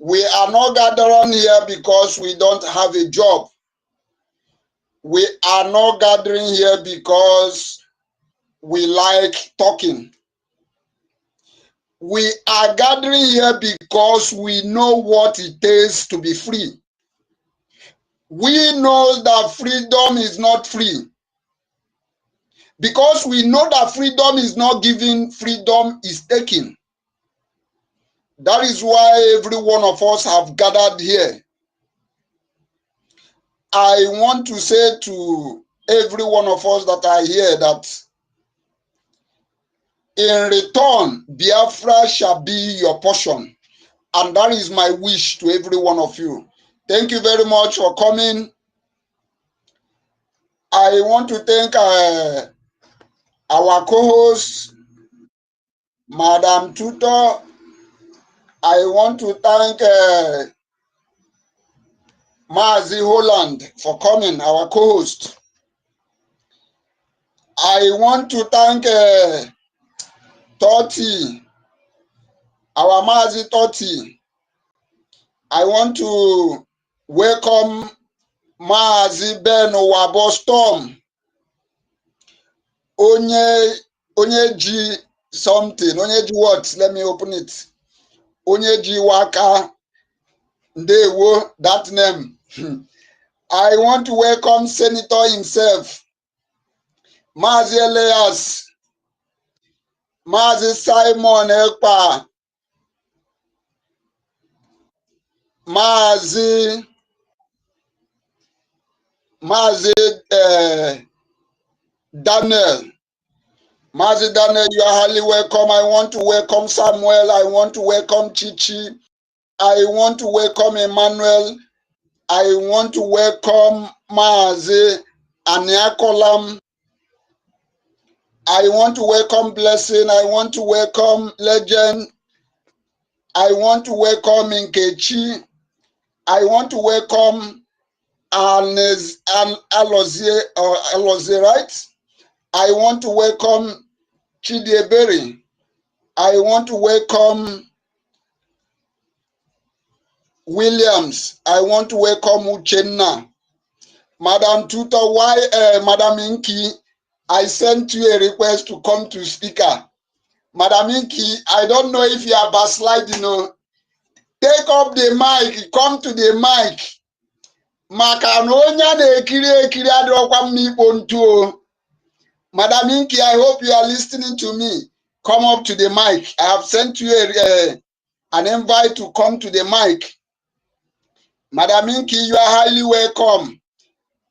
We are not gathering here because we don't have a job. We are not gathering here because we like talking. We are gathering here because we know what it is to be free. We know that freedom is not free. Because we know that freedom is not given, freedom is taken. That is why every one of us have gathered here. I want to say to every one of us that are here that in return, Biafra shall be your portion. And that is my wish to every one of you. Thank you very much for coming. I want to thank our co-host, Madam Tutor. I want to thank Mazi Holland for coming, our co-host. I want to thank Toti, our Mazi Toti. I want to welcome Mazi Ben Owabo Storm. Onye G something, Onye G what? Let me open it. Onye G Waka Ndewo, that name. I want to welcome Senator himself, Mazi Elias, Mazi Simon Ekpa, Mazi Daniel. Mazi Daniel, you are highly welcome. I want to welcome Samuel. I want to welcome Chichi. I want to welcome Emmanuel. I want to welcome Mazi Aniakolam. I want to welcome Blessing. I want to welcome Legend. I want to welcome Nkechi. I want to welcome Alozie, right? I want to welcome Chidiebere. I want to welcome Williams. I want to welcome Uchenna. Madam Tutor, why, Madam Inki, I sent you a request to come to speaker. Madam Inki, I don't know if you are backsliding, take up the mic, come to the mic. Madam Inki, I hope you are listening to me. Come up to the mic. I have sent you an invite to come to the mic. Madam Inki, you are highly welcome.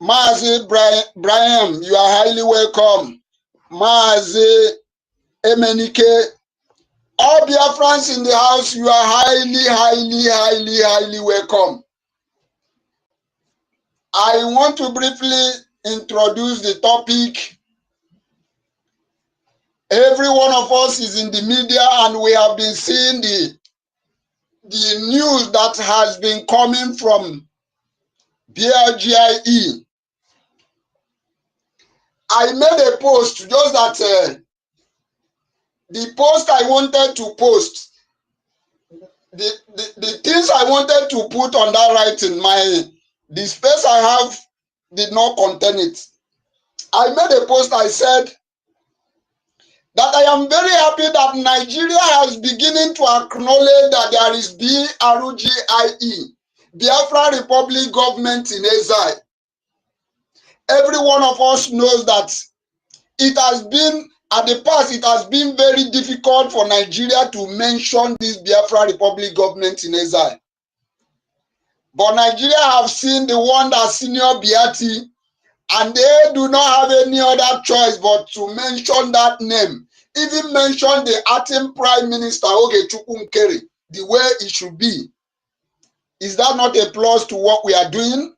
Mazi Brian, you are highly welcome. Mazi Emenike, all Biafrans in the house, you are highly welcome. I want to briefly introduce the topic. Every one of us is in the media and we have been seeing the news that has been coming from BRGIE. I made a post, just that the post I wanted to post, the things I wanted to put on that writing, the space I have did not contain it. I made a post, I said that I am very happy that Nigeria is beginning to acknowledge that there is BRGIE, Biafra Republic Government in Exile. Every one of us knows that it has been, at the past, it has been very difficult for Nigeria to mention this Biafra Republic Government in Exile. But Nigeria have seen the one that Senior Biati, and they do not have any other choice but to mention that name. Even mention the acting Prime Minister, Ogechukwu Nkeri, the way it should be. Is that not a plus to what we are doing?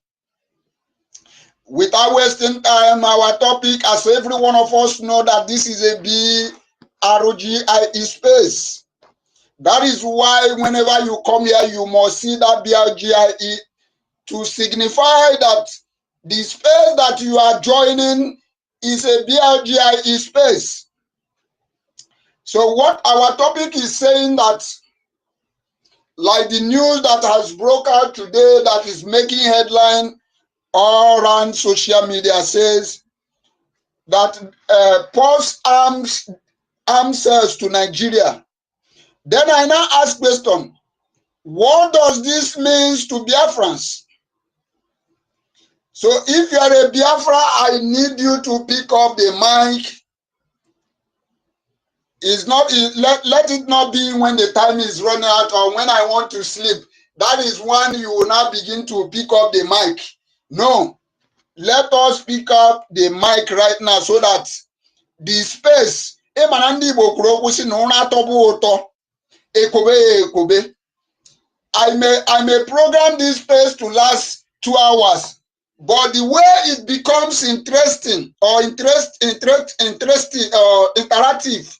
Without wasting time, our topic, as every one of us know, that this is a BRGIE space. That is why whenever you come here, you must see that BRGIE to signify that the space that you are joining is a BRGIE space. So what our topic is saying that like the news that has broke out today that is making headline all around social media says that post arms sales to Nigeria. Then I now ask question, what does this mean to Biafrans? So if you are a Biafra, I need you to pick up the mic. Let it not be when the time is running out or when I want to sleep. That is when you will now begin to pick up the mic. No, let us pick up the mic right now so that the space. I may program this space to last 2 hours, but the way it becomes interesting or interesting or interactive,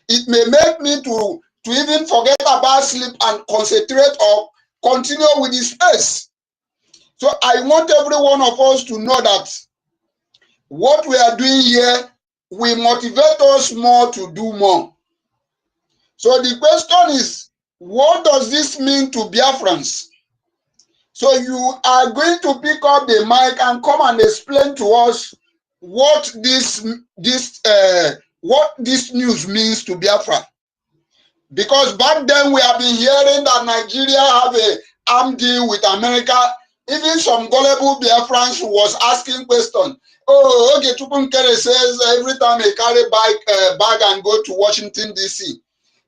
it may make me to even forget about sleep and concentrate or continue with the space. So I want every one of us to know that what we are doing here will motivate us more to do more. So the question is, what does this mean to Biafrans? So you are going to pick up the mic and come and explain to us what this news means to Biafra. Because back then we have been hearing that Nigeria have a arm deal with America. Even some gullible Biafrans was asking questions. Oh, okay, Tupunkere says every time he carry bag and go to Washington, D.C.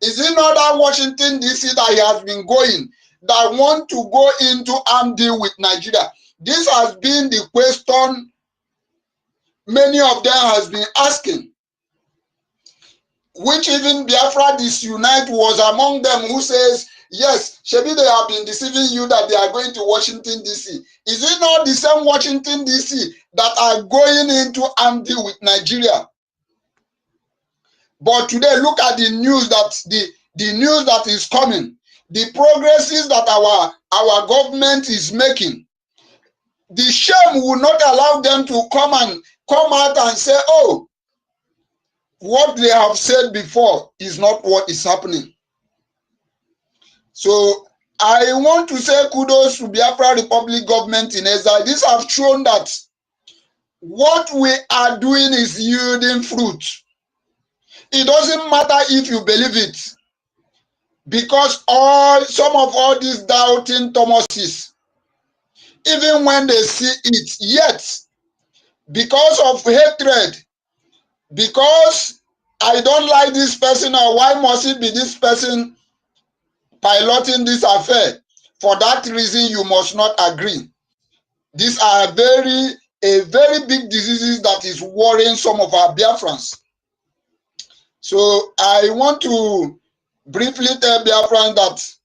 Is it not that Washington, D.C. that he has been going that want to go into arm deal with Nigeria? This has been the question many of them has been asking, which even Biafra Disunite was among them, who says, yes, Shebi, they have been deceiving you that they are going to Washington, D.C. Is it not the same Washington, D.C. that are going into arm deal with Nigeria? But today, look at the news the news that is coming, the progresses that our government is making. The shame will not allow them to come out and say, oh, what they have said before is not what is happening. So I want to say kudos to Biafra Republic government in exile. These have shown that what we are doing is yielding fruit. It doesn't matter if you believe it, because some of all these doubting Thomases, even when they see it, yet because of hatred, because I don't like this person, or why must it be this person piloting this affair? For that reason, you must not agree. These are a very big diseases that is worrying some of our Biafrans. So I want to briefly tell Biafrans that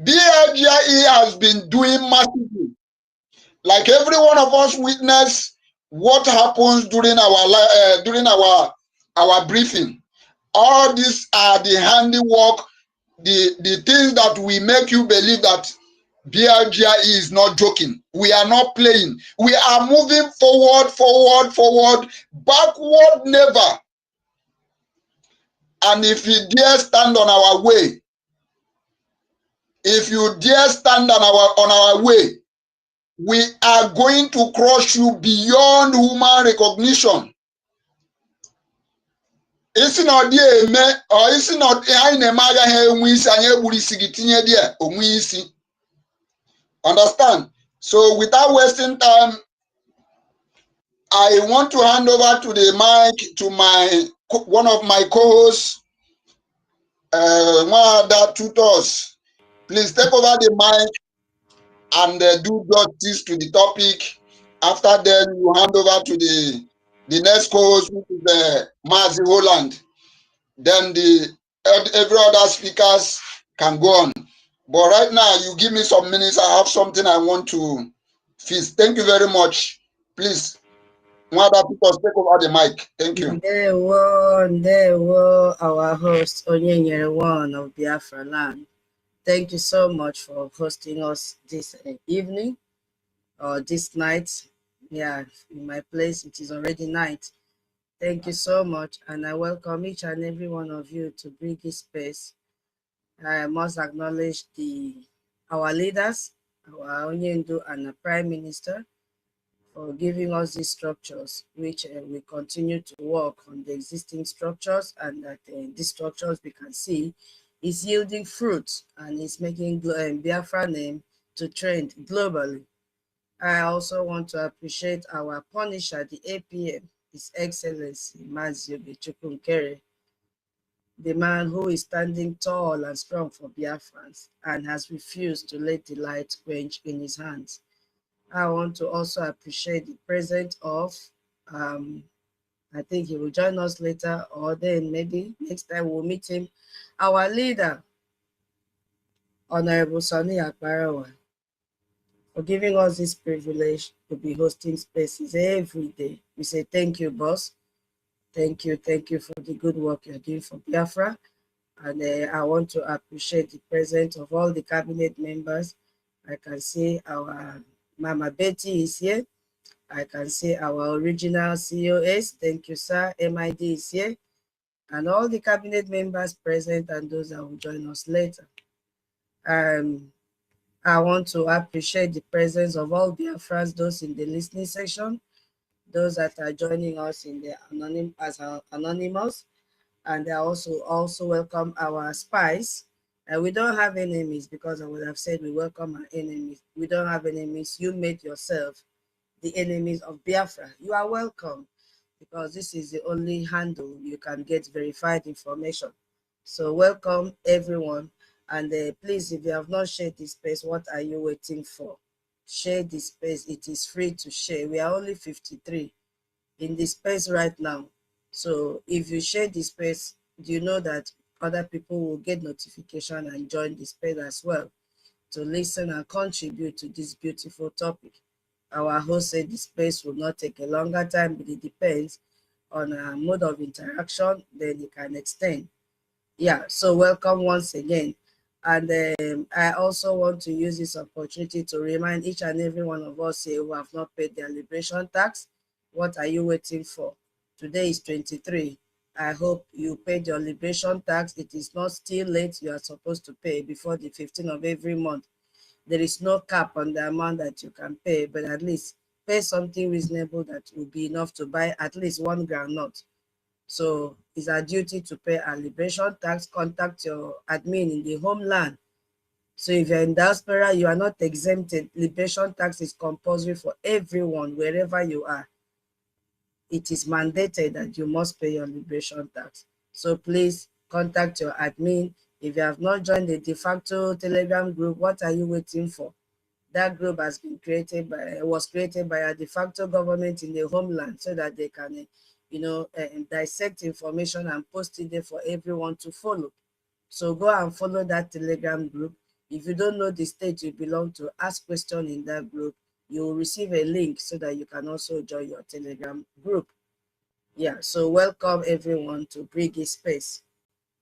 BRGIE has been doing massively. Like every one of us witnessed what happens during our briefing. All these are the handiwork, the things that will make you believe that BRGIE is not joking. We are not playing. We are moving forward, backward never. And if you dare stand on our way, if you dare stand on our way, we are going to crush you beyond human recognition. It's not the me, or it's not I nemaga he wisi anye buri sigitinye dia onwisi. Understand? So without wasting time, I want to hand over to the mic to one of my co-hosts, one of the tutors. Please take over the mic and do justice to the topic. After then, you hand over to the next co-host, which is Mazi Holland. Then every other speakers can go on. But right now, you give me some minutes. I have something I want to feast. Thank you very much. Please, one other people take over the mic. Thank you. There were our host, Onyenyere One of Biafra Land. Thank you so much for hosting us this evening or this night. Yeah, in my place, it is already night. Thank you so much, and I welcome each and every one of you to BRGIE Space. I must acknowledge our leaders, our Onyendu and the Prime Minister, for giving us these structures, which we continue to work on the existing structures, and that these structures we can see is yielding fruits and is making Biafra name to trend globally. I also want to appreciate our Punisher, the APM, His Excellency Mazi Ogechukwunkere, the man who is standing tall and strong for Biafrans and has refused to let the light quench in his hands. I want to also appreciate the presence of, I think he will join us later, or then maybe next time we'll meet him, our leader, Honorable Sonny Akbarawa, for giving us this privilege to be hosting spaces every day. We say thank you, boss. Thank you for the good work you're doing for Biafra. And I want to appreciate the presence of all the cabinet members. I can see our Mama Betty is here. I can see our original COS. Thank you, sir. MID is here. And all the cabinet members present and those that will join us later. I want to appreciate the presence of all Biafrans, those in the listening section, those that are joining us in the anonymous, and I also welcome our spies. We don't have enemies, because I would have said we welcome our enemies. We don't have enemies. You made yourself the enemies of Biafra. You are welcome, because this is the only handle you can get verified information. So welcome everyone, and please, if you have not shared this space, what are you waiting for? Share this space. It is free to share. We are only 53 in this space right now. So if you share this space, do you know that other people will get notification and join the space as well to listen and contribute to this beautiful topic? Our host said the space will not take a longer time, but it depends on a mode of interaction, then it can extend. Yeah, so welcome once again. And I also want to use this opportunity to remind each and every one of us here who have not paid their liberation tax. What are you waiting for? Today is 23. I hope you paid your liberation tax. It is not still late. You are supposed to pay before the 15th of every month. There is no cap on the amount that you can pay, but at least pay something reasonable that will be enough to buy at least 1 groundnut. So it's our duty to pay our liberation tax. Contact your admin in the homeland. So if you're in diaspora, you are not exempted. Liberation tax is compulsory for everyone, wherever you are. It is mandated that you must pay your liberation tax. So please contact your admin. If you have not joined the de facto Telegram group, what are you waiting for? That group was created by a de facto government in the homeland, so that they can, dissect information and post it there for everyone to follow. So go and follow that Telegram group. If you don't know the state you belong to, ask questions in that group. You will receive a link so that you can also join your Telegram group. Yeah, so welcome everyone to BRGIE Space.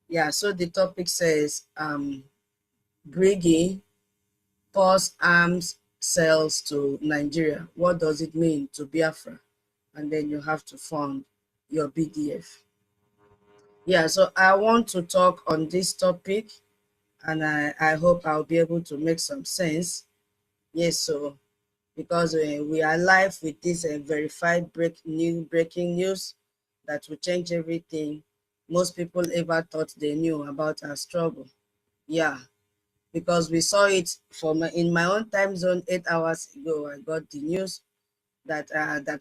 Yeah, so the topic says BRGIE pause arms sales to Nigeria. What does it mean to Biafra? And then you have to fund your BDF. Yeah, so I want to talk on this topic, and I hope I'll be able to make some sense. Yes, so because we are live with this verified breaking news that will change everything most people ever thought they knew about our struggle. Yeah, because we saw it in my own time zone 8 hours ago. I got the news that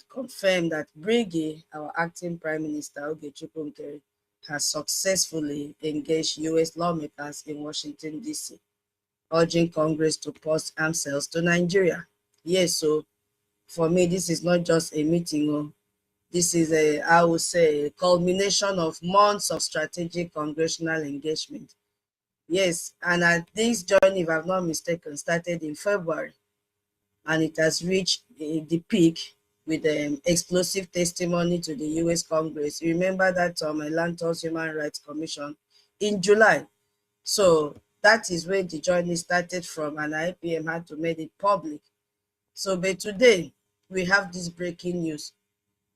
confirmed that BRGIE, our acting Prime Minister Ogechukwunkere, has successfully engaged U.S. lawmakers in Washington, D.C., urging Congress to pause arms sales to Nigeria. Yes, so for me, this is not just a meeting. This is I would say, a culmination of months of strategic congressional engagement. Yes, and this journey, if I'm not mistaken, started in February, and it has reached the peak with explosive testimony to the U.S. Congress. Remember that Lantos Human Rights Commission in July. So that is where the journey started from, and IPM had to make it public. So, but today, we have this breaking news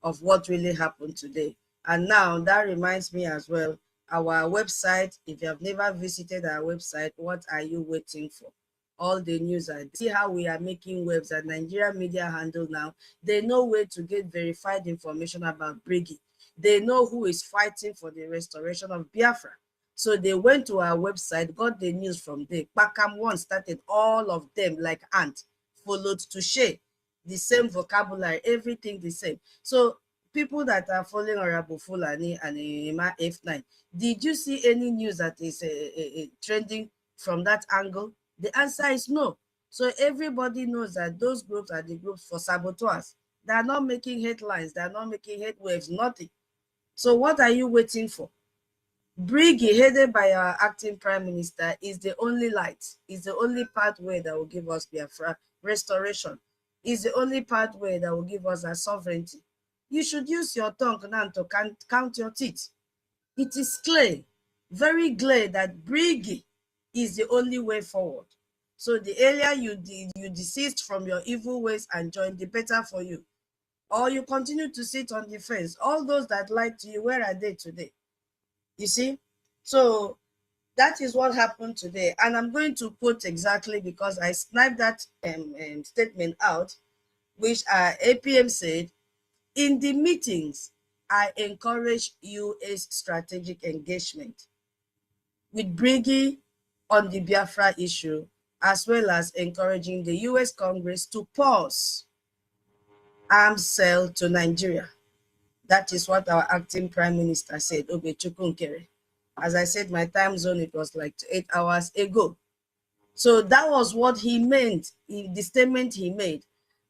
of what really happened today. And now that reminds me as well our website. If you have never visited our website, what are you waiting for? All the news are, see how we are making waves at Nigeria Media Handle now. They know where to get verified information about BRGIE. They know who is fighting for the restoration of Biafra. So they went to our website, got the news from there. Pakam one started, all of them like ant, followed to share the same vocabulary, everything the same. So people that are following Honorable Fulani and Emma F9, did you see any news that is trending from that angle? The answer is no. So everybody knows that those groups are the groups for saboteurs. They are not making headlines. They are not making head waves, nothing. So what are you waiting for? BRGIE, headed by our acting prime minister, is the only light, is the only pathway that will give us Biafra restoration, is the only pathway that will give us our sovereignty. You should use your tongue now to count your teeth. It is clear, very clear, that BRGIE is the only way forward. So the earlier you desist from your evil ways and join, the better for you. Or you continue to sit on the fence. All those that lied to you, where are they today? You see? So that is what happened today. And I'm going to quote exactly, because I sniped that statement out, which APM said, in the meetings, I encourage U.S. strategic engagement with BRGIE on the Biafra issue, as well as encouraging the U.S. Congress to pause arms sale to Nigeria. That is what our acting prime minister said, Ogechukwu Nkere. As I said, my time zone, it was like 8 hours ago. So that was what he meant in the statement he made.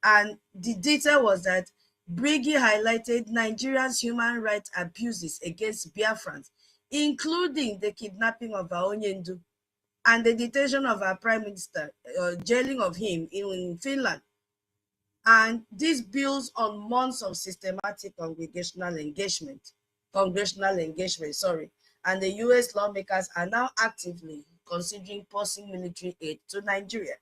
And the detail was that BRGIE highlighted Nigeria's human rights abuses against Biafrans, including the kidnapping of Aonyendu and the detention of our prime minister, jailing of him in Finland. And this builds on months of systematic congressional engagement, and the U.S. lawmakers are now actively considering pausing military aid to Nigeria.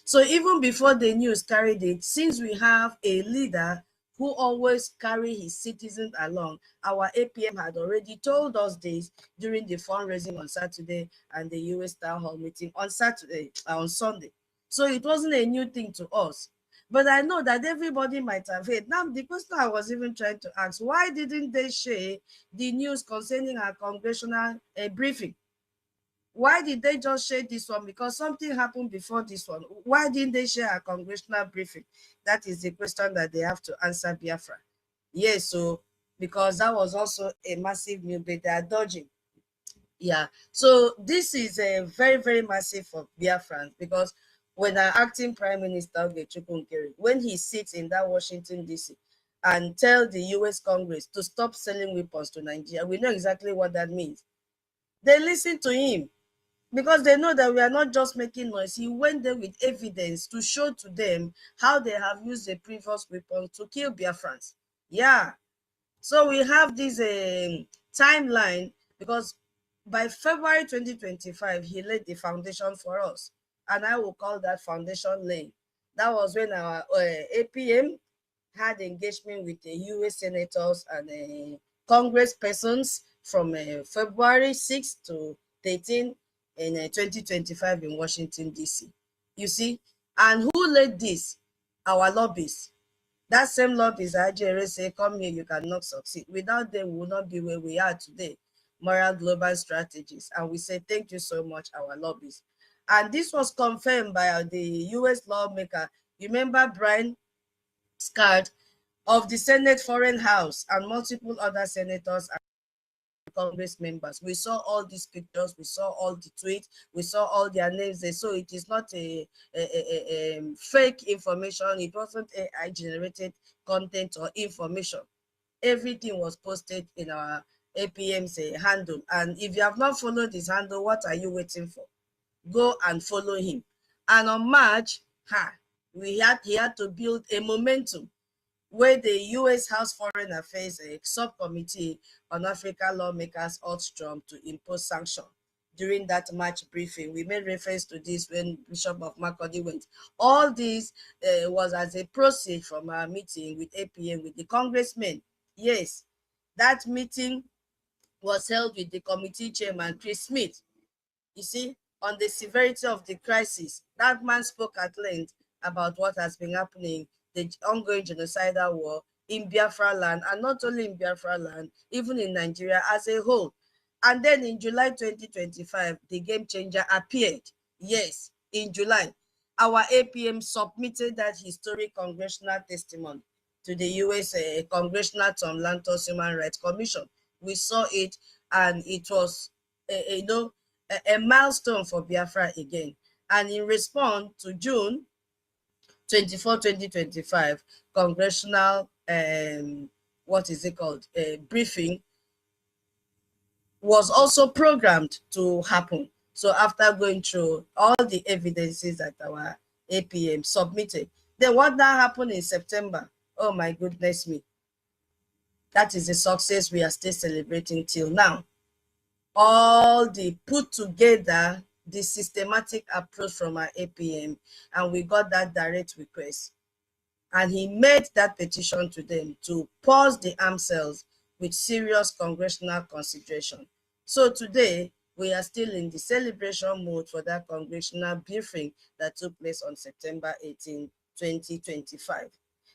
So even before the news carried it, since we have a leader who always carry his citizens along, our APM had already told us this during the fundraising on Saturday and the U.S. town hall meeting on Sunday. So it wasn't a new thing to us. But I know that everybody might have heard. Now, the question I was even trying to ask, why didn't they share the news concerning our congressional briefing? Why did they just share this one? Because something happened before this one. Why didn't they share a congressional briefing? That is the question that they have to answer Biafra. Yes, so because that was also a massive news, but they are dodging. Yeah, so this is a very, very massive for Biafrans, because when our acting prime minister, Ogechukwu Nkere, when he sits in that Washington, D.C., and tell the U.S. Congress to stop selling weapons to Nigeria, we know exactly what that means. They listen to him, because they know that we are not just making noise. He went there with evidence to show to them how they have used the previous weapons to kill Biafrans. Yeah. So we have this timeline, because by February 2025, he laid the foundation for us. And I will call that foundation laying. That was when our APM had engagement with the US senators and congresspersons from February 6 to 13 in 2025 in Washington, D.C. You see? And who led this? Our lobbies. That same lobbies, Ajere say, come here, you cannot succeed. Without them, we will not be where we are today. Moral Global Strategies. And we say, thank you so much, our lobbies. And this was confirmed by the U.S. lawmaker. You remember Brian Scott of the Senate Foreign House and multiple other senators and Congress members. We saw all these pictures, we saw all the tweets, we saw all their names there. So it is not a fake information. It wasn't AI generated content or information. Everything was posted in our APM's handle. And if you have not followed his handle, what are you waiting for? Go and follow him. And on March, he had to build a momentum where the U.S. House Foreign Affairs Subcommittee on African Lawmakers urged Trump to impose sanctions. During that March briefing, we made reference to this when Bishop of Makurdi went. All this was as a proceed from our meeting with APM, with the congressmen. Yes, that meeting was held with the committee chairman, Chris Smith. You see, on the severity of the crisis, that man spoke at length about what has been happening, the ongoing genocidal war in Biafra land, and not only in Biafra land, even in Nigeria as a whole. And then in July 2025, the game changer appeared. Yes, in July, our APM submitted that historic congressional testimony to the U.S. Congressional Tom Lantos Human Rights Commission. We saw it, and it was, a milestone for Biafra again. And in response to June 24, 2025, congressional, what is it called, briefing was also programmed to happen. So after going through all the evidences that our APM submitted, then what now happened in September? Oh my goodness me. That is a success we are still celebrating till now. All the put together, the systematic approach from our APM, and we got that direct request. And he made that petition to them to pause the arms sales with serious congressional consideration. So today, we are still in the celebration mode for that congressional briefing that took place on September 18, 2025.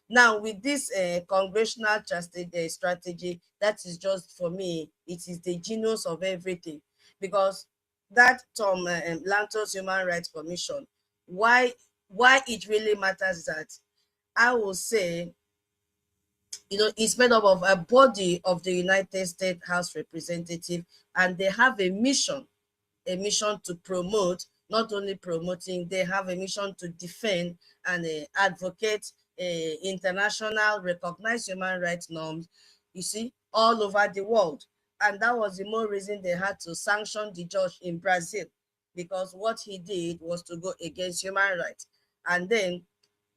Now, with this congressional strategy, that is just, for me, it is the genius of everything. Because that Tom Lantos Human Rights Commission, why it really matters is that I will say, it's made up of a body of the United States House Representative, and they have a mission to promote, not only promoting, they have a mission to defend and advocate international recognized human rights norms, you see, all over the world. And that was the more reason they had to sanction the judge in Brazil, because what he did was to go against human rights. And then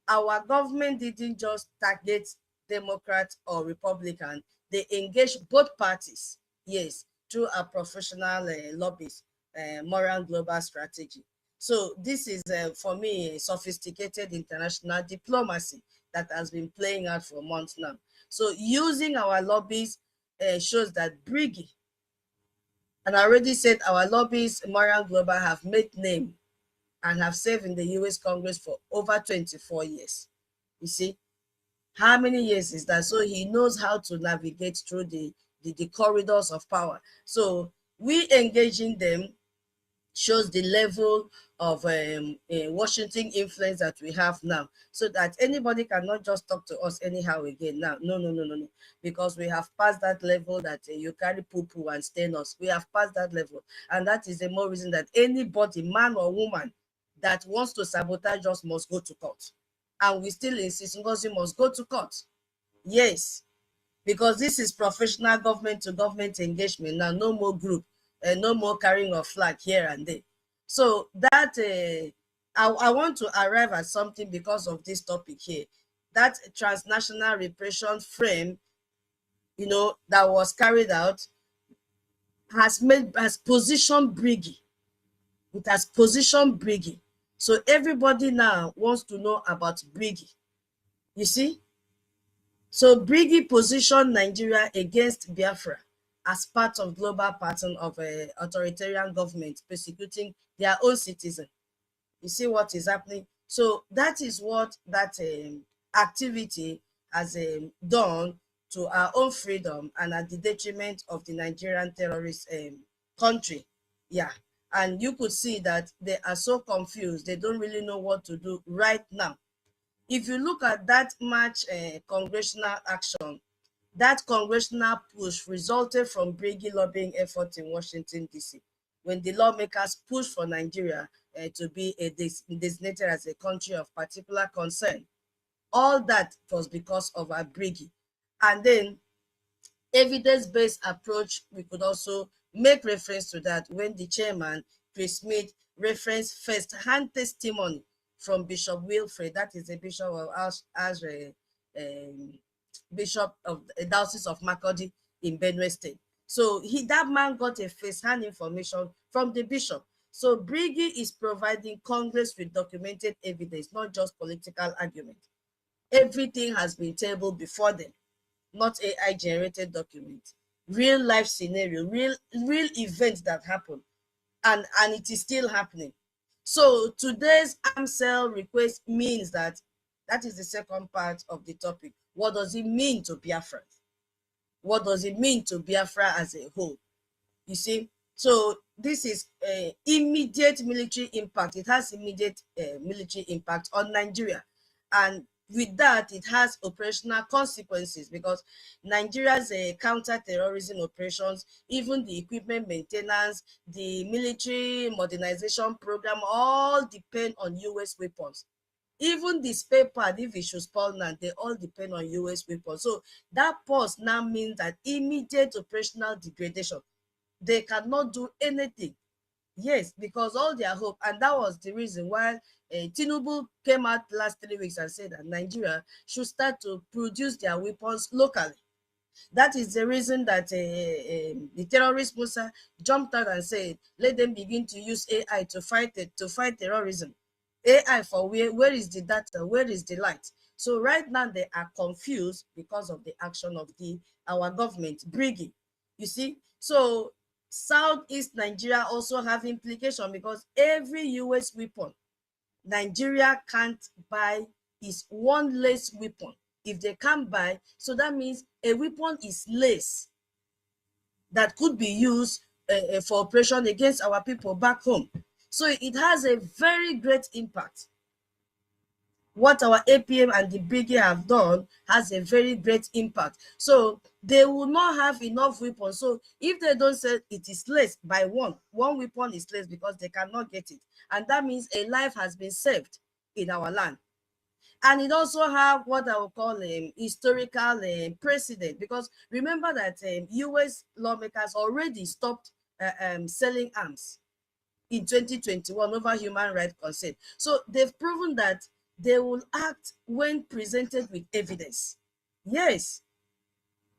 our government didn't just target Democrat or Republican. They engaged both parties, yes, through a professional lobbies, moral global strategy. So this is, for me, a sophisticated international diplomacy that has been playing out for months now. So using our lobbies shows that BRGIE, and I already said our lobbies, moral global, have made name and have served in the US Congress for over 24 years. You see, how many years is that? So he knows how to navigate through the corridors of power. So we engaging them shows the level of Washington influence that we have now, so that anybody cannot just talk to us anyhow again now. No. Because we have passed that level that you carry poo-poo and stain us. We have passed that level. And that is the more reason that anybody, man or woman, that wants to sabotage us must go to court. And we still insist NGOZI must go to court. Yes, because this is professional government to government engagement now. No more group, no more carrying of flag here and there. So that I want to arrive at something because of this topic here. That transnational repression frame, that was carried out has positioned BRGIE. It has positioned BRGIE. So everybody now wants to know about BRGIE. You see? So BRGIE positioned Nigeria against Biafra as part of global pattern of authoritarian government persecuting their own citizens. You see what is happening? So that is what that activity has done to our own freedom and at the detriment of the Nigerian terrorist country. Yeah. And you could see that they are so confused. They don't really know what to do right now. If you look at that much congressional action, that congressional push resulted from BRGIE lobbying efforts in Washington, D.C., when the lawmakers pushed for Nigeria to be designated as a country of particular concern. All that was because of our BRGIE. And then evidence-based approach, we could also make reference to that when the chairman, Chris Smith, referenced first-hand testimony from Bishop Wilfred, that is a bishop of Bishop of the Diocese of Makurdi in Benue State. So that man got a first-hand information from the bishop. So BRGIE is providing Congress with documented evidence, not just political argument. Everything has been tabled before them, not AI-generated documents. real life scenario, real events that happen, and it is still happening. So today's arms sale request means that is the second part of the topic. What does it mean to Biafra? What does it mean to Biafra as a whole? You see, so this is immediate military impact. It has immediate military impact on Nigeria, and with that, it has operational consequences, because Nigeria's counter-terrorism operations, even the equipment maintenance, the military modernization program, all depend on US weapons. Even the spare part, if it should spoil now, they all depend on US weapons. So that pause now means that immediate operational degradation. They cannot do anything. Yes, because all their hope, and that was the reason why Tinubu came out last 3 weeks and said that Nigeria should start to produce their weapons locally. That is the reason that the terrorist Musa jumped out and said, let them begin to use AI to fight terrorism. AI for where is the data? Where is the light? So right now they are confused because of the action of our government, BRGIE. You see, so Southeast Nigeria also have implication, because every US weapon Nigeria can't buy is one less weapon. If they can't buy, so that means a weapon is less that could be used for operation against our people back home. So it has a very great impact. What our APM and the BRGIE have done has a very great impact. So they will not have enough weapons. So if they don't say it is less by one weapon is less because they cannot get it. And that means a life has been saved in our land. And it also have what I will call historical precedent, because remember that US lawmakers already stopped selling arms in 2021 over human rights concern. So they've proven that they will act when presented with evidence. Yes.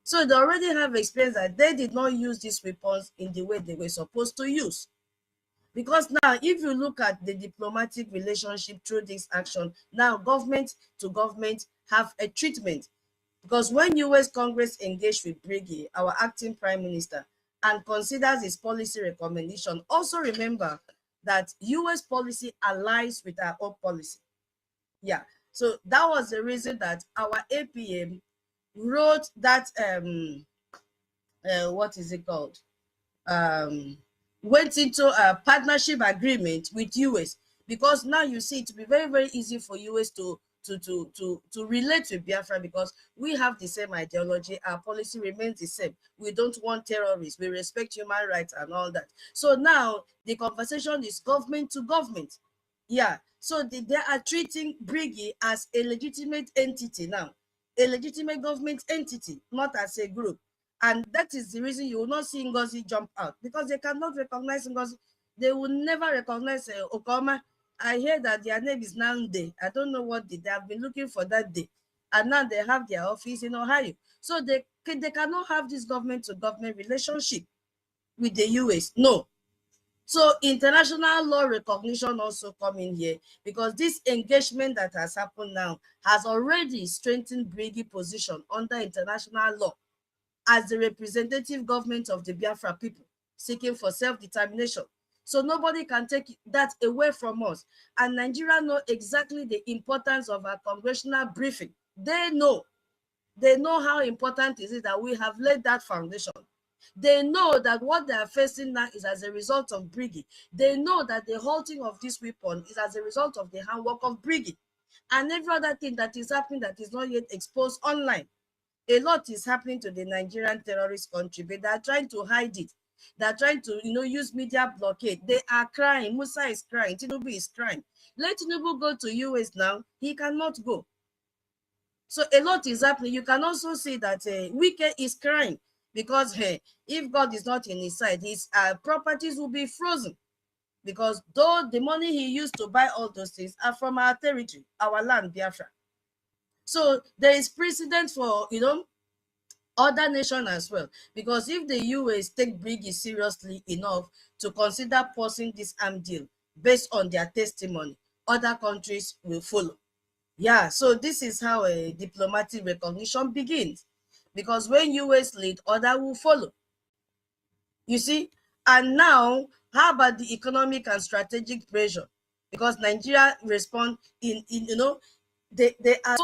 So they already have experience that they did not use these weapons in the way they were supposed to use. Because now, if you look at the diplomatic relationship through this action, now government to government have a treatment. Because when US Congress engaged with BRGIE, our acting prime minister, and considers his policy recommendation, also remember that US policy aligns with our own policy. Yeah, so that was the reason that our APM wrote that, what is it called? Went into a partnership agreement with US, because now you see it to be very, very easy for US to relate to Biafra, because we have the same ideology, our policy remains the same. We don't want terrorists, we respect human rights and all that. So now the conversation is government to government. Yeah, so they are treating BRGIE as a legitimate entity now, a legitimate government entity, not as a group. And that is the reason you will not see NGOZI jump out, because they cannot recognize NGOZI. They will never recognize Okoma. I hear that their name is Nande. I don't know what they have been looking for that day. And now they have their office in Ohio. So they cannot have this government to government relationship with the US. No. So international law recognition also come in here, because this engagement that has happened now has already strengthened BRGIE position under international law as the representative government of the Biafra people seeking for self-determination. So nobody can take that away from us. And Nigeria know exactly the importance of our congressional briefing. They know how important it is that we have laid that foundation. They know that what they are facing now is as a result of BRGIE. They know that the halting of this weapon is as a result of the handwork of BRGIE. And every other thing that is happening that is not yet exposed online. A lot is happening to the Nigerian terrorist country, but they are trying to hide it. They are trying to, use media blockade. They are crying. Musa is crying. Tinubu is crying. Let Tinubu go to US now. He cannot go. So a lot is happening. You can also see that Wike is crying, because if God is not in his side, his properties will be frozen. Because though the money he used to buy all those things are from our territory, our land, Biafra. So there is precedent for, other nations as well. Because if the US take BRGIE seriously enough to consider pausing this arm deal based on their testimony, other countries will follow. Yeah, so this is how a diplomatic recognition begins. Because when US lead, other will follow. You see, and now, how about the economic and strategic pressure? Because Nigeria respond in you know, they are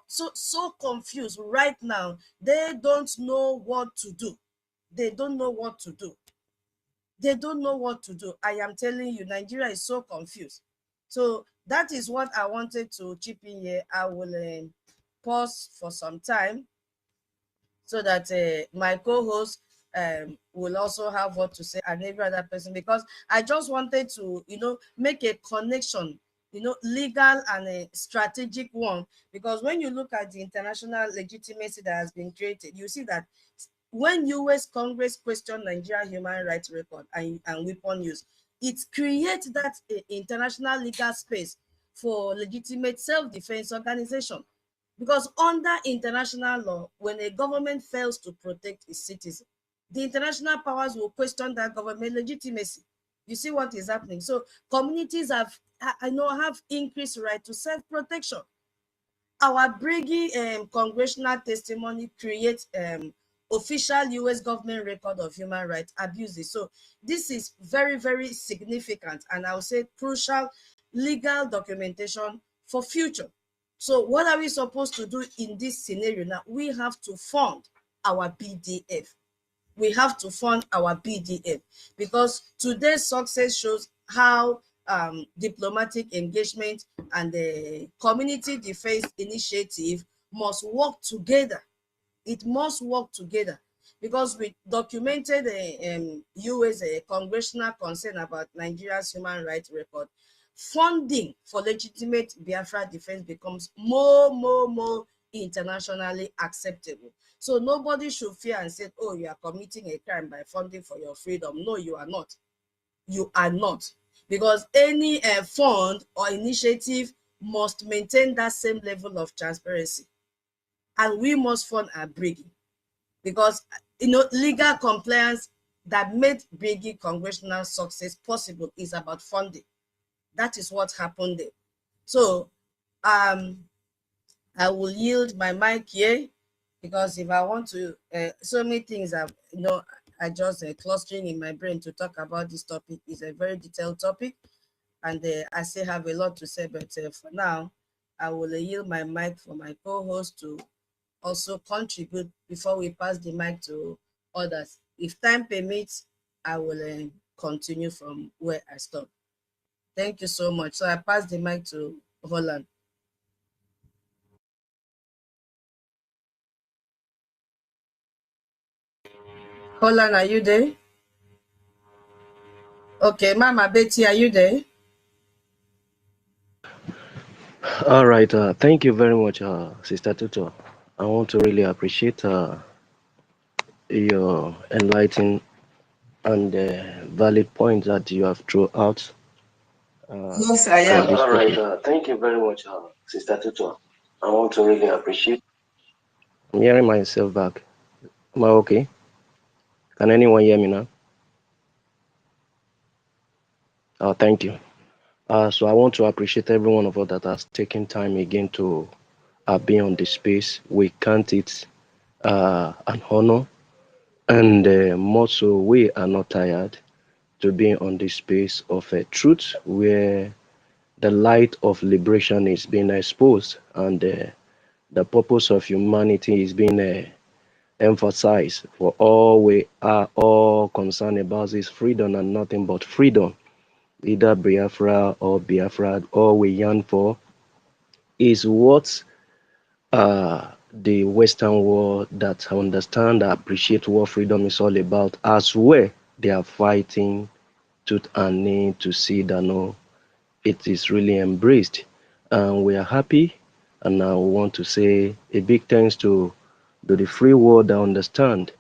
so confused right now. They don't know what to do. They don't know what to do. They don't know what to do. I am telling you, Nigeria is so confused. So that is what I wanted to chip in here. I will pause for some time so that my co-host will also have what to say, and every other person, because I just wanted to, make a connection, legal and a strategic one, because when you look at the international legitimacy that has been created, you see that when US Congress questioned Nigeria human rights record and weapon use, it creates that international legal space for legitimate self-defense organization. Because under international law, when a government fails to protect its citizens, the international powers will question that government legitimacy. You see what is happening. So communities have increased right to self-protection. Our BRGIE congressional testimony creates official US government record of human rights abuses. So this is very, very significant, and I would say crucial legal documentation for future. So what are we supposed to do in this scenario now? We have to fund our BDF. We have to fund our BDF, because today's success shows how diplomatic engagement and the community defense initiative must work together. It must work together, because we documented US congressional concern about Nigeria's human rights record. Funding for legitimate Biafra defense becomes more internationally acceptable. So nobody should fear and say, oh, you are committing a crime by funding for your freedom. No, you are not. You are not. Because any fund or initiative must maintain that same level of transparency. And we must fund our BRGIE. Because, legal compliance that made BRGIE congressional success possible is about funding. That is what happened there. So I will yield my mic here, because if I want to, so many things are just clustering in my brain to talk about this topic. Is a very detailed topic, and I still have a lot to say, but for now, I will yield my mic for my co-host to also contribute before we pass the mic to others. If time permits, I will continue from where I stopped. Thank you so much. So I pass the mic to Holland. Holland, are you there? Okay, Mama Betty, are you there? All right. Thank you very much, Sister Tuto. I want to really appreciate your enlightening and valid points that you have thrown out. Yes, I am. All right. Thank you very much, Sister Tuto. I want to really appreciate. I'm hearing myself back. Am I okay? Can anyone hear me now? Oh, thank you. So I want to appreciate every one of us that has taken time again to be on this space. We count it an honor, and more so, we are not tired to be on this space of truth, where the light of liberation is being exposed, and the purpose of humanity is being emphasized. For all we are all concerned about is freedom and nothing but freedom. Either Biafra or Biafra, all we yearn for is what the Western world that understand, appreciate what freedom is all about, as well they are fighting tooth and nail to see that no, it is really embraced. And we are happy, and I want to say a big thanks to the free world that understand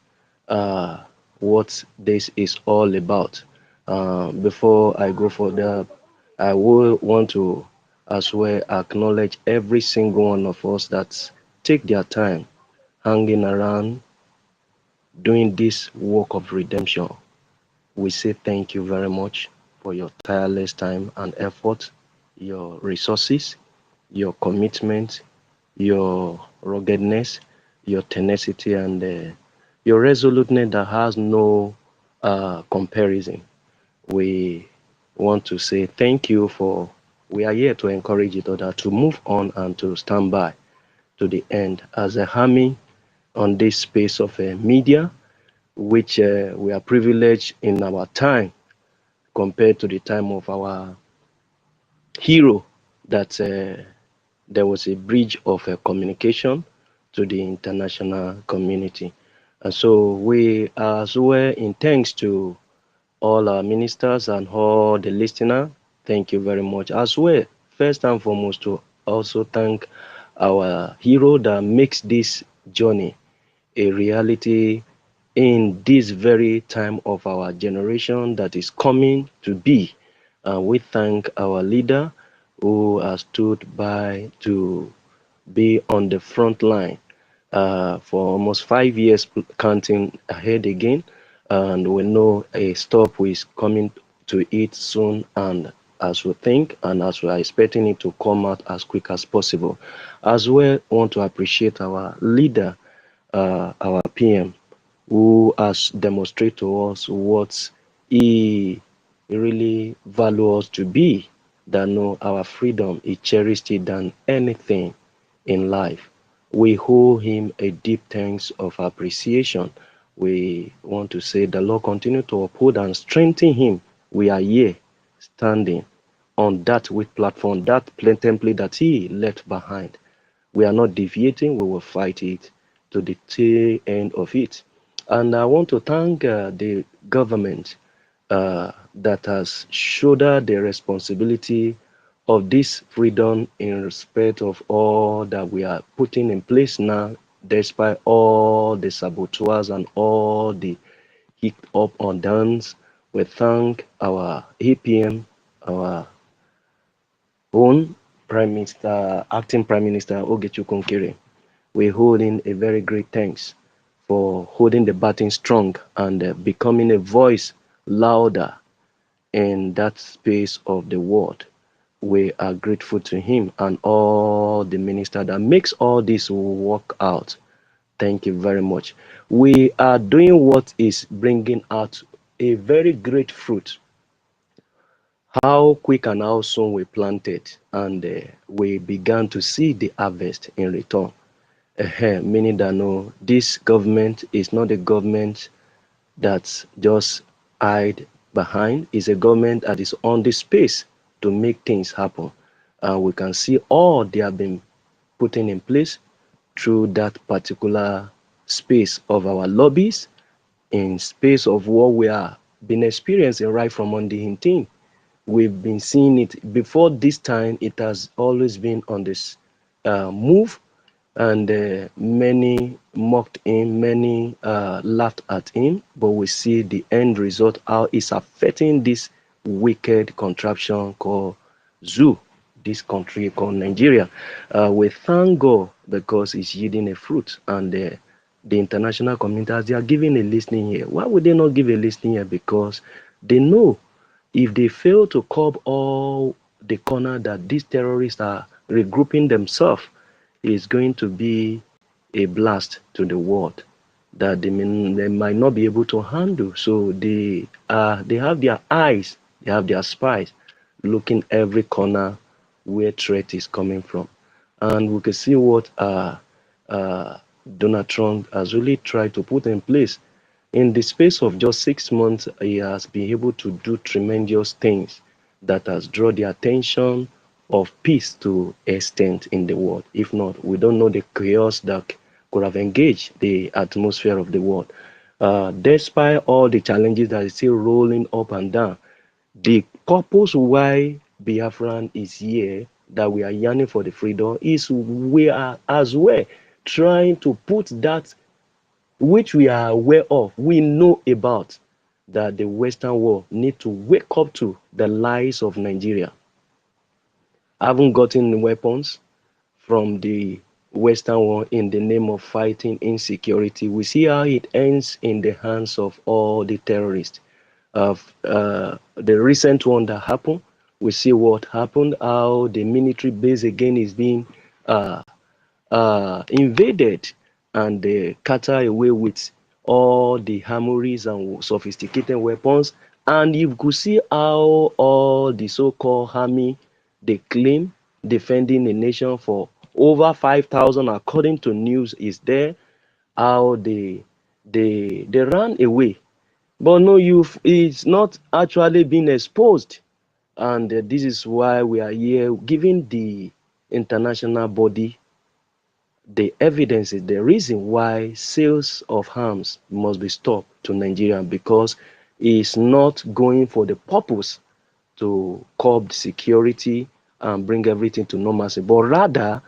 what this is all about. Before I go further, I will want to as well acknowledge every single one of us that take their time hanging around doing this work of redemption. We say thank you very much for your tireless time and effort, your resources, your commitment, your ruggedness, your tenacity, and your resoluteness that has no comparison. We want to say thank you for, we are here to encourage each other to move on and to stand by to the end as a army on this space of media, which we are privileged in our time compared to the time of our hero, that there was a bridge of communication to the international community. And so we are as well in thanks to all our ministers and all the listeners. Thank you very much as well. First and foremost, to also thank our hero that makes this journey a reality in this very time of our generation that is coming to be. We thank our leader who has stood by to be on the front line for almost 5 years, counting ahead again. And we know a stop is coming to it soon, and as we think and as we are expecting it to come out as quick as possible. As well, want to appreciate our leader, our PM, who has demonstrated to us what he really values us to be, that know our freedom is cherished than anything in life. We owe him a deep thanks of appreciation. We want to say the Lord continue to uphold and strengthen him. We are here standing on that weak platform, that template that he left behind. We are not deviating, we will fight it to the tail end of it. And I want to thank the government that has shouldered the responsibility of this freedom in respect of all that we are putting in place now, despite all the saboteurs and all the hit up on downs. We thank our APM, our own Prime Minister, Acting Prime Minister Ogechukwunkere. We're holding a very great thanks for holding the baton strong and becoming a voice louder in that space of the world. We are grateful to him and all the minister that makes all this work out. Thank you very much. We are doing what is bringing out a very great fruit. How quick and how soon we planted, and we began to see the harvest in return. Meaning that no, this government is not a government that's just hide behind. It's a government that is on the space to make things happen. And we can see all they have been putting in place through that particular space of our lobbies, in space of what we are been experiencing right from on the 18th. We've been seeing it before this time. It has always been on this move, and many mocked him, many laughed at him, but we see the end result, how it's affecting this wicked contraption called zoo, this country called Nigeria. We thank God because it's yielding a fruit, and the international community, they are giving a listening here. Why would they not give a listening here? Because they know if they fail to curb all the corner that these terrorists are regrouping themselves, is going to be a blast to the world that they might not be able to handle. So they have their eyes, they have their spies looking every corner where threat is coming from. And we can see what Donald Trump has really tried to put in place. In the space of just 6 months, he has been able to do tremendous things that has drawn the attention of peace to extent in the world. If not, we don't know the chaos that could have engaged the atmosphere of the world. Despite all the challenges that is still rolling up and down, the purpose why Biafran is here, that we are yearning for the freedom, is we are as well trying to put that which we are aware of, we know about, that the Western world need to wake up to the lies of Nigeria. Haven't gotten weapons from the Western world in the name of fighting insecurity. We see how it ends in the hands of all the terrorists. The recent one that happened, we see what happened, how the military base again is being invaded and they cater away with all the armories and sophisticated weapons. And you could see how all the so-called army, they claim defending a nation for over 5,000, according to news, is there, how they ran away. But no, it's not actually being exposed. And this is why we are here giving the international body the evidence, is the reason why sales of arms must be stopped to Nigeria, because it's not going for the purpose to curb security and bring everything to normalcy, but rather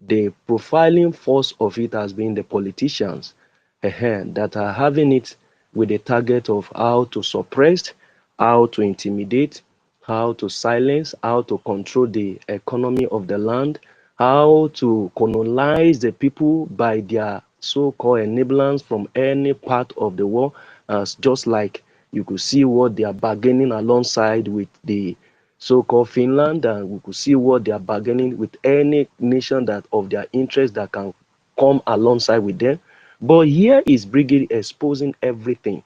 the profiling force of it has been the politicians that are having it with the target of how to suppress, how to intimidate, how to silence, how to control the economy of the land, how to colonize the people by their so-called enablers from any part of the world, as just like you could see what they are bargaining alongside with the so-called Finland, and we could see what they are bargaining with any nation that of their interest that can come alongside with them. But here is BRGIE exposing everything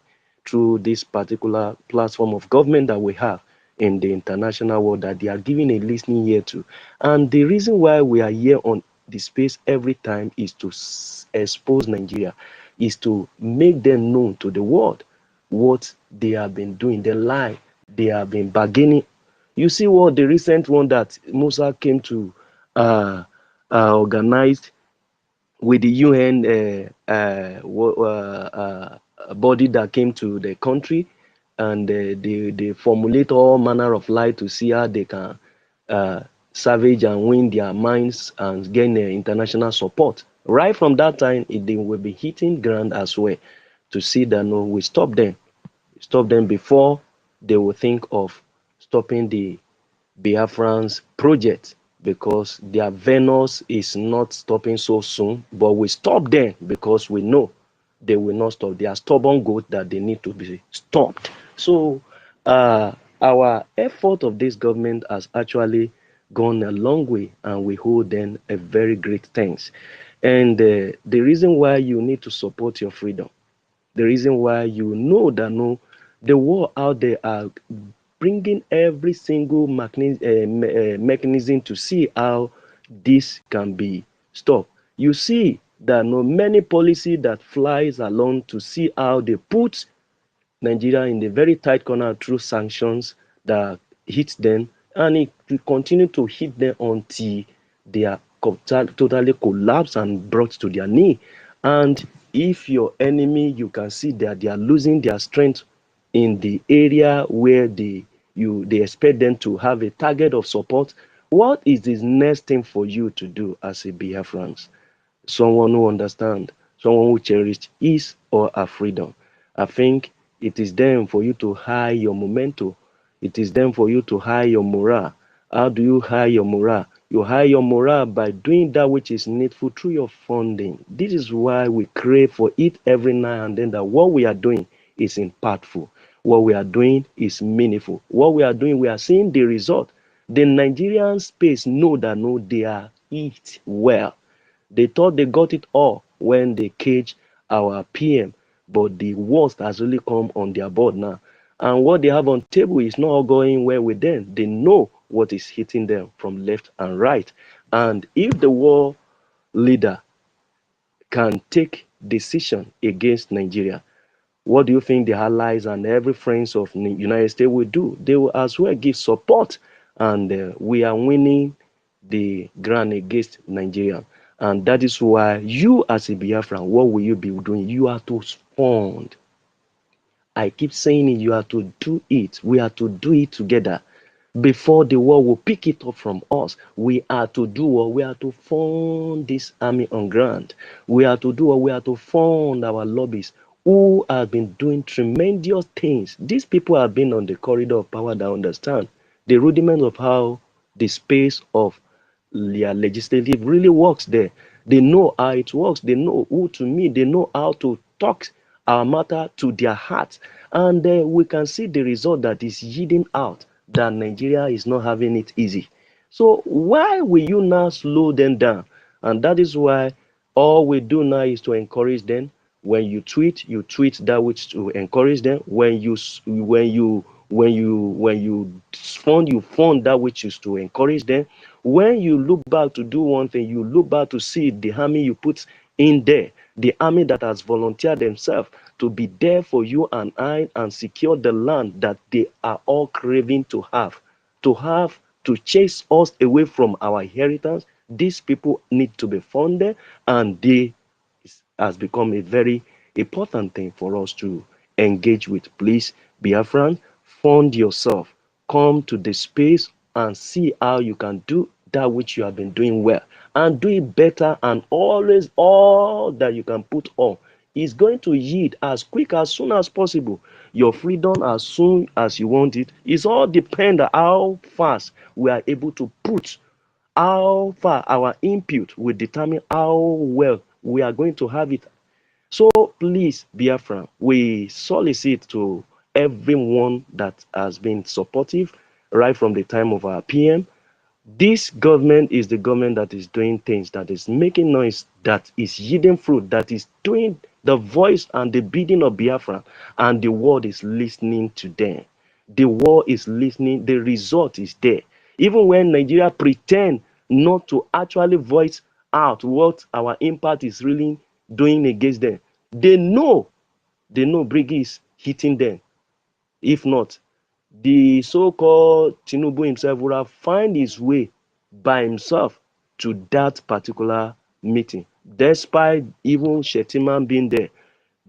through this particular platform of government that we have in the international world, that they are giving a listening ear to. And the reason why we are here on the space every time is to expose Nigeria, is to make them known to the world what they have been doing, the lie they have been bargaining. You see what the recent one that Musa came to organize with the UN body that came to the country, and they formulate all manner of lie to see how they can savage and win their minds and gain international support. Right from that time, they will be hitting ground as well to see that no, we stop them before they will think of stopping the BIAFRANS project, because their Venus is not stopping so soon, but we stop them because we know they will not stop. They are stubborn goats that they need to be stopped. So our effort of this government has actually gone a long way, and we hold them a very great thanks. And the reason why you need to support your freedom, the reason why you know that no, the war out there are bringing every single mechanism to see how this can be stopped. You see that no many policy that flies along to see how they put Nigeria in the very tight corner through sanctions that hit them, and it will continue to hit them until they are totally collapsed and brought to their knee. And if your enemy, you can see that they are losing their strength in the area where they expect them to have a target of support, what is the next thing for you to do as a Biafrans? Someone who understands, someone who cherishes his or her freedom. I think it is then for you to high your momentum. It is then for you to high your morale. How do you high your morale? You high your morale by doing that which is needful through your funding. This is why we crave for it every now and then, that what we are doing is impactful. What we are doing is meaningful. What we are doing, we are seeing the result. The Nigerian space know that no, they are eat well. They thought they got it all when they caged our PM, but the worst has really come on their board now. And what they have on table is not all going well with them. They know what is hitting them from left and right. And if the war leader can take decision against Nigeria, what do you think the allies and every friends of the United States will do? They will as well give support, and we are winning the ground against Nigeria. And that is why you as a Biafran, what will you be doing? You are to fund. I keep saying it, you are to do it. We are to do it together. Before the war will pick it up from us, we are to do what? We are to fund this army on ground. We are to do what? We are to fund our lobbies who have been doing tremendous things. These people have been on the corridor of power that understand the rudiments of how the space of their legislative really works there. They know how it works. They know who to meet. They know how to talk our matter to their heart. And we can see the result that is yielding out, that Nigeria is not having it easy. So why will you now slow them down? And that is why all we do now is to encourage them. When you tweet that which to encourage them. When you fund that which is to encourage them. When you look back to do one thing, you look back to see the army you put in there, the army that has volunteered themselves to be there for you and I and secure the land that they are all craving to have, to chase us away from our inheritance. These people need to be funded, and they has become a very important thing for us to engage with. Please, Biafran, fund yourself. Come to the space and see how you can do that which you have been doing well, and do it better, and always all that you can put on is going to yield as quick as soon as possible. Your freedom as soon as you want it. It's all depend on how fast we are able to put, how far our input will determine how well we are going to have it. So please, Biafra, we solicit to everyone that has been supportive right from the time of our PM. This government is the government that is doing things, that is making noise, that is yielding fruit, that is doing the voice and the bidding of Biafra, and the world is listening to them. The world is listening. The result is there. Even when Nigeria pretend not to actually voice out what our impact is really doing against them, they know BRGIE is hitting them. If not, the so-called Tinubu himself would have found his way by himself to that particular meeting. Despite even Shettima being there,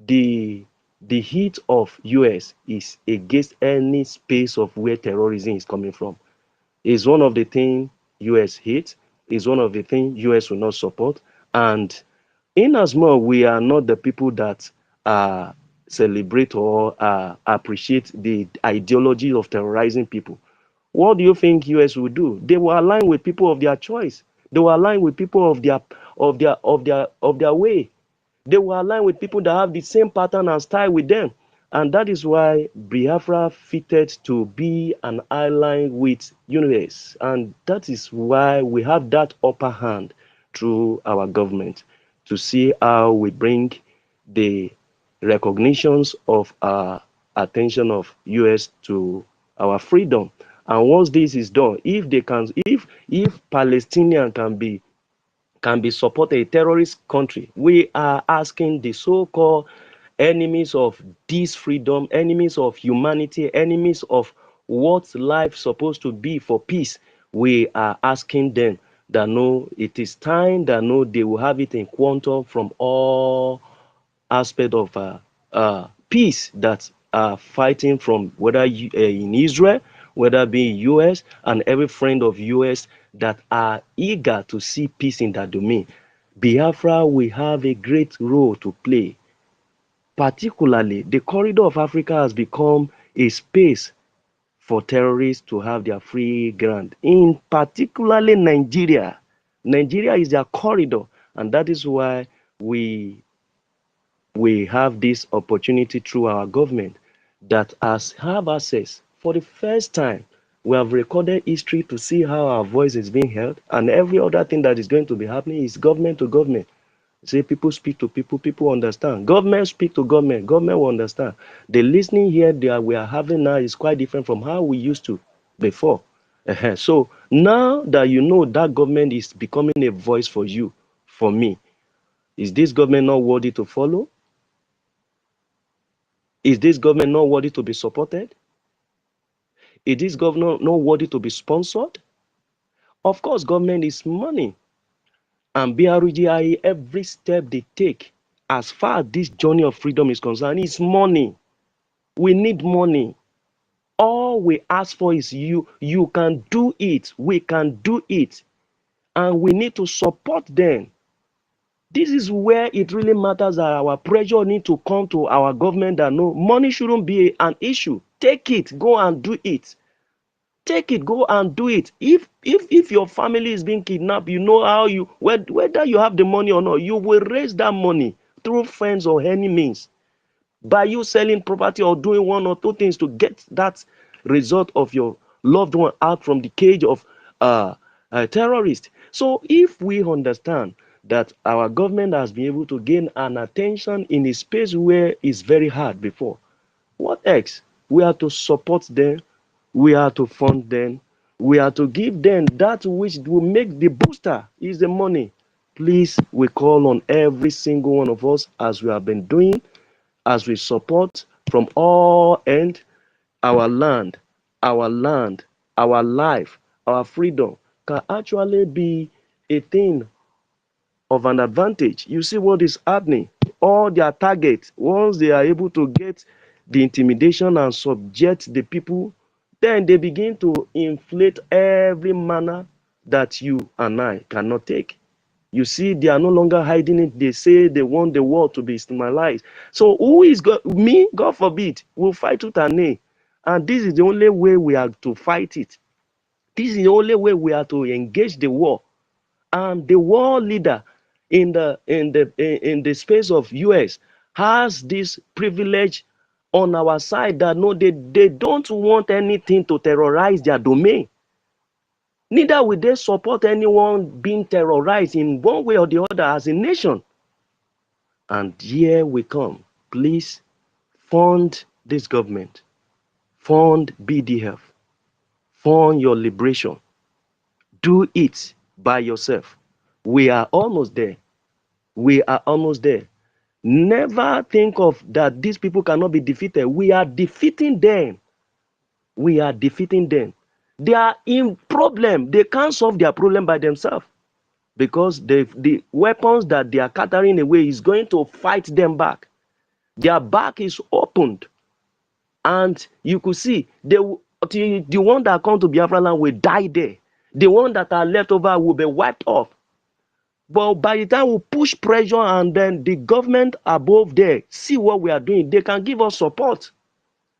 the heat of US is against any space of where terrorism is coming from. Is one of the things US hate, is one of the things US will not support. And in as much we are not the people that celebrate or appreciate the ideology of terrorizing people, what do you think US will do? They will align with people of their choice. They will align with people of their way. They will align with people that have the same pattern and style with them. And that is why Biafra fitted to be an ally with US. And that is why we have that upper hand through our government to see how we bring the recognitions of our attention of US to our freedom. And once this is done, if Palestinian can be support a terrorist country, we are asking the so-called enemies of this freedom, enemies of humanity, enemies of what life supposed to be for peace. We are asking them that no, it is time, that no, they will have it in quantum from all aspect of peace that are fighting from, whether in Israel, whether be US, and every friend of US that are eager to see peace in that domain. Biafra will have a great role to play. Particularly, the corridor of Africa has become a space for terrorists to have their free ground. In particularly Nigeria. Nigeria is their corridor, and that is why we have this opportunity through our government that have access. For the first time, we have recorded history to see how our voice is being held, and every other thing that is going to be happening is government to government. Say people speak to people, people understand. Government speak to government, government will understand. The listening here that we are having now is quite different from how we used to before. So now that you know that government is becoming a voice for you, for me, is this government not worthy to follow? Is this government not worthy to be supported? Is this government not worthy to be sponsored? Of course, government is money. And BRGIE, every step they take, as far as this journey of freedom is concerned, is money. We need money. All we ask for is you can do it. We can do it. And we need to support them. This is where it really matters that our pressure need to come to our government that no, money shouldn't be an issue. Take it, go and do it. Take it, go and do it. If your family is being kidnapped, you know how you, whether you have the money or not, you will raise that money through friends or any means. By you selling property or doing one or two things to get that result of your loved one out from the cage of terrorists. So if we understand that our government has been able to gain an attention in a space where it's very hard before. What else? We are to support them. We are to fund them. We are to give them that which will make the booster is the money. Please, we call on every single one of us, as we have been doing, as we support from all ends, our land, our life, our freedom can actually be a thing of an advantage. You see what is happening. All their targets, once they are able to get the intimidation and subject the people, then they begin to inflate every manner that you and I cannot take. You see, they are no longer hiding it. They say they want the world to be stigmatized. So who is God? Me, God forbid, will fight with an nail. And this is the only way we are to fight it. This is the only way we are to engage the war. And the war leader in the space of US has this privilege on our side that no, they don't want anything to terrorize their domain. Neither will they support anyone being terrorized in one way or the other as a nation. And here we come. Please fund this government. Fund BDF. Fund your liberation. Do it by yourself. We are almost there. We are almost there. Never think of that these people cannot be defeated. We are defeating them. We are defeating them. They are in problem. They can't solve their problem by themselves because the weapons that they are catering away is going to fight them back. Their back is opened. And you could see the one that come to Biafra land will die there. The one that are left over will be wiped off. But by the time we push pressure and then the government above there see what we are doing, they can give us support.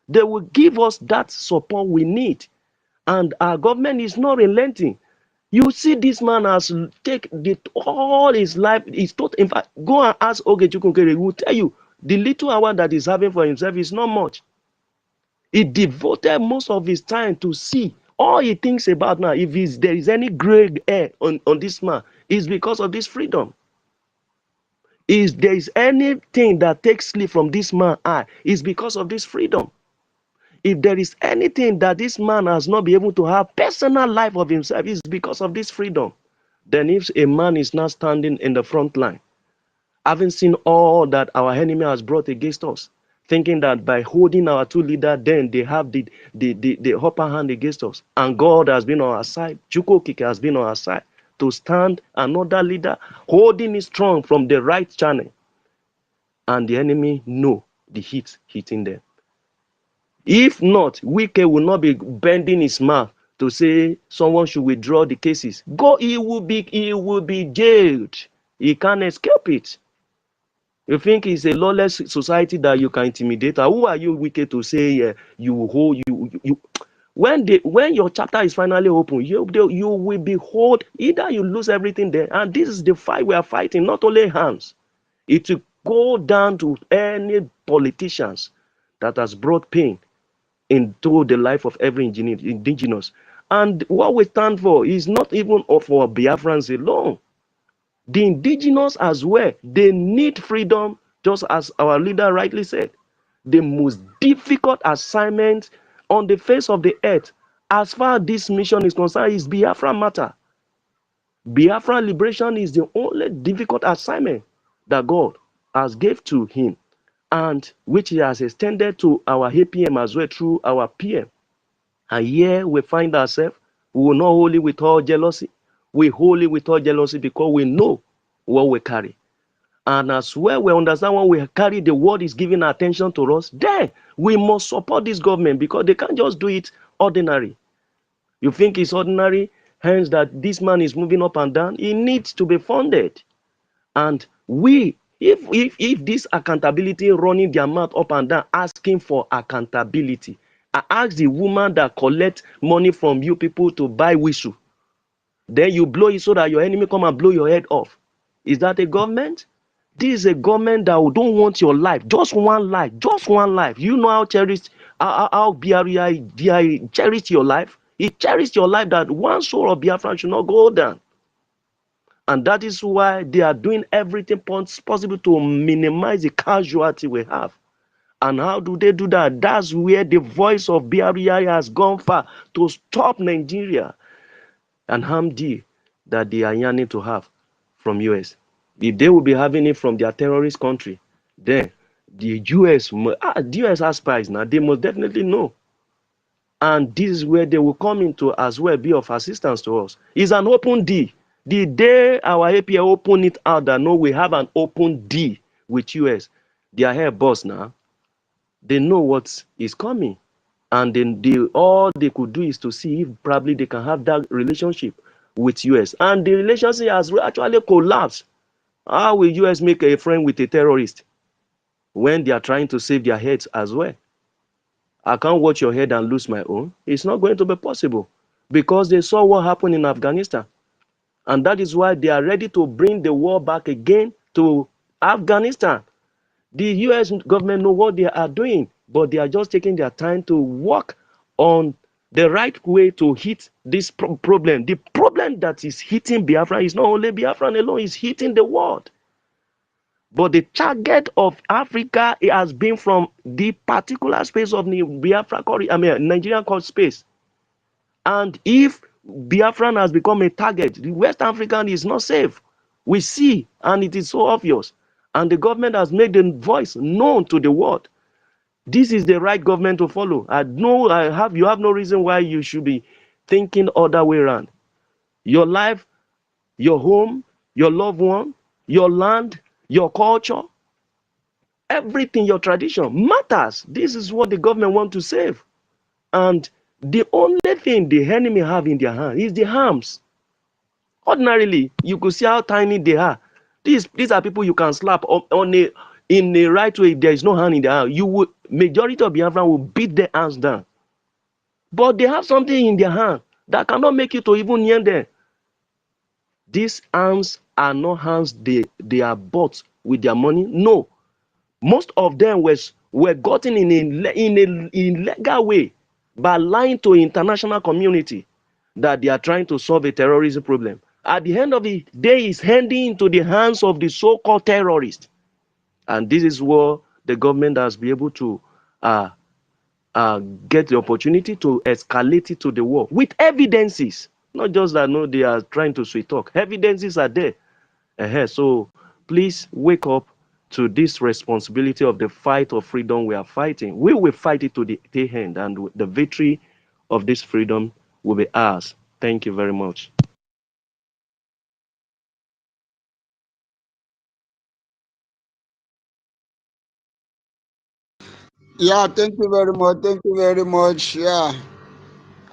They will give us that support we need. And our government is not relenting. You see, this man has taken all his life. He's taught, in fact, go and ask OGOJA. He will tell you the little hour that he's having for himself is not much. He devoted most of his time to see. All he thinks about now, if there is any gray hair on this man, is because of this freedom. If there is anything that takes sleep from this man's eye, is because of this freedom. If there is anything that this man has not been able to have personal life of himself, is because of this freedom. Then if a man is not standing in the front line, having seen all that our enemy has brought against us, thinking that by holding our two leaders, then they have the upper hand against us. And God has been on our side. Chukokike has been on our side to stand another leader, holding it strong from the right channel. And the enemy know the heat hitting them. If not, Wike will not be bending his mouth to say someone should withdraw the cases. He will be jailed. He can't escape it. You think it's a lawless society that you can intimidate? Who are you, Wike, to say you will hold you? When your chapter is finally open, you will be hold. Either you lose everything there, and this is the fight we are fighting. Not only hands, it will go down to any politicians that has brought pain into the life of every indigenous. And what we stand for is not even for Biafrans alone. The indigenous as well, they need freedom, just as our leader rightly said. The most difficult assignment on the face of the earth, as far as this mission is concerned, is Biafra matter. Biafra liberation is the only difficult assignment that God has gave to him, and which he has extended to our APM as well through our PM. And here we find ourselves, we will not hold it with all jealousy. We hold it with all jealousy because we know what we carry. And as well, we understand when we carry, the world is giving attention to us, then we must support this government because they can't just do it ordinary. You think it's ordinary, hence that this man is moving up and down? He needs to be funded. And if this accountability running their mouth up and down, asking for accountability, I ask the woman that collect money from you people to buy whistle, then you blow it so that your enemy come and blow your head off. Is that a government? This is a government that don't want your life, just one life, just one life. You know how cherished, how BRGIE cherished your life. It cherished your life that one soul of Biafra should not go down. And that is why they are doing everything possible to minimize the casualty we have. And how do they do that? That's where the voice of BRGIE has gone far to stop Nigeria and Hamdi that they are yearning to have from US. If they will be having it from their terrorist country, then the US, the US has spies now. They must definitely know. And this is where they will come into as well, be of assistance to us. It's an open deal. The day our APA open it out that no, we have an open deal with US, their head boss now, they know what is coming. And then all they could do is to see if probably they can have that relationship with US. And the relationship has actually collapsed. How will US make a friend with a terrorist when they are trying to save their heads as well? I can't watch your head and lose my own. It's not going to be possible because they saw what happened in Afghanistan. And that is why they are ready to bring the war back again to Afghanistan. The US government know what they are doing, but they are just taking their time to work on the right way to hit this problem. The problem that is hitting Biafra is not only Biafra alone, it's hitting the world. But the target of Africa has been from the particular space of the Nigerian core space. And if Biafran has become a target, the West African is not safe. We see, and it is so obvious. And the government has made the voice known to the world. This is the right government to follow. You have no reason why you should be thinking other way around. Your life, your home, your loved one, your land, your culture, everything, your tradition matters. This is what the government wants to save. And the only thing the enemy have in their hand is the arms. Ordinarily, you could see how tiny they are. These are people you can slap in the right way. If there is no hand in their hand, majority of Biafran will beat their hands down. But they have something in their hand that cannot make you to even near them. These hands are not hands they are bought with their money. No. Most of them were gotten in a illegal way by lying to international community that they are trying to solve a terrorism problem. At the end of the day, it's handing into the hands of the so-called terrorists. And this is where the government has been able to get the opportunity to escalate it to the war with evidences. Not just that, no, they are trying to sweet talk. Evidences are there. So please wake up to this responsibility of the fight of freedom we are fighting. We will fight it to the end, and the victory of this freedom will be ours. Thank you very much. Yeah, thank you very much. Thank you very much. Yeah,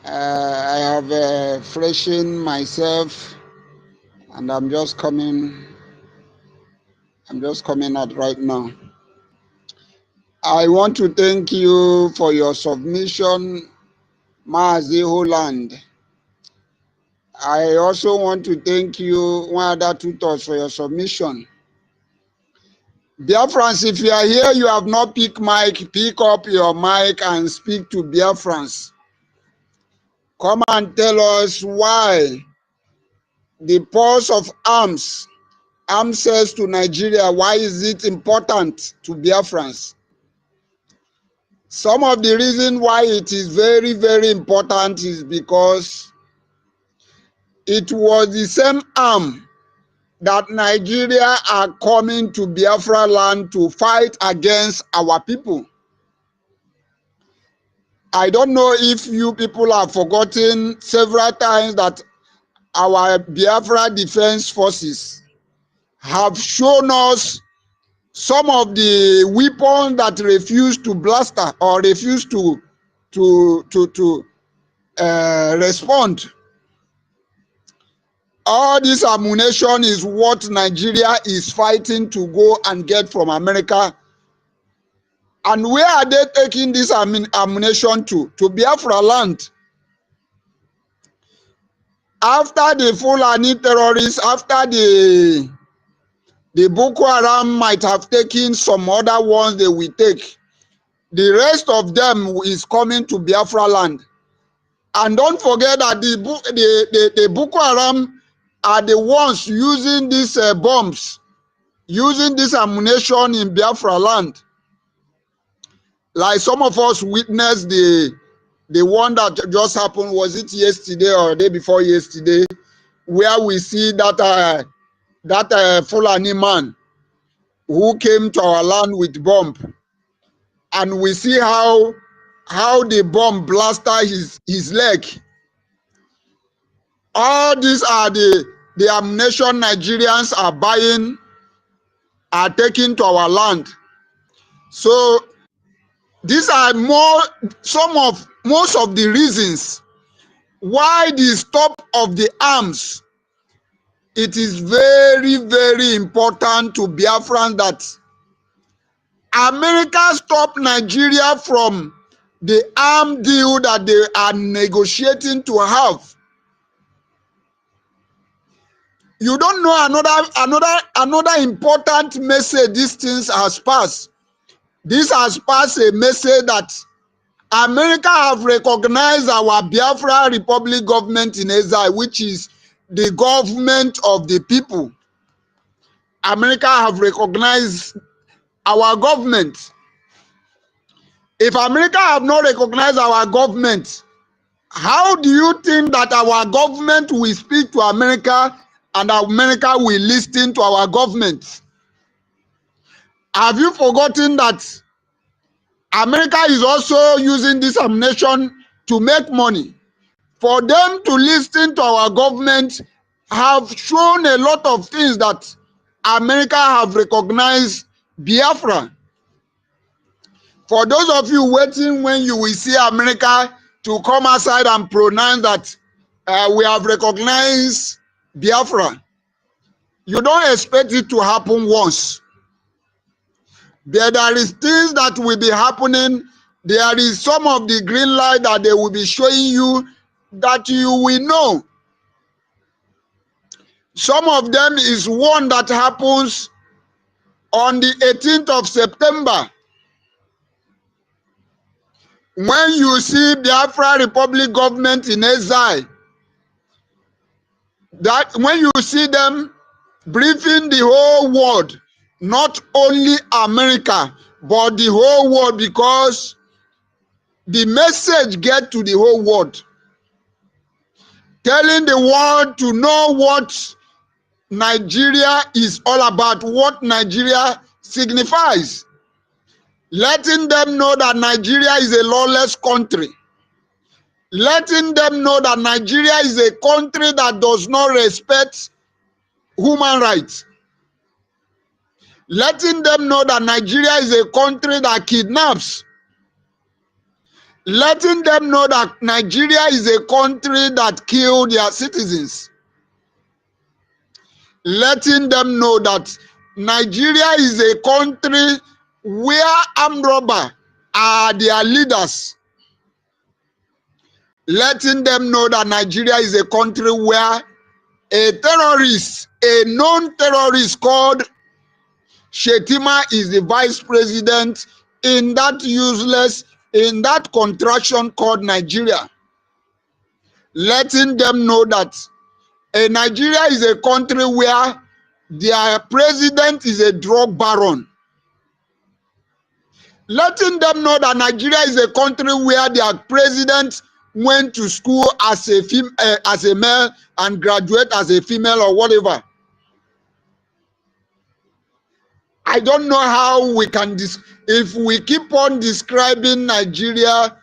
I have freshened myself, and I'm just coming out right now. I want to thank you for your submission, Maazi Holland. I also want to thank you, one other tutors, for your submission. Biafrans, if you are here, you have not picked mic, pick up your mic and speak to Biafrans. Come and tell us why the purse of arms sales to Nigeria, why is it important to Biafrans? Some of the reason why it is very, very important is because it was the same arm that Nigeria are coming to Biafra land to fight against our people. I don't know if you people have forgotten several times that our Biafra Defense Forces have shown us some of the weapons that refuse to blaster or refuse to respond. All this ammunition is what Nigeria is fighting to go and get from America. And where are they taking this ammunition to? To Biafra land. After the Fulani terrorists, after the Boko Haram might have taken some other ones they will take, the rest of them is coming to Biafra land. And don't forget that the Boko Haram are the ones using these bombs, using this ammunition in Biafra land. Like some of us witnessed the one that just happened, was it yesterday or the day before yesterday, where we see that Fulani man who came to our land with bomb, and we see how the bomb blasted his leg. All these are the ammunition Nigerians are buying, are taking to our land. So these are most of the reasons why the stop of the arms. It is very, very important to Biafrans that America stop Nigeria from the arm deal that they are negotiating to have. You don't know another important message these things has passed. This has passed a message that America have recognized our Biafra Republic government in exile, which is the government of the people. America have recognized our government. If America have not recognized our government, how do you think that our government will speak to America and America will listen to our government? Have you forgotten that America is also using this ammunition to make money? For them to listen to our government have shown a lot of things that America have recognized Biafra. For those of you waiting when you will see America to come outside and pronounce that we have recognized Biafra, you don't expect it to happen once. There is things that will be happening. There is some of the green light that they will be showing you that you will know. Some of them is one that happens on the 18th of September. When you see Biafra Republic government in exile, that when you see them briefing the whole world, not only America, but the whole world, because the message get to the whole world, telling the world to know what Nigeria is all about, what Nigeria signifies, letting them know that Nigeria is a lawless country, letting them know that Nigeria is a country that does not respect human rights, letting them know that Nigeria is a country that kidnaps, letting them know that Nigeria is a country that kills their citizens, letting them know that Nigeria is a country where armed robbers are their leaders, letting them know that Nigeria is a country where a terrorist, a known terrorist called Shetima is the vice president in that contraction called Nigeria, letting them know that Nigeria is a country where their president is a drug baron, letting them know that Nigeria is a country where their president went to school as a male and graduate as a female or whatever. I don't know how we can, if we keep on describing Nigeria,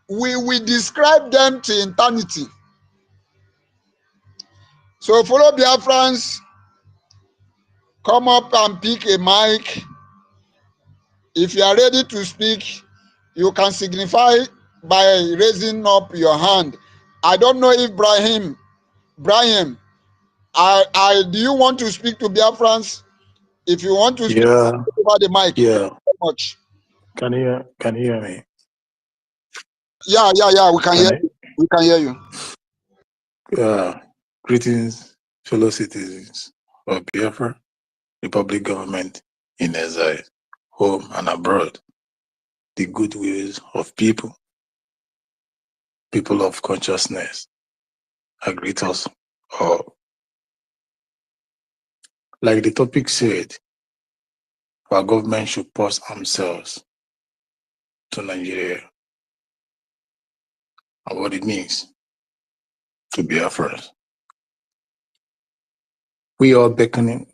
we will describe them to eternity. So follow Biafrans, come up and pick a mic. If you are ready to speak, you can signify by raising up your hand. I don't know if Brian, do you want to speak to Biafrans? If you want to speak, over the mic. Yeah. So much. Can you hear me? Yeah. We can hear you. We can hear you. Greetings, fellow citizens of Biafra Republic government in exile, home and abroad. The good wills of people of consciousness. I greet us or like the topic said, our government should pause themselves to Nigeria and what it means to BIAFRANS. We are beckoning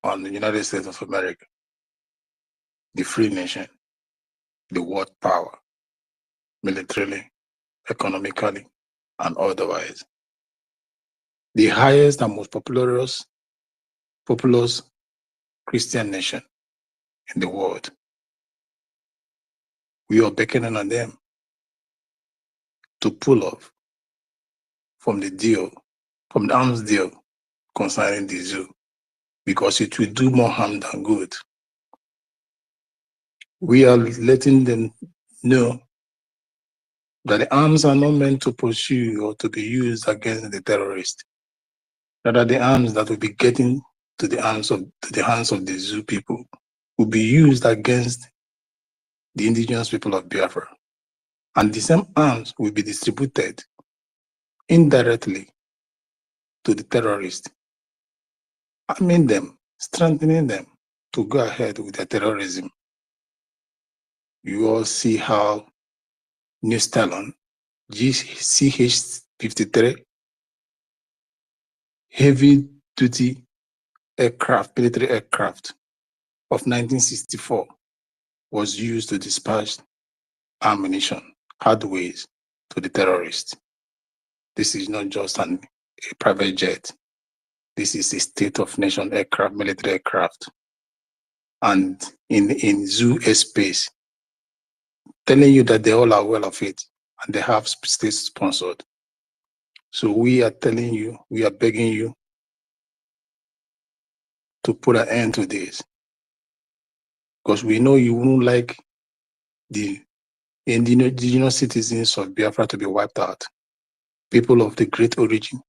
on the United States of America, the free nation, the world power, militarily, economically, and otherwise. The highest and most populous Christian nation in the world. We are beckoning on them to pull off from the deal, from the arms deal concerning the zoo, because it will do more harm than good. We are letting them know that the arms are not meant to pursue or to be used against the terrorists. Rather, the arms that will be getting to the hands of the zoo people will be used against the indigenous people of Biafra. And the same arms will be distributed indirectly to the terrorists, arming them, strengthening them to go ahead with their terrorism. You all see how New Stallion, GCH-53, heavy-duty aircraft, military aircraft of 1964 was used to dispatch ammunition, hardways to the terrorists. This is not just a private jet. This is a state-of-nation aircraft, military aircraft. And in zoo airspace, telling you that they all are well of it and they have state-sponsored. So we are telling you, we are begging you to put an end to this. Because we know you won't like the indigenous citizens of Biafra to be wiped out. People of the great origin,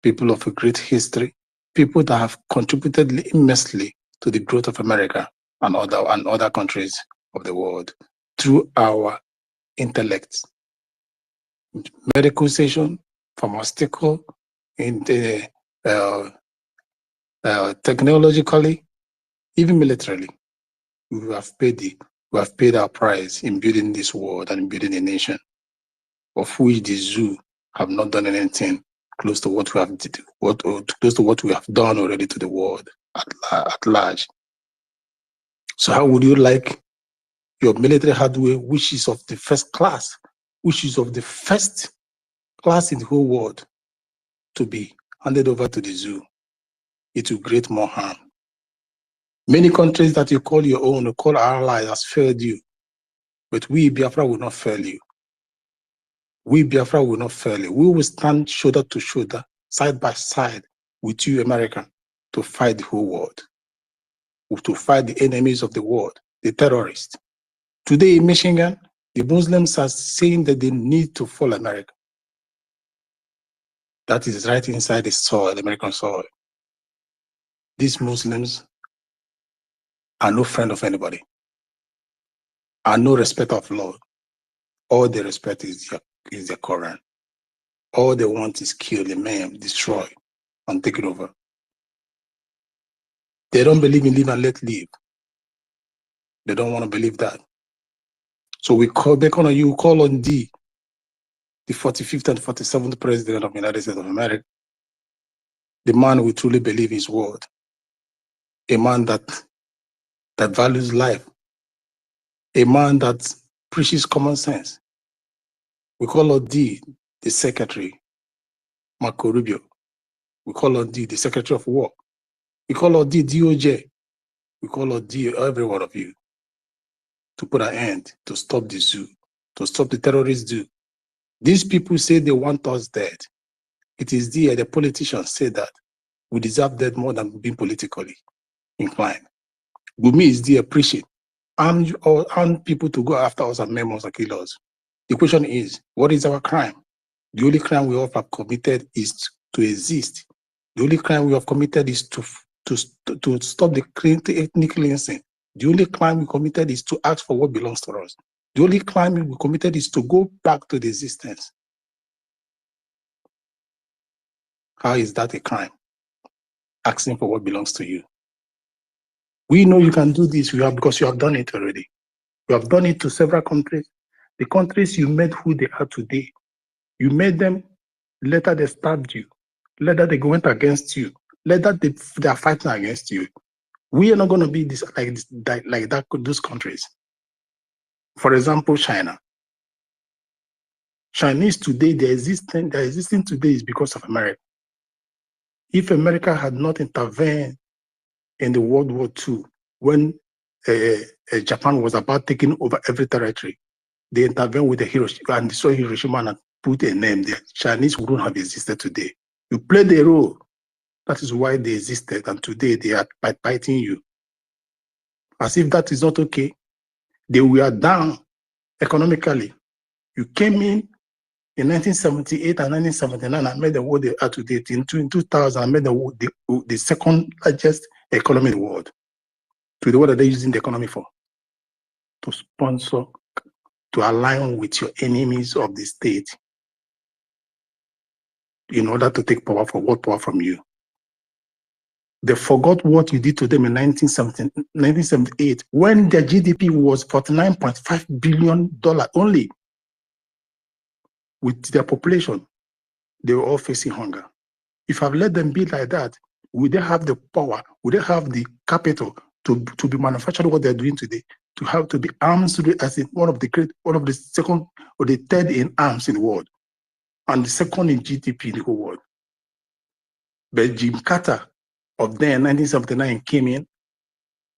people of a great history, people that have contributed immensely to the growth of America and other countries of the world through our intellect, medical station, pharmaceutical, technologically, even militarily. We have paid our price in building this world and in building a nation, of which the zoo have not done anything close to what we have done already to the world at large. So how would you like your military hardware, which is of the first class, which is of the first class in the whole world, to be handed over to the zoo? It will create more harm. Many countries that you call your own, or call our allies, has failed you. But we, Biafra, will not fail you. We, Biafra, will not fail you. We will stand shoulder to shoulder, side by side with you, America, to fight the whole world, to fight the enemies of the world, the terrorists. Today in Michigan, the Muslims are saying that they need to follow America. That is right inside the soil, the American soil. These Muslims are no friend of anybody, are no respect of law. All they respect is their Quran. All they want is kill, maim, destroy, and take it over. They don't believe in live and let live. They don't want to believe that. So we call back on you, call on the 45th and 47th President of the United States of America, the man who truly believes his word, a man that values life, a man that preaches common sense. We call on the Secretary, Marco Rubio. We call on the Secretary of War. We call on the DOJ. We call on every one of you to put an end, to stop the zoo, to stop the terrorists zoo. These people say they want us dead. It is the politicians say that we deserve death more than being politically inclined. Gumi is there preaching, arm people to go after us and maim us and kill us. The question is, what is our crime? The only crime we all have committed is to exist. The only crime we have committed is to stop the ethnic cleansing. The only crime we committed is to ask for what belongs to us. The only crime we committed is to go back to the existence. How is that a crime? Asking for what belongs to you. We know you can do this because you have done it already. You have done it to several countries. The countries you made who they are today, you made them, later they stabbed you, later they went against you, later they are fighting against you. We are not going to be like that. Those countries. For example, China. Chinese today, they're existing today is because of America. If America had not intervened in the World War II, when Japan was about taking over every territory, they intervened with the Hiroshima and destroyed Hiroshima and put a name there. Chinese wouldn't have existed today. You played a role. That is why they existed, and today they are fighting you. As if that is not okay. They were down economically. You came in 1978 and 1979 and made the world they are today. In 2000, I made the second largest economy in the world. Today, what are they using the economy for? To sponsor, to align with your enemies of the state in order to take power from you. They forgot what you did to them in 1978 when their GDP was $49.5 billion only. With their population, they were all facing hunger. If I've let them be like that, would they have the power? Would they have the capital to be manufacturing what they're doing today? To be arms as in one of the second or the third in arms in the world, and the second in GDP in the whole world. But Jim Carter of then 1979 came in,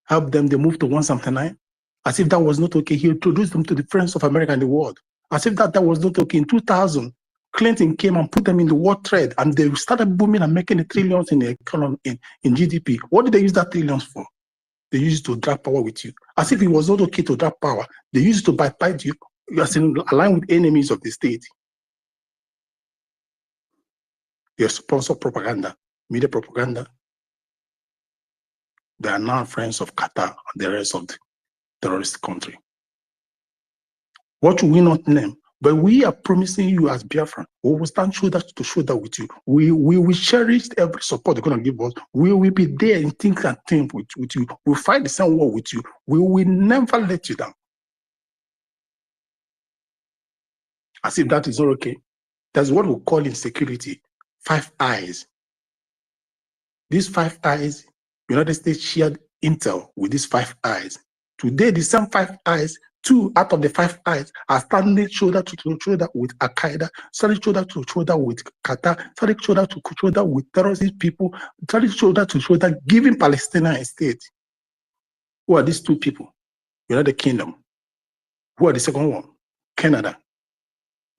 helped them, they moved to 179, as if that was not okay. He introduced them to the friends of America in the world, as if that was not okay. In 2000, Clinton came and put them in the world trade, and they started booming and making the trillions in the economy, in GDP. What did they use that trillions for? They used it to drag power with you. As if it was not okay to drag power. They used it to bypass you, as in align with enemies of the state. They sponsor propaganda, media propaganda. They are now friends of Qatar and the rest of the terrorist country. What should we not name? But we are promising you as Biafran, we will stand shoulder to shoulder with you. We will cherish every support they're going to give us. We will be there in think and think with you. We'll fight the same war with you. We will never let you down. As if that is not okay. That's what we call in security 5 eyes. These 5 eyes, United States shared intel with these 5 eyes. Today, the same 5 eyes, 2 out of the 5 eyes are standing shoulder to shoulder with Al-Qaeda, standing shoulder to shoulder with Qatar, standing shoulder to shoulder with terrorist people, standing shoulder to shoulder giving Palestine a state. Who are these 2 people? United Kingdom. Who are the second one? Canada.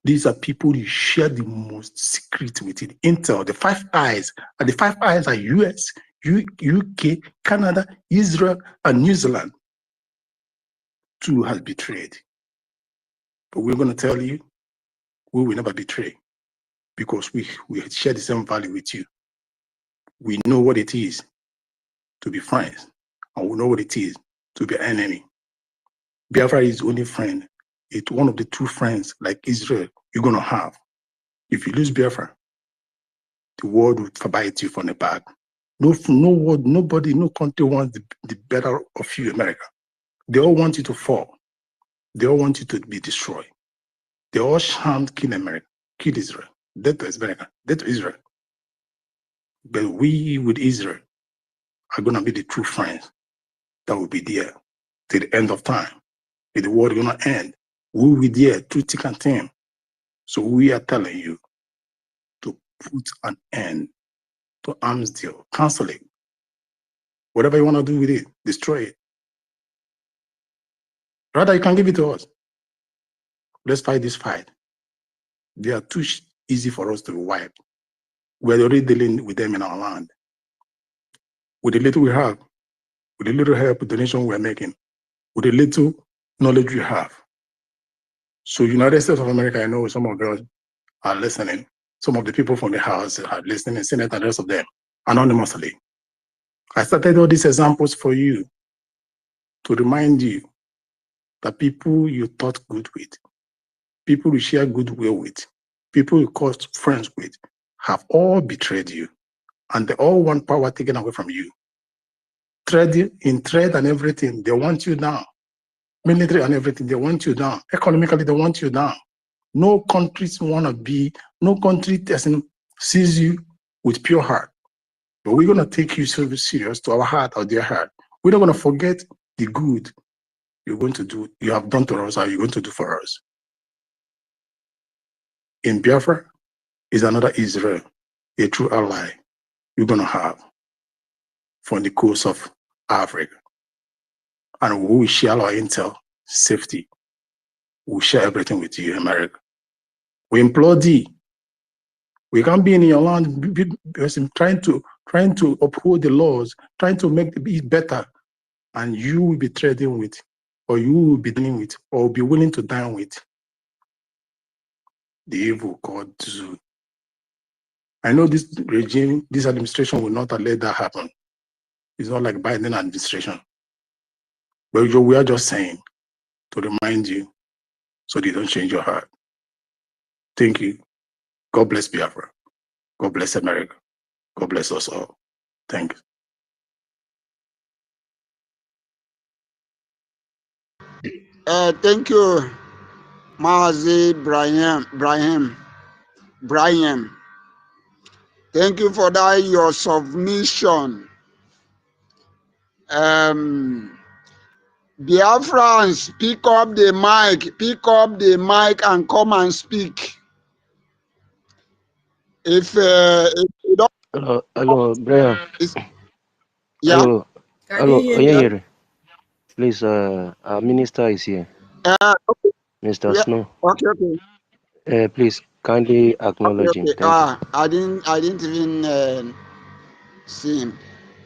These are people you share the most secret with it. Intel, the 5 eyes, and the 5 eyes are US, UK, Canada, Israel, and New Zealand. 2 has betrayed. But we're going to tell you, we will never betray, because we share the same value with you. We know what it is to be friends, and we know what it is to be an enemy. Biafra is the only friend. It's one of the 2 friends like Israel you're going to have. If you lose Biafra, the world will forbid you from the back. Nobody, no country wants the better of you, America. They all want you to fall. They all want you to be destroyed. They all shammed kill America, kill Israel, death to America, death to Israel. But we with Israel are going to be the true friends that will be there till the end of time. If the world is going to end, we will be there through thick and thin. So we are telling you to put an end to arms deal, cancel it. Whatever you want to do with it, destroy it. Rather, you can give it to us. Let's fight this fight. They are too easy for us to wipe. We're already dealing with them in our land. With the little we have, with the little help, donation we're making, with the little knowledge we have. So United States of America, I know some of them are listening. Some of the people from the House are listening, Senate and the rest of them, anonymously. I started all these examples for you to remind you that people you thought good with, people you share goodwill with, people you caused friends with, have all betrayed you, and they all want power taken away from you. Trade and everything, they want you down. Military and everything, they want you down. Economically, they want you down. No countries want to be, no country sees you with pure heart. But we're going to take you so serious to our heart or their heart. We're not going to forget the good you're going to do, you have done to us, or you're going to do for us. In Biafra is another Israel, a true ally you're going to have for the coast of Africa. And we will share our intel, safety. We'll share everything with you, America. We implore thee. We can't be in your land trying to uphold the laws, trying to make it better, and you will be trading with, or you will be dealing with, or be willing to dine with the evil called Zoo. I know this regime, this administration will not let that happen. It's not like Biden administration. But we are just saying to remind you so they don't change your heart. Thank you. God bless Biafra. God bless America. God bless us all. Thank you. Thank you, Mazi Brian. Thank you for that, your submission. Biafrans, pick up the mic and come and speak. If you don't, Hello, Brian. yeah. Can you hear me? Here. Please, our minister is here. Okay, Mr. yeah. Snow. Okay. Please kindly acknowledge him. Thank you. I didn't even see him.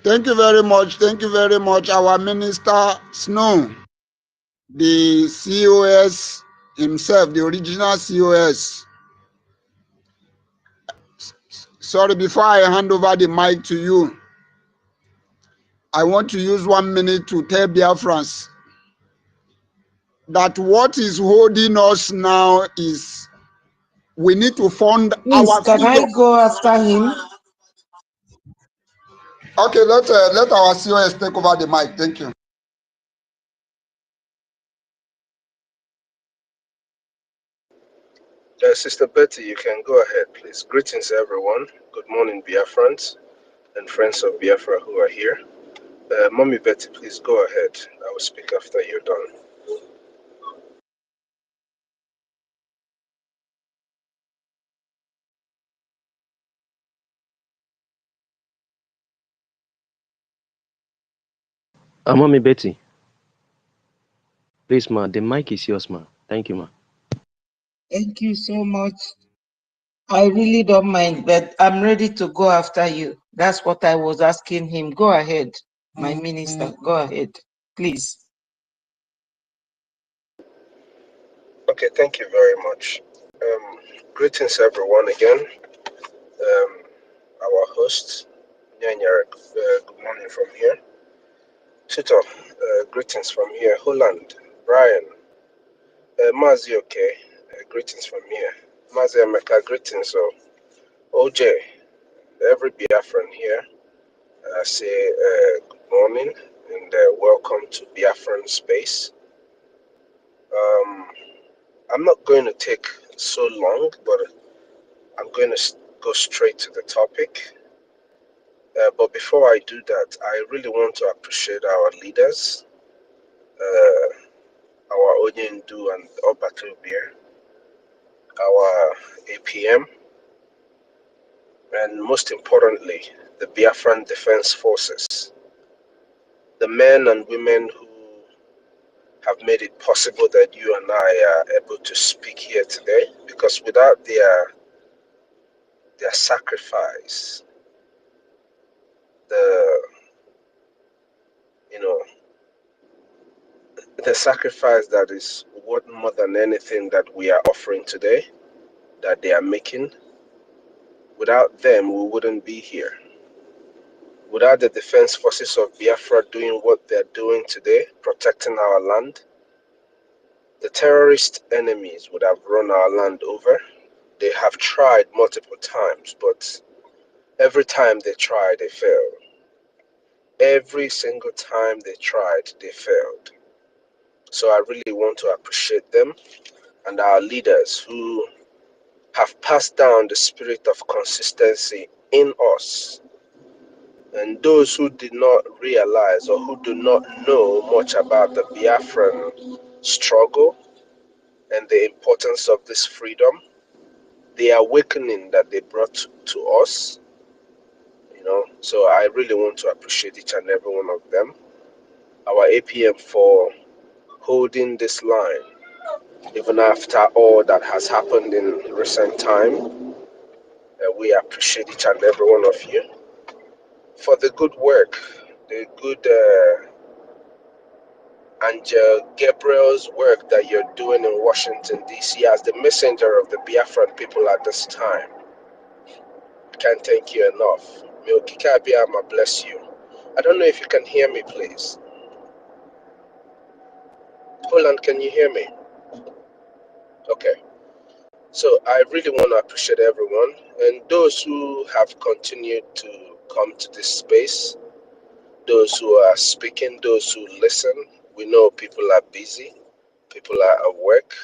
Thank you very much. Thank you very much, our minister Snow, the COS himself, the original COS. Sorry, before I hand over the mic to you, I want to use 1 minute to tell Biafrans that what is holding us now is we need to fund Please, our can freedom. I go after him? Okay, let our COS take over the mic. Thank you. Sister Betty, you can go ahead, please. Greetings, everyone. Good morning, Biafrans and friends of Biafra who are here. Mommy Betty, please go ahead. I will speak after you're done. Mommy Betty, please, ma, the mic is yours, ma. Thank you, ma. Thank you so much. I really don't mind, but I'm ready to go after you. That's what I was asking him. Go ahead, my minister. Go ahead, please. Okay, thank you very much. Greetings, everyone, again. Our host, Nyanyar, good morning from here. Tutor, greetings from here. Holland, Brian, Mazi, okay, greetings from here. Mazi Emeka, greetings. So, OJ, every Biafran here, I say good morning and welcome to Biafran Space. I'm not going to take so long, but I'm going to go straight to the topic. But before I do that, I really want to appreciate our leaders, our Onyendu and Obatubir, our APM, and most importantly, the Biafran Defense Forces, the men and women who have made it possible that you and I are able to speak here today, because without their sacrifice, the sacrifice that is worth more than anything that we are offering today, that they are making, without them, we wouldn't be here. Without the defense forces of Biafra doing what they're doing today, protecting our land, the terrorist enemies would have run our land over, They have tried multiple times, but every time they try, they fail. Every single time they tried, they failed. So I really want to appreciate them and our leaders who have passed down the spirit of consistency in us. And those who did not realize or who do not know much about the Biafran struggle and the importance of this freedom, the awakening that they brought to us, so I really want to appreciate each and every one of them. Our APM for holding this line, even after all that has happened in recent time. We appreciate each and every one of you for the good work, the good Angel Gabriel's work that you're doing in Washington, D.C. as the messenger of the Biafran people at this time. Can't thank you enough. May EKID-IBIBIO bless you. I don't know if you can hear me, please. Poland, can you hear me? Okay. So I really want to appreciate everyone and those who have continued to come to this space, those who are speaking, those who listen. We know people are busy, people are at work.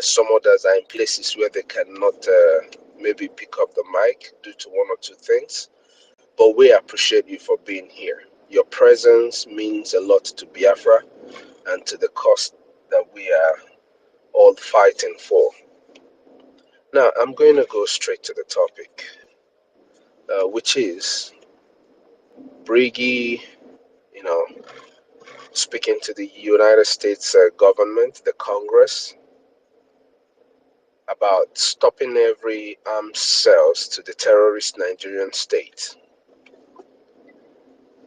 Some others are in places where they cannot maybe pick up the mic due to one or two things. But we appreciate you for being here. Your presence means a lot to Biafra and to the cause that we are all fighting for. Now, I'm going to go straight to the topic, which is BRGIE, speaking to the United States government, the Congress, about stopping every armed sales to the terrorist Nigerian state.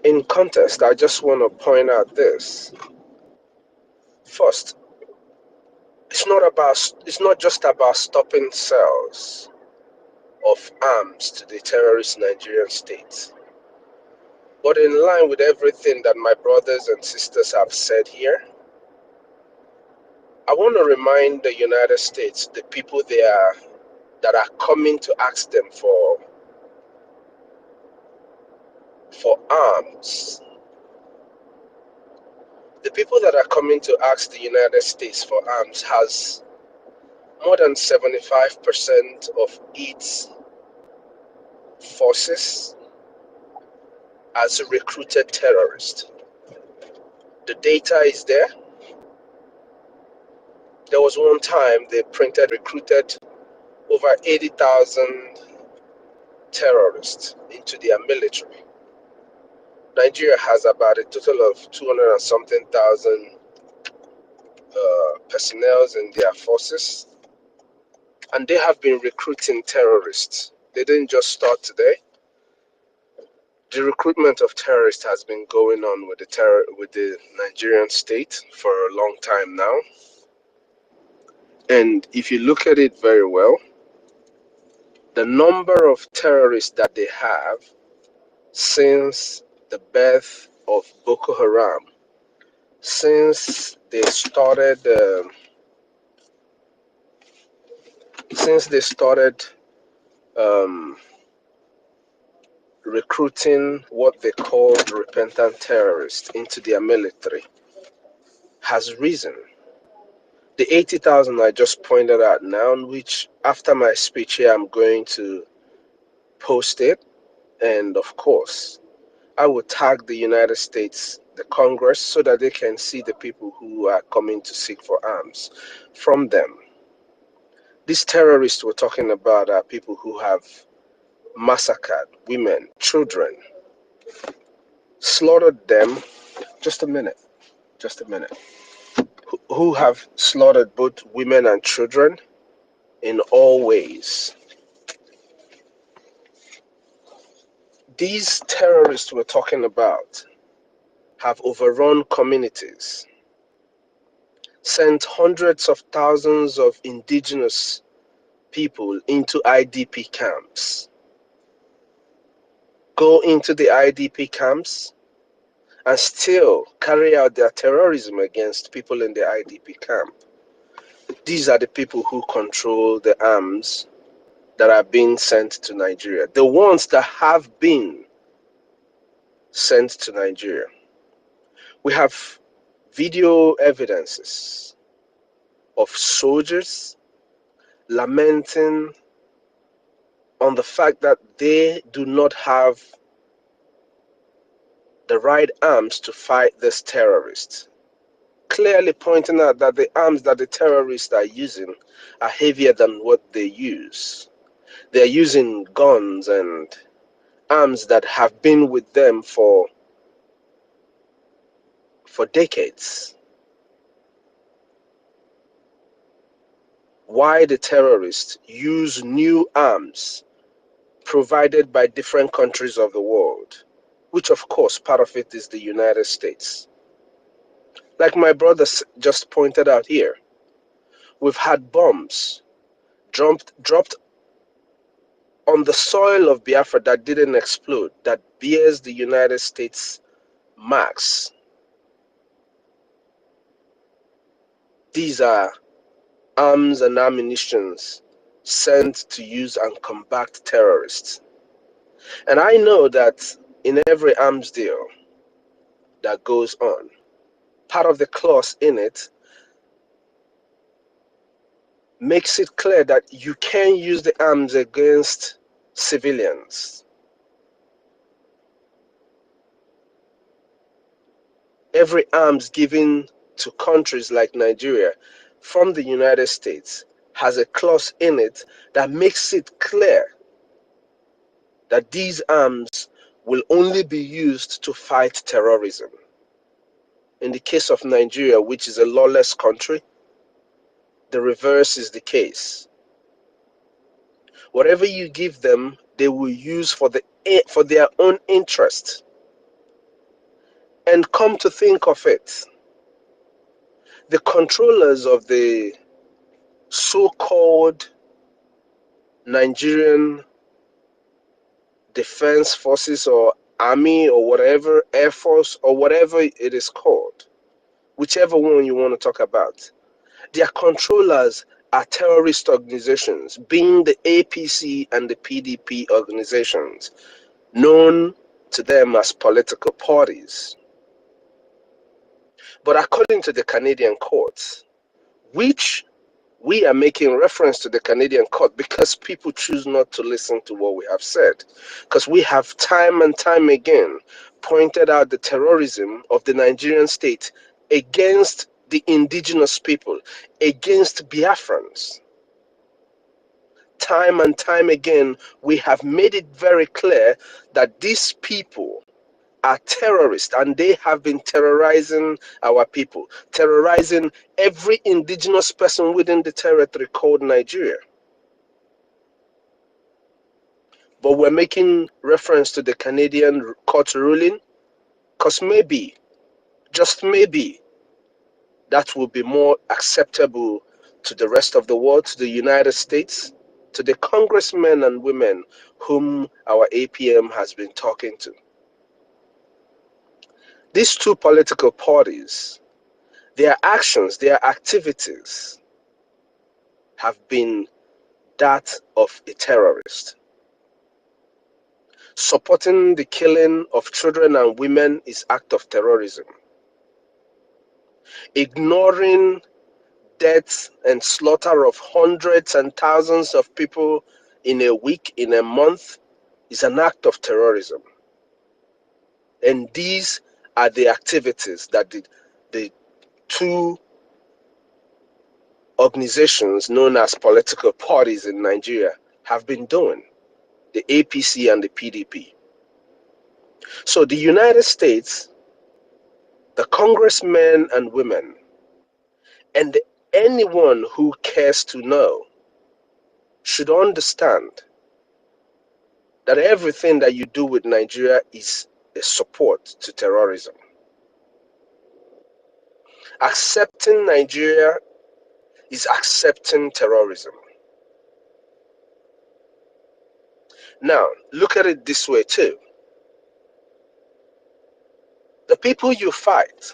In context, I just want to point out this. First, it's not just about stopping sales of arms to the terrorist Nigerian state. But in line with everything that my brothers and sisters have said here, I want to remind the United States, the people there that are coming to ask them for arms, the people that are coming to ask the United States for arms has more than 75% of its forces as recruited terrorists. The data is there. There was one time they recruited over 80,000 terrorists into their military. Nigeria has about a total of 200 and something thousand personnel in their forces, and they have been recruiting terrorists. They didn't just start today. The recruitment of terrorists has been going on with the Nigerian state for a long time now. And if you look at it very well, the number of terrorists that they have since the birth of Boko Haram, since they started recruiting what they call repentant terrorists into their military, has risen. The 80,000 I just pointed out now, which after my speech here, I'm going to post it. And of course, I will tag the United States, the Congress, so that they can see the people who are coming to seek for arms from them. These terrorists we're talking about are people who have massacred women, children, slaughtered them. Just a minute. Who have slaughtered both women and children in all ways. These terrorists we're talking about have overrun communities, sent hundreds of thousands of indigenous people into IDP camps, go into the IDP camps and still carry out their terrorism against people in the IDP camp. These are the people who control the arms that are being sent to Nigeria, the ones that have been sent to Nigeria. We have video evidences of soldiers lamenting on the fact that they do not have the right arms to fight this terrorist, clearly pointing out that the arms that the terrorists are using are heavier than what they use. They're using guns and arms that have been with them for decades. Why the terrorists use new arms provided by different countries of the world, which of course part of it is the United States. Like my brother just pointed out here, we've had bombs dropped on the soil of Biafra that didn't explode, that bears the United States marks. These are arms and ammunitions sent to use and combat terrorists. And I know that in every arms deal that goes on, part of the clause in it makes it clear that you can use the arms against civilians. Every arms given to countries like Nigeria from the United States has a clause in it that makes it clear that these arms will only be used to fight terrorism. In the case of Nigeria, which is a lawless country, the reverse is the case. Whatever you give them, they will use for their own interest. And come to think of it, the controllers of the so-called Nigerian Defense Forces or Army or whatever, Air Force or whatever it is called, whichever one you want to talk about, their controllers are terrorist organizations, being the APC and the PDP organizations, known to them as political parties. But according to the Canadian courts, which we are making reference to the Canadian court because people choose not to listen to what we have said, because we have time and time again pointed out the terrorism of the Nigerian state against the indigenous people, against Biafrans. Time and time again, we have made it very clear that these people are terrorists and they have been terrorizing our people, terrorizing every indigenous person within the territory called Nigeria. But we're making reference to the Canadian court ruling because maybe, just maybe, that will be more acceptable to the rest of the world, to the United States, to the congressmen and women whom our APM has been talking to. These two political parties, their actions, their activities have been that of a terrorist. Supporting the killing of children and women is act of terrorism. Ignoring deaths and slaughter of hundreds and thousands of people in a week, in a month, is an act of terrorism. And these are the activities that the two organizations known as political parties in Nigeria have been doing, the APC and the PDP. So the United States, the congressmen and women, and anyone who cares to know should understand that everything that you do with Nigeria is a support to terrorism. Accepting Nigeria is accepting terrorism. Now, look at it this way too. The people you fight,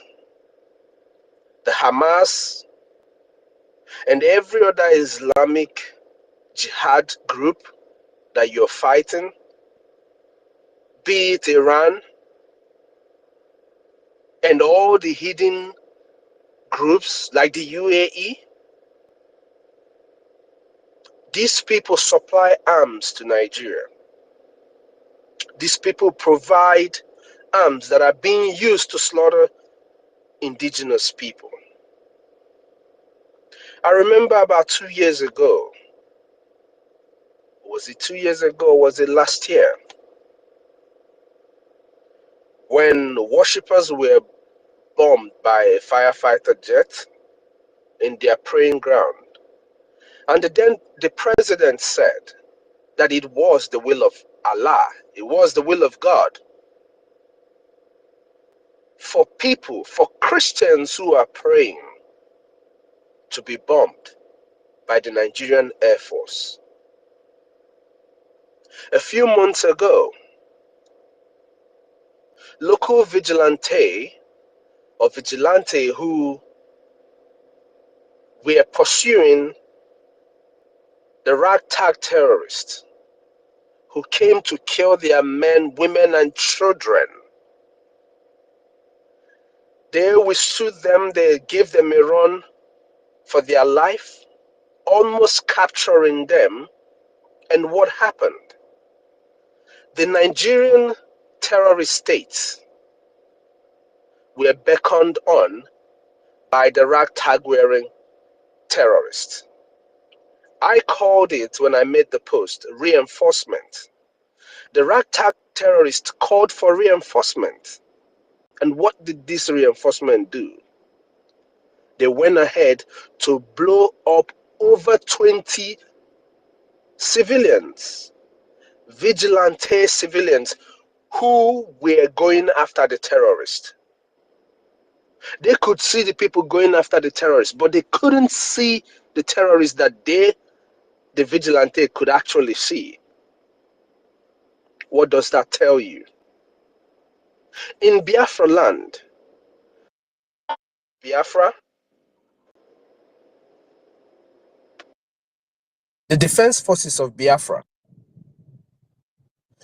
the Hamas and every other Islamic jihad group that you're fighting, be it Iran and all the hidden groups like the UAE. These people supply arms to Nigeria. These people provide arms that are being used to slaughter indigenous people. I remember about 2 years ago, was it 2 years ago or was it last year, when worshippers were bombed by a firefighter jet in their praying ground. And then the president said that it was the will of Allah, it was the will of God for people, for Christians who are praying, to be bombed by the Nigerian Air Force. A few months ago, local vigilante who were pursuing the ragtag terrorists who came to kill their men, women, and children. They withstood them, they gave them a run for their life, almost capturing them. And what happened? The Nigerian terrorist states were beckoned on by the ragtag wearing terrorists. I called it, when I made the post, reinforcement. The ragtag terrorists called for reinforcement. And what did this reinforcement do? They went ahead to blow up over 20 civilians, vigilante civilians, who were going after the terrorists. They could see the people going after the terrorists, but they couldn't see the terrorists that the vigilante could actually see. What does that tell you? In Biafra land, Biafra, the defense forces of Biafra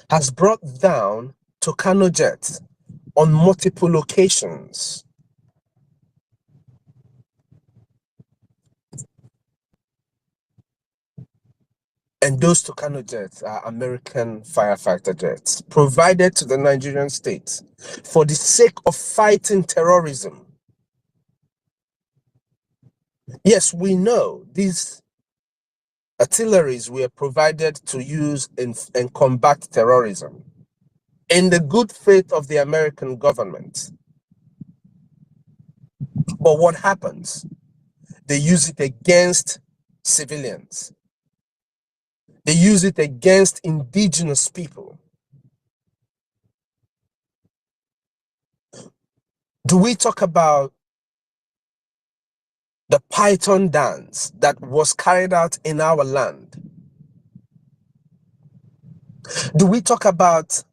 has brought down Tucano jets on multiple occasions. And those Tucano jets are American firefighter jets provided to the Nigerian state for the sake of fighting terrorism. Yes, we know these artilleries were provided to use in combat terrorism in the good faith of the American government. But what happens? They use it against civilians. They use it against indigenous people. Do we talk about the Python dance that was carried out in our land? Do we talk about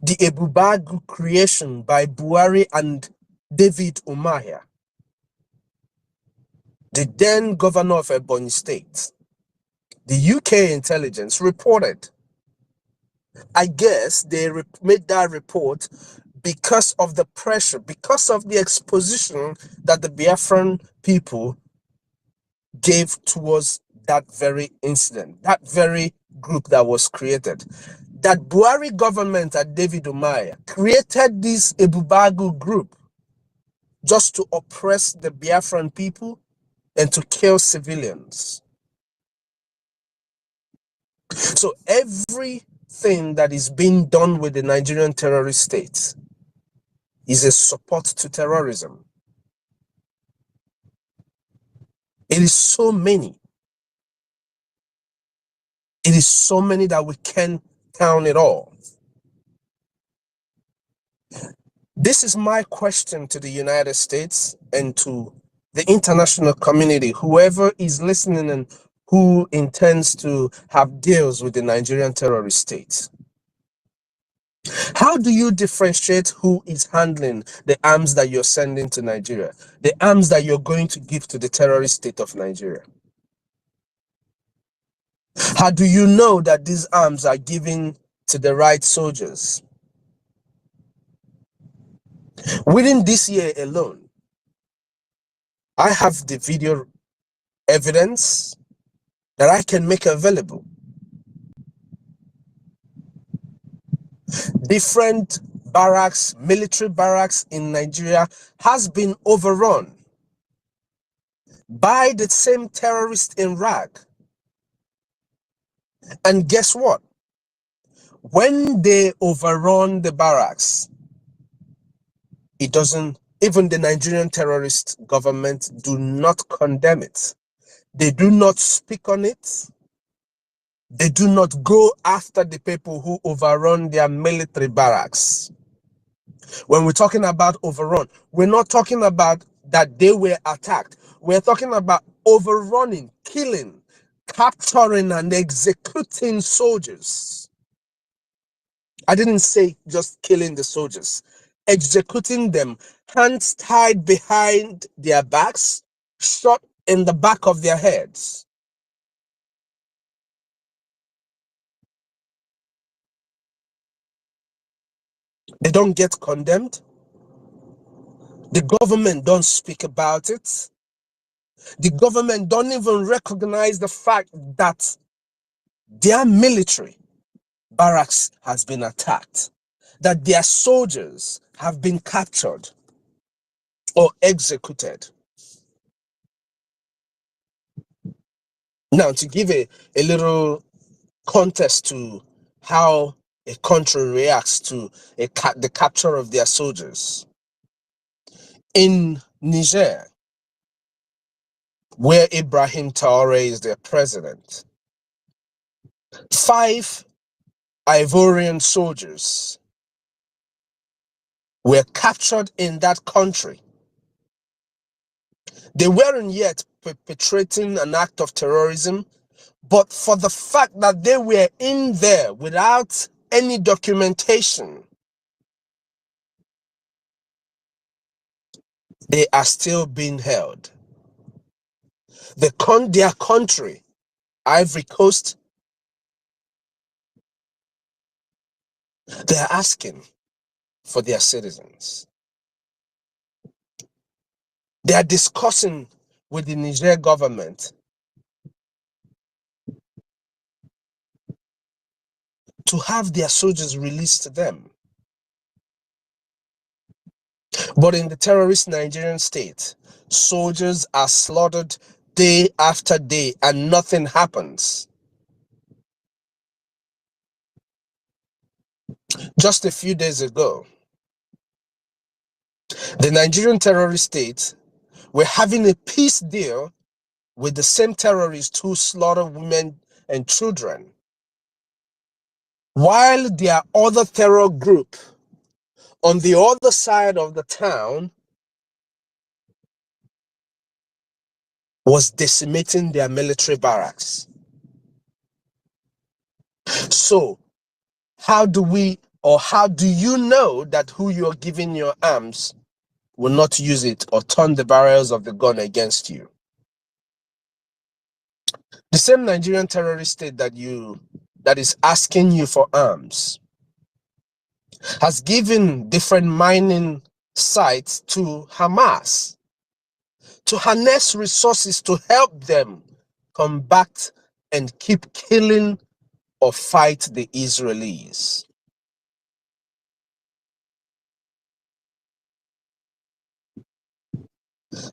the Ebubagu creation by Buhari and David Umahi, the then governor of Ebonyi State? The UK intelligence reported. I guess they made that report because of the pressure, because of the exposition that the Biafran people gave towards that very incident, that very group that was created. That Buhari government at David Umahi created this Ebubagu group just to oppress the Biafran people and to kill civilians. So everything that is being done with the Nigerian terrorist state is a support to terrorism. It is so many. It is so many that we can't count it all. This is my question to the United States and to the international community, whoever is listening and who intends to have deals with the Nigerian terrorist state. How do you differentiate who is handling the arms that you're sending to Nigeria, the arms that you're going to give to the terrorist state of Nigeria? How do you know that these arms are given to the right soldiers? Within this year alone, I have the video evidence that I can make available. Different barracks, military barracks in Nigeria has been overrun by the same terrorists in rag. And guess what? When they overrun the barracks, it doesn't, even the Nigerian terrorist government do not condemn it. They do not speak on it. They do not go after the people who overrun their military barracks. When we're talking about overrun, we're not talking about that they were attacked. We're talking about overrunning, killing, capturing, and executing soldiers. I didn't say just killing the soldiers, executing them, hands tied behind their backs, shot in the back of their heads. They don't get condemned. The government don't speak about it. The government don't even recognize the fact that their military barracks has been attacked, that their soldiers have been captured or executed. Now, to give a little context to how a country reacts to the capture of their soldiers. In Niger, where Ibrahim Traoré is their president, 5 Ivorian soldiers were captured in that country. They weren't yet perpetrating an act of terrorism, but for the fact that they were in there without any documentation, they are still being held. Their country, Ivory Coast, they are asking for their citizens. They are discussing with the Niger government to have their soldiers released to them. But in the terrorist Nigerian state, soldiers are slaughtered day after day and nothing happens. Just a few days ago, the Nigerian terrorist state were having a peace deal with the same terrorists who slaughter women and children, while their other terror group on the other side of the town was decimating their military barracks. So how do you know that who you're giving your arms will not use it or turn the barrels of the gun against you? The same Nigerian terrorist state that is asking you for arms has given different mining sites to Hamas to harness resources to help them combat and keep killing or fight the Israelis.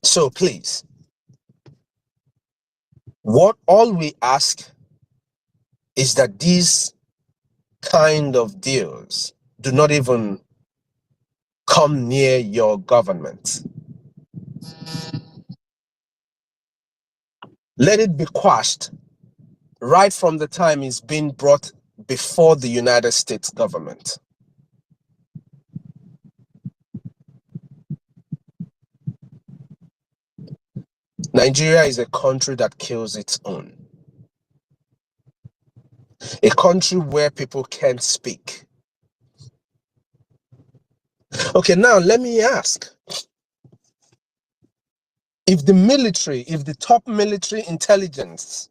So please, all we ask is that these kind of deals do not even come near your government. Let it be quashed right from the time it's being brought before the United States government. Nigeria is a country that kills its own. A country where people can't speak. Okay, now let me ask. If the top military intelligence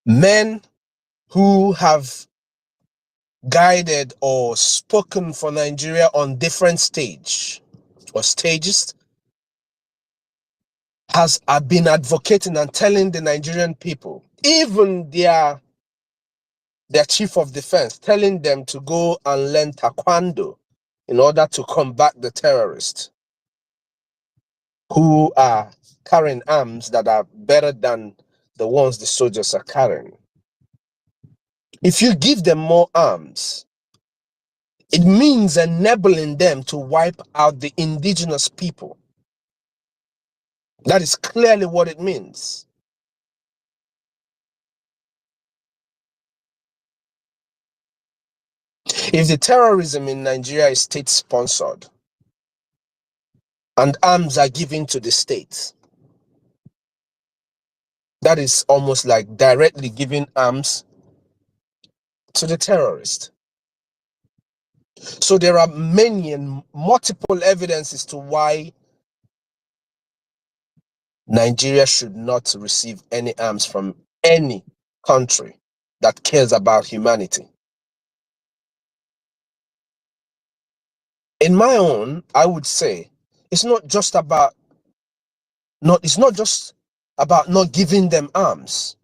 Men who have guided or spoken for Nigeria on different stages have been advocating and telling the Nigerian people, even their chief of defense, telling them to go and learn taekwondo in order to combat the terrorists who are carrying arms that are better than the ones the soldiers are carrying. If you give them more arms, it means enabling them to wipe out the indigenous people. That is clearly what it means. If the terrorism in Nigeria is state-sponsored and arms are given to the state, that is almost like directly giving arms to the terrorist. So there are many and multiple evidences to why Nigeria should not receive any arms from any country that cares about humanity. In my own, I would say it's not just about not giving them arms.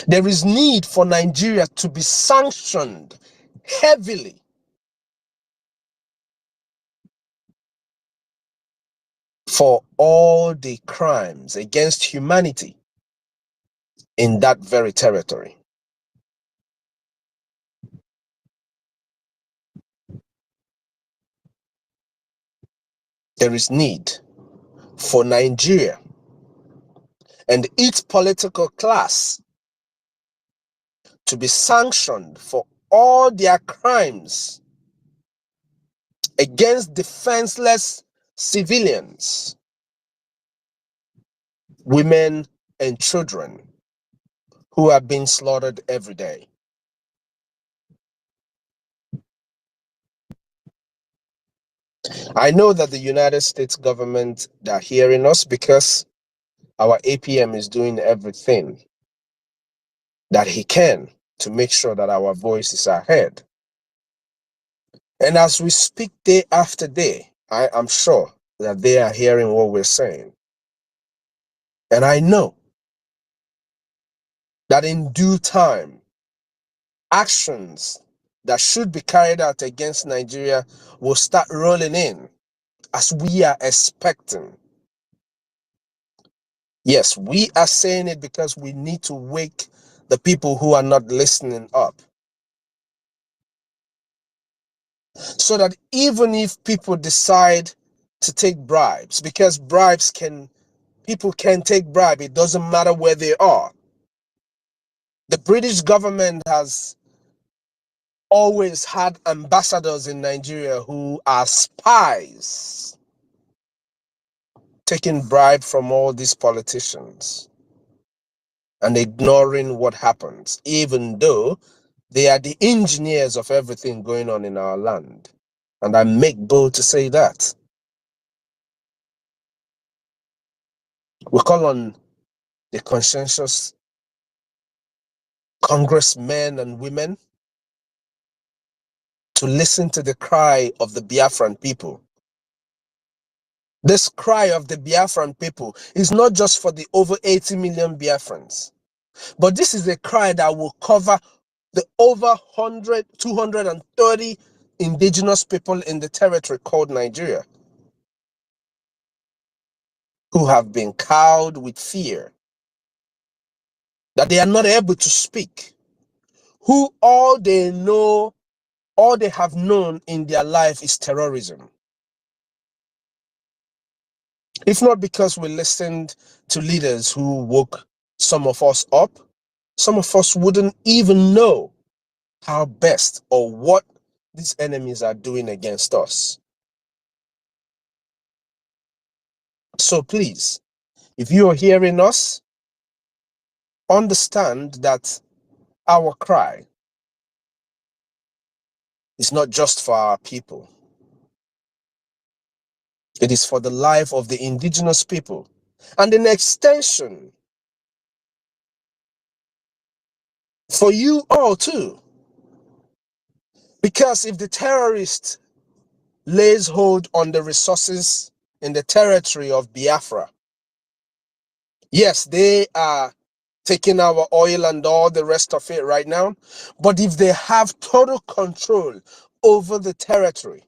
There is need for Nigeria to be sanctioned heavily for all the crimes against humanity in that very territory. There is need for Nigeria and its political class to be sanctioned for all their crimes against defenseless civilians, women and children who are being slaughtered every day. I know that the United States government are hearing us because our APM is doing everything that he can to make sure that our voices are heard. And as we speak day after day, I am sure that they are hearing what we're saying. And I know that in due time, actions that should be carried out against Nigeria will start rolling in as we are expecting. Yes, we are saying it because we need to wake the people who are not listening up. So that even if people decide to take bribes, because people can take bribe, it doesn't matter where they are. The British government has always had ambassadors in Nigeria who are spies, taking bribe from all these politicians and ignoring what happens, even though they are the engineers of everything going on in our land. And I make bold to say that. We call on the conscientious congressmen and women to listen to the cry of the Biafran people. This cry of the Biafran people is not just for the over 80 million Biafrans, but this is a cry that will cover the over 230 indigenous people in the territory called Nigeria, who have been cowed with fear, that they are not able to speak, who all they have known in their life is terrorism. If not because we listened to leaders who woke some of us up, some of us wouldn't even know how best or what these enemies are doing against us. So please, if you are hearing us, understand that our cry is not just for our people. It is for the life of the indigenous people and in extension for you all too. Because if the terrorist lays hold on the resources in the territory of Biafra, yes, they are taking our oil and all the rest of it right now, but if they have total control over the territory,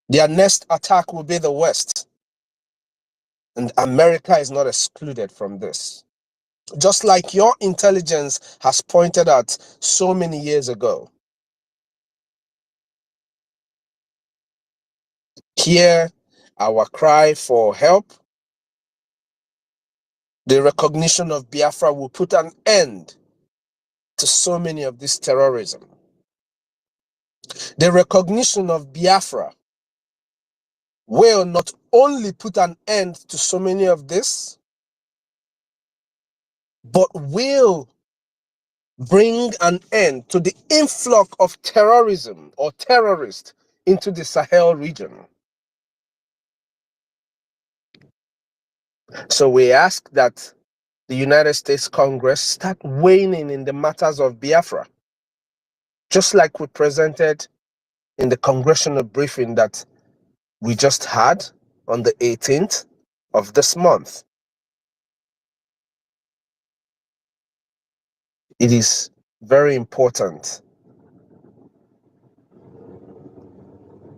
their next attack will be the West. And America is not excluded from this. Just like your intelligence has pointed out so many years ago. Hear our cry for help. The recognition of Biafra will put an end to so many of this terrorism. The recognition of Biafra will not only put an end to so many of this, but will bring an end to the influx of terrorism or terrorists into the Sahel region. So we ask that the United States Congress start weighing in the matters of Biafra, just like we presented in the congressional briefing that we just had on the 18th of this month. It is very important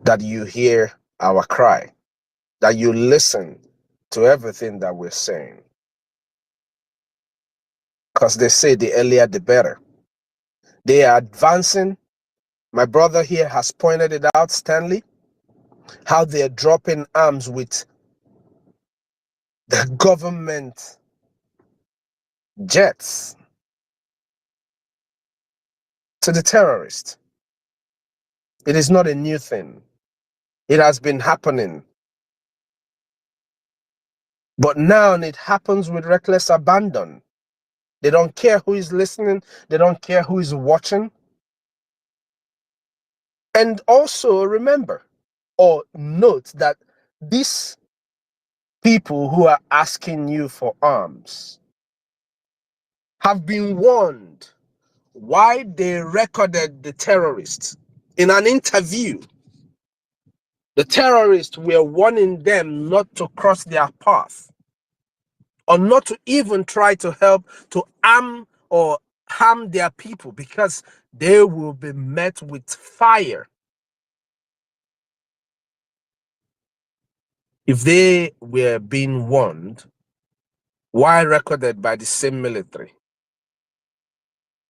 that you hear our cry, that you listen to everything that we're saying. Because they say the earlier the better. They are advancing. My brother here has pointed it out, Stanley, how they're dropping arms with the government jets to the terrorists. It is not a new thing. It has been happening. But now it happens with reckless abandon. They don't care who is listening. They don't care who is watching. And also remember or note that these people who are asking you for arms have been warned why they recorded the terrorists. In an interview, the terrorists were warning them not to cross their path or not to even try to help to arm or harm their people because they will be met with fire. If they were being warned, why recorded by the same military?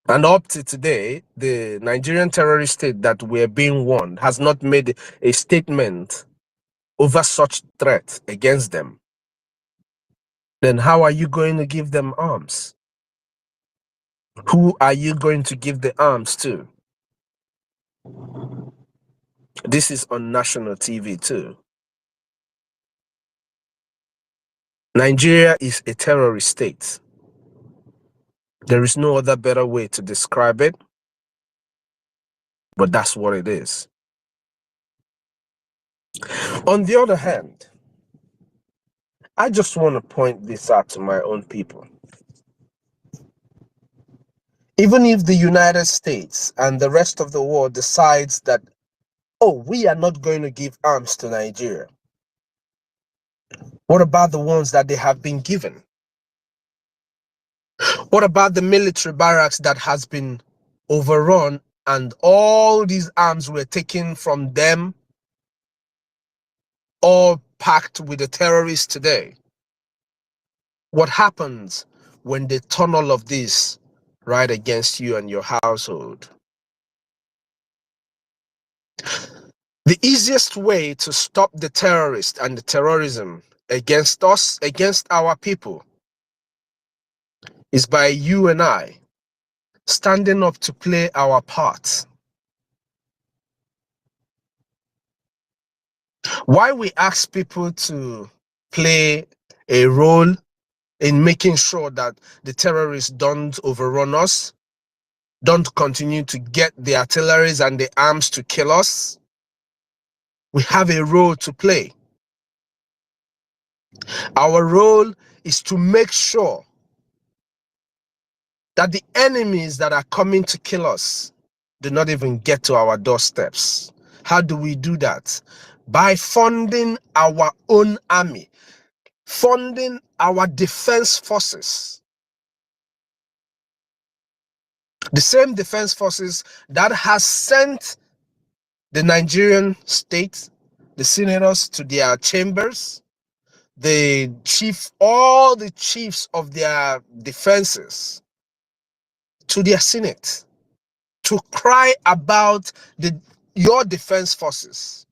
And up to today, the Nigerian terrorist state that we're being warned has not made a statement over such threat against them. Then how are you going to give them arms? Who are you going to give the arms to? This is on national TV too. Nigeria is a terrorist state. There is no other better way to describe it, but that's what it is. On the other hand, I just want to point this out to my own people. Even if the United States and the rest of the world decides that, oh, we are not going to give arms to Nigeria, what about the ones that they have been given? What about the military barracks that has been overrun and all these arms were taken from them, all packed with the terrorists today? What happens when they turn all of this right against you and your household? The easiest way to stop the terrorists and the terrorism against us, against our people, is by you and I standing up to play our part. Why we ask people to play a role in making sure that the terrorists don't overrun us, don't continue to get the artilleries and the arms to kill us? We have a role to play. Our role is to make sure that the enemies that are coming to kill us do not even get to our doorsteps. How do we do that? By funding our own army, funding our defense forces. The same defense forces that has sent the Nigerian state, the senators to their chambers, all the chiefs of their defenses to their senate to cry about your defense forces,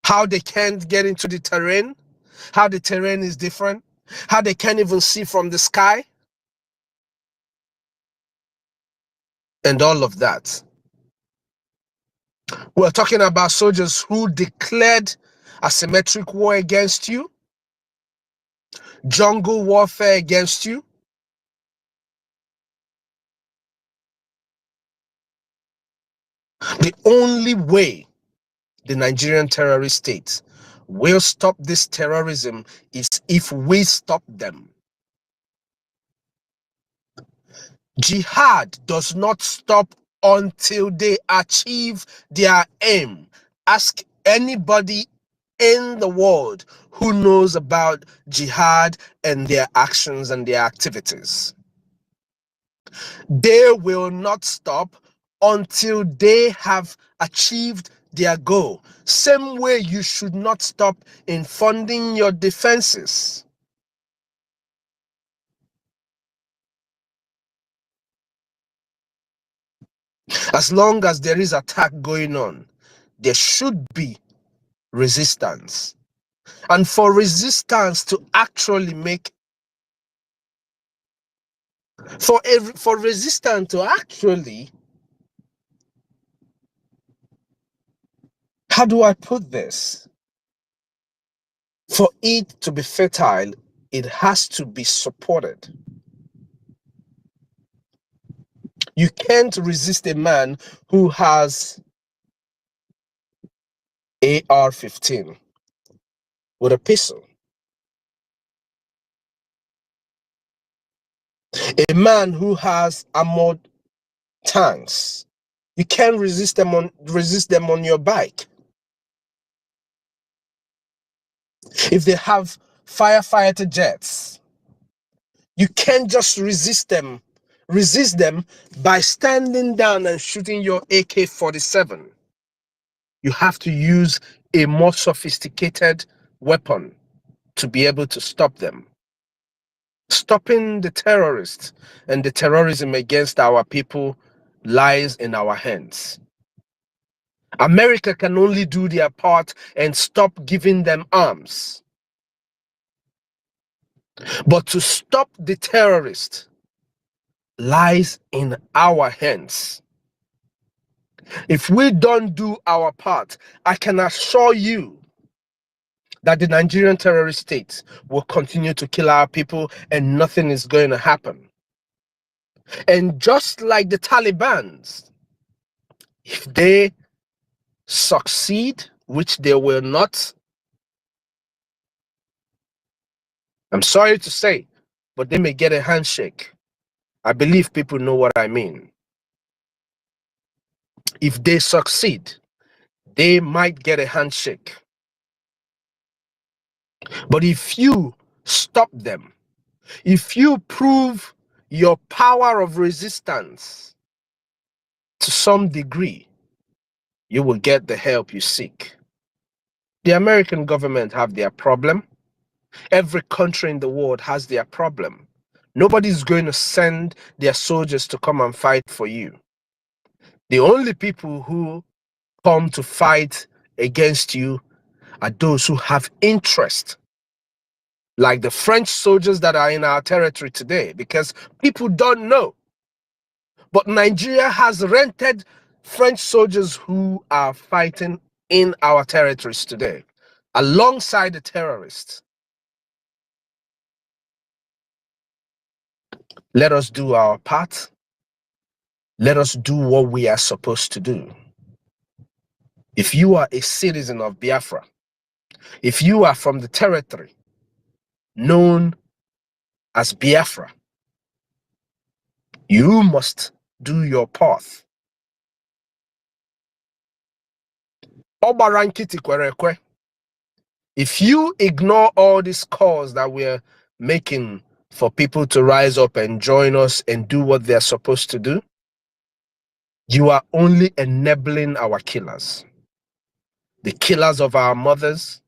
how they can't get into the terrain, how the terrain is different, how they can't even see from the sky, and all of that. We're talking about soldiers who declared asymmetric war against you, jungle warfare against you. The only way the Nigerian terrorist state will stop this terrorism is if we stop them. Jihad does not stop until they achieve their aim. Ask anybody in the world who knows about jihad and their actions and their activities. They will not stop until they have achieved their goal. Same way you should not stop in funding your defenses. As long as there is attack going on, there should be resistance. And for resistance to actually make, for resistance to actually, how do I put this? For it to be fertile, it has to be supported. You can't resist a man who has AR-15 with a pistol. A man who has armored tanks, you can't resist them on your bike. If they have firefighter jets, you can't just resist them by standing down and shooting your AK-47. You have to use a more sophisticated weapon to be able to stop them. Stopping the terrorists and the terrorism against our people lies in our hands. America can only do their part and stop giving them arms. But to stop the terrorists lies in our hands. If we don't do our part, I can assure you that the Nigerian terrorist state will continue to kill our people and nothing is going to happen. And just like the Taliban, if they succeed, which they will not, I'm sorry to say, but they may get a handshake. I believe people know what I mean. If they succeed, they might get a handshake. But if you stop them, if you prove your power of resistance to some degree, you will get the help you seek. The American government have their problem. Every country in the world has their problem. Nobody's going to send their soldiers to come and fight for you. The only people who come to fight against you are those who have interest, like the French soldiers that are in our territory today, because people don't know. But Nigeria has rented French soldiers who are fighting in our territories today, alongside the terrorists. Let us do our part. Let us do what we are supposed to do. If you are a citizen of Biafra, if you are from the territory known as Biafra, You must do your part. If you ignore all these calls that we're making for people to rise up and join us and do what they're supposed to do, you are only enabling our killers. The killers of our mothers,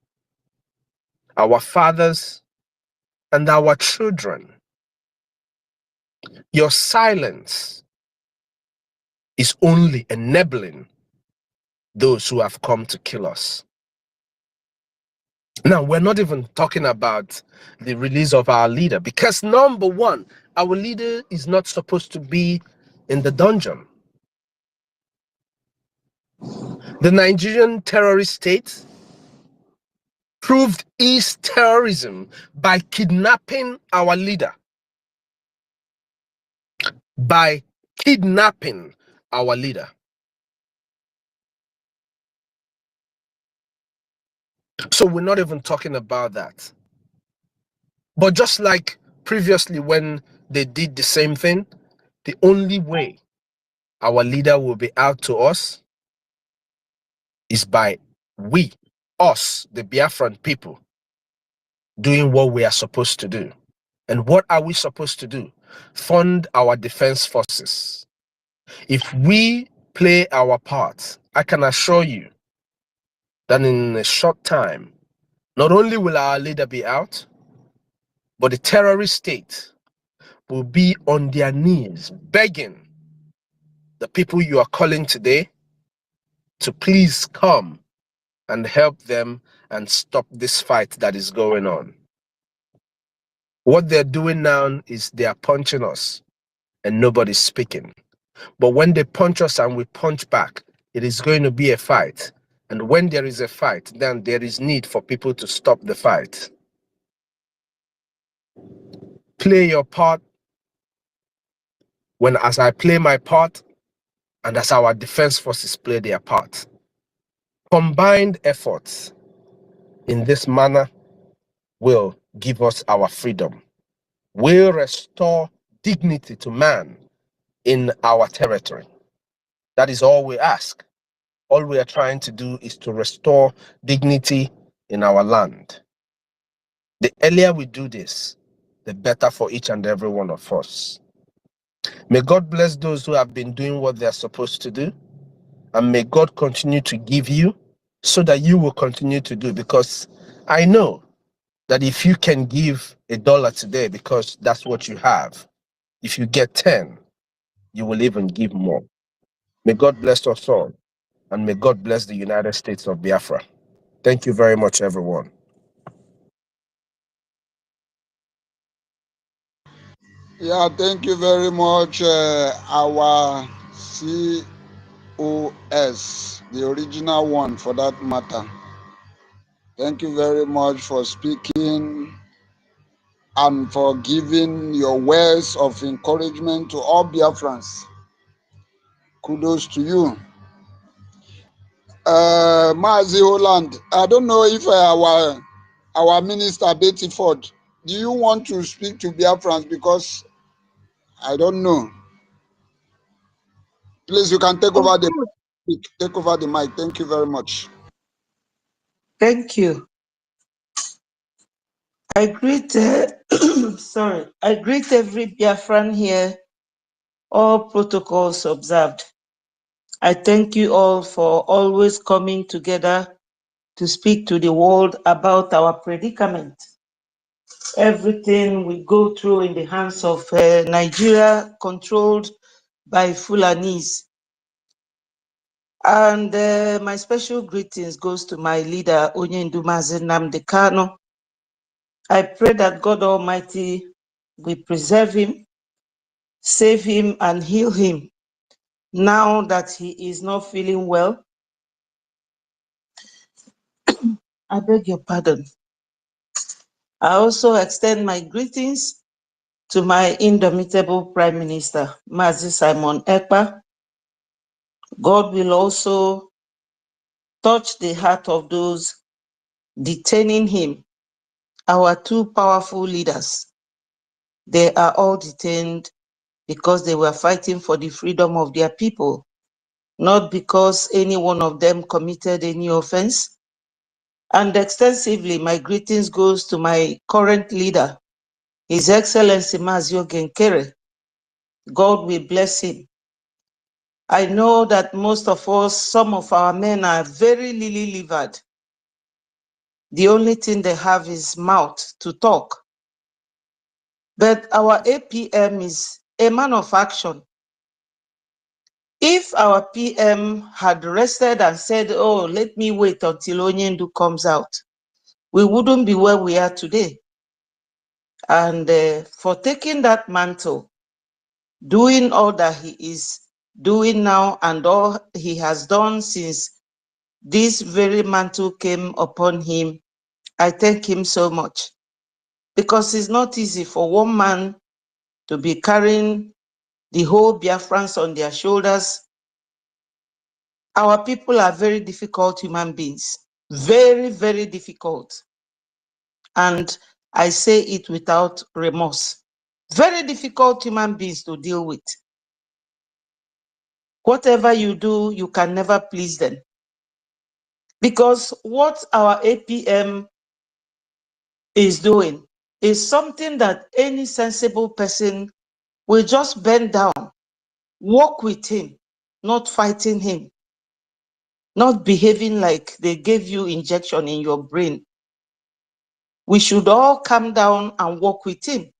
our fathers, and our children. Your silence is only enabling those who have come to kill us. Now, we're not even talking about the release of our leader, because number one, our leader is not supposed to be in the dungeon. The Nigerian terrorist state proved its terrorism by kidnapping our leader. By kidnapping our leader. So we're not even talking about that. But just like previously when they did the same thing, the only way our leader will be out to us is by us, the Biafran people, doing what we are supposed to do. And what are we supposed to do? Fund our defense forces. If we play our part, I can assure you that in a short time, not only will our leader be out, but the terrorist state will be on their knees begging the people you are calling today to please come and help them and stop this fight that is going on. What they're doing now is they are punching us and nobody's speaking. But when they punch us and we punch back, it is going to be a fight. And when there is a fight, then there is need for people to stop the fight. Play your part as I play my part and as our defense forces play their part. Combined efforts in this manner will give us our freedom, will restore dignity to man in our territory. That is all we ask. All we are trying to do is to restore dignity in our land. The earlier we do this, the better for each and every one of us. May God bless those who have been doing what they are supposed to do, and may God continue to give you so that you will continue to do, because I know that if you can give $1 today because that's what you have, if you get 10, you will even give more. May God bless us all, and may God bless the United States of Biafra. Thank you very much, everyone. Yeah, thank you very much, our COS, the original one for that matter. Thank you very much for speaking and for giving your words of encouragement to all Biafrans. Kudos to you. Mazi Holland, I don't know if our minister Betty Ford, do you want to speak to Biafrans? Because I don't know. Please, you can take over the mic. Thank you very much. Thank you. I greet I greet every Biafran here, all protocols observed. I thank you all for always coming together to speak to the world about our predicament. Everything we go through in the hands of Nigeria, controlled by Fulanis. And my special greetings goes to my leader, Onyendu Mazi Nnamdi Kanu. I pray that God Almighty will preserve him, save him, and heal him now that he is not feeling well. I beg your pardon. I also extend my greetings to my indomitable Prime Minister, Mazi Simon Ekpa. God will also touch the heart of those detaining him, our two powerful leaders. They are all detained because they were fighting for the freedom of their people, not because any one of them committed any offense. And extensively, my greetings goes to my current leader, His Excellency Mazio Genkere. God will bless him. I know that most of us, some of our men are very lily-livered. The only thing they have is mouth to talk. But our APM is a man of action. If our PM had rested and said, oh, let me wait until Onyendu comes out, we wouldn't be where we are today. And for taking that mantle, doing all that he is doing now and all he has done since this very mantle came upon him, I thank him so much. Because it's not easy for one man to be carrying the whole Biafrans on their shoulders. Our people are very difficult human beings. Very, very difficult. And I say it without remorse. Very difficult human beings to deal with. Whatever you do, you can never please them. Because what our APM is doing is something that any sensible person will just bend down, walk with him, not fighting him, not behaving like they gave you injection in your brain. We should all come down and walk with him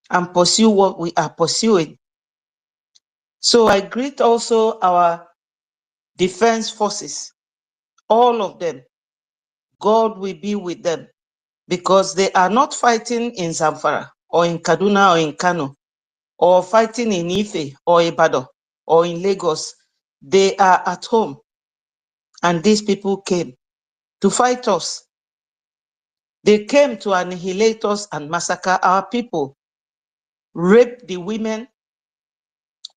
and pursue what we are pursuing. So I greet also our defense forces, all of them. God will be with them because they are not fighting in Zamfara or in Kaduna or in Kano or fighting in Ife or Ibadan or in Lagos. They are at home, and these people came to fight us. They came to annihilate us and massacre our people, rape the women,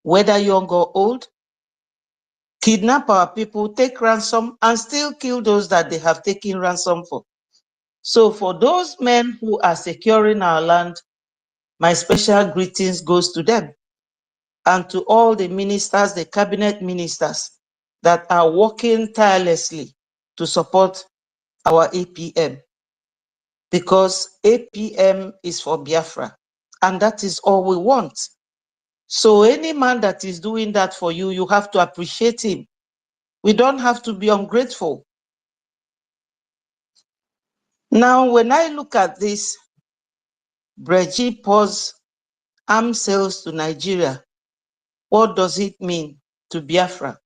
whether young or old, kidnap our people, take ransom, and still kill those that they have taken ransom for. So for those men who are securing our land, my special greetings goes to them and to all the ministers, the cabinet ministers that are working tirelessly to support our APM, because APM is for Biafra, and that is all we want. So any man that is doing that for you, you have to appreciate him. We don't have to be ungrateful. Now, when I look at this, BRGIE pause arms sales to Nigeria, what does it mean to Biafra?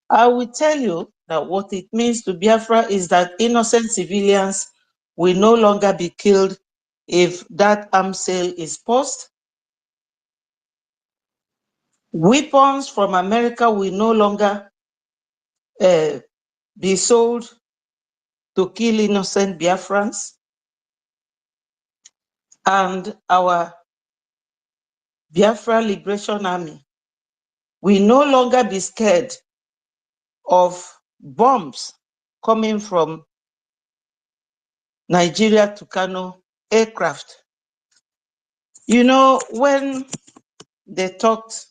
I will tell you that what it means to Biafra is that innocent civilians will no longer be killed if that arms sale is paused. Weapons from America will no longer be sold to kill innocent Biafrans. And our Biafra Liberation Army will no longer be scared of bombs coming from Nigeria to Kano aircraft. You know, when they talked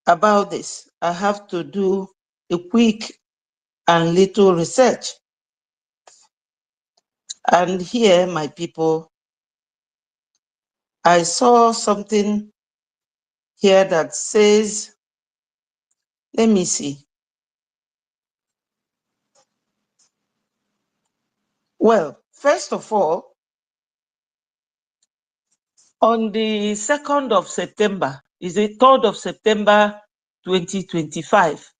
about this, I have to do a quick and little research. And here, my people, I saw something here that says, let me see. Well, first of all, on the 2nd of September, is the 3rd of September 2025,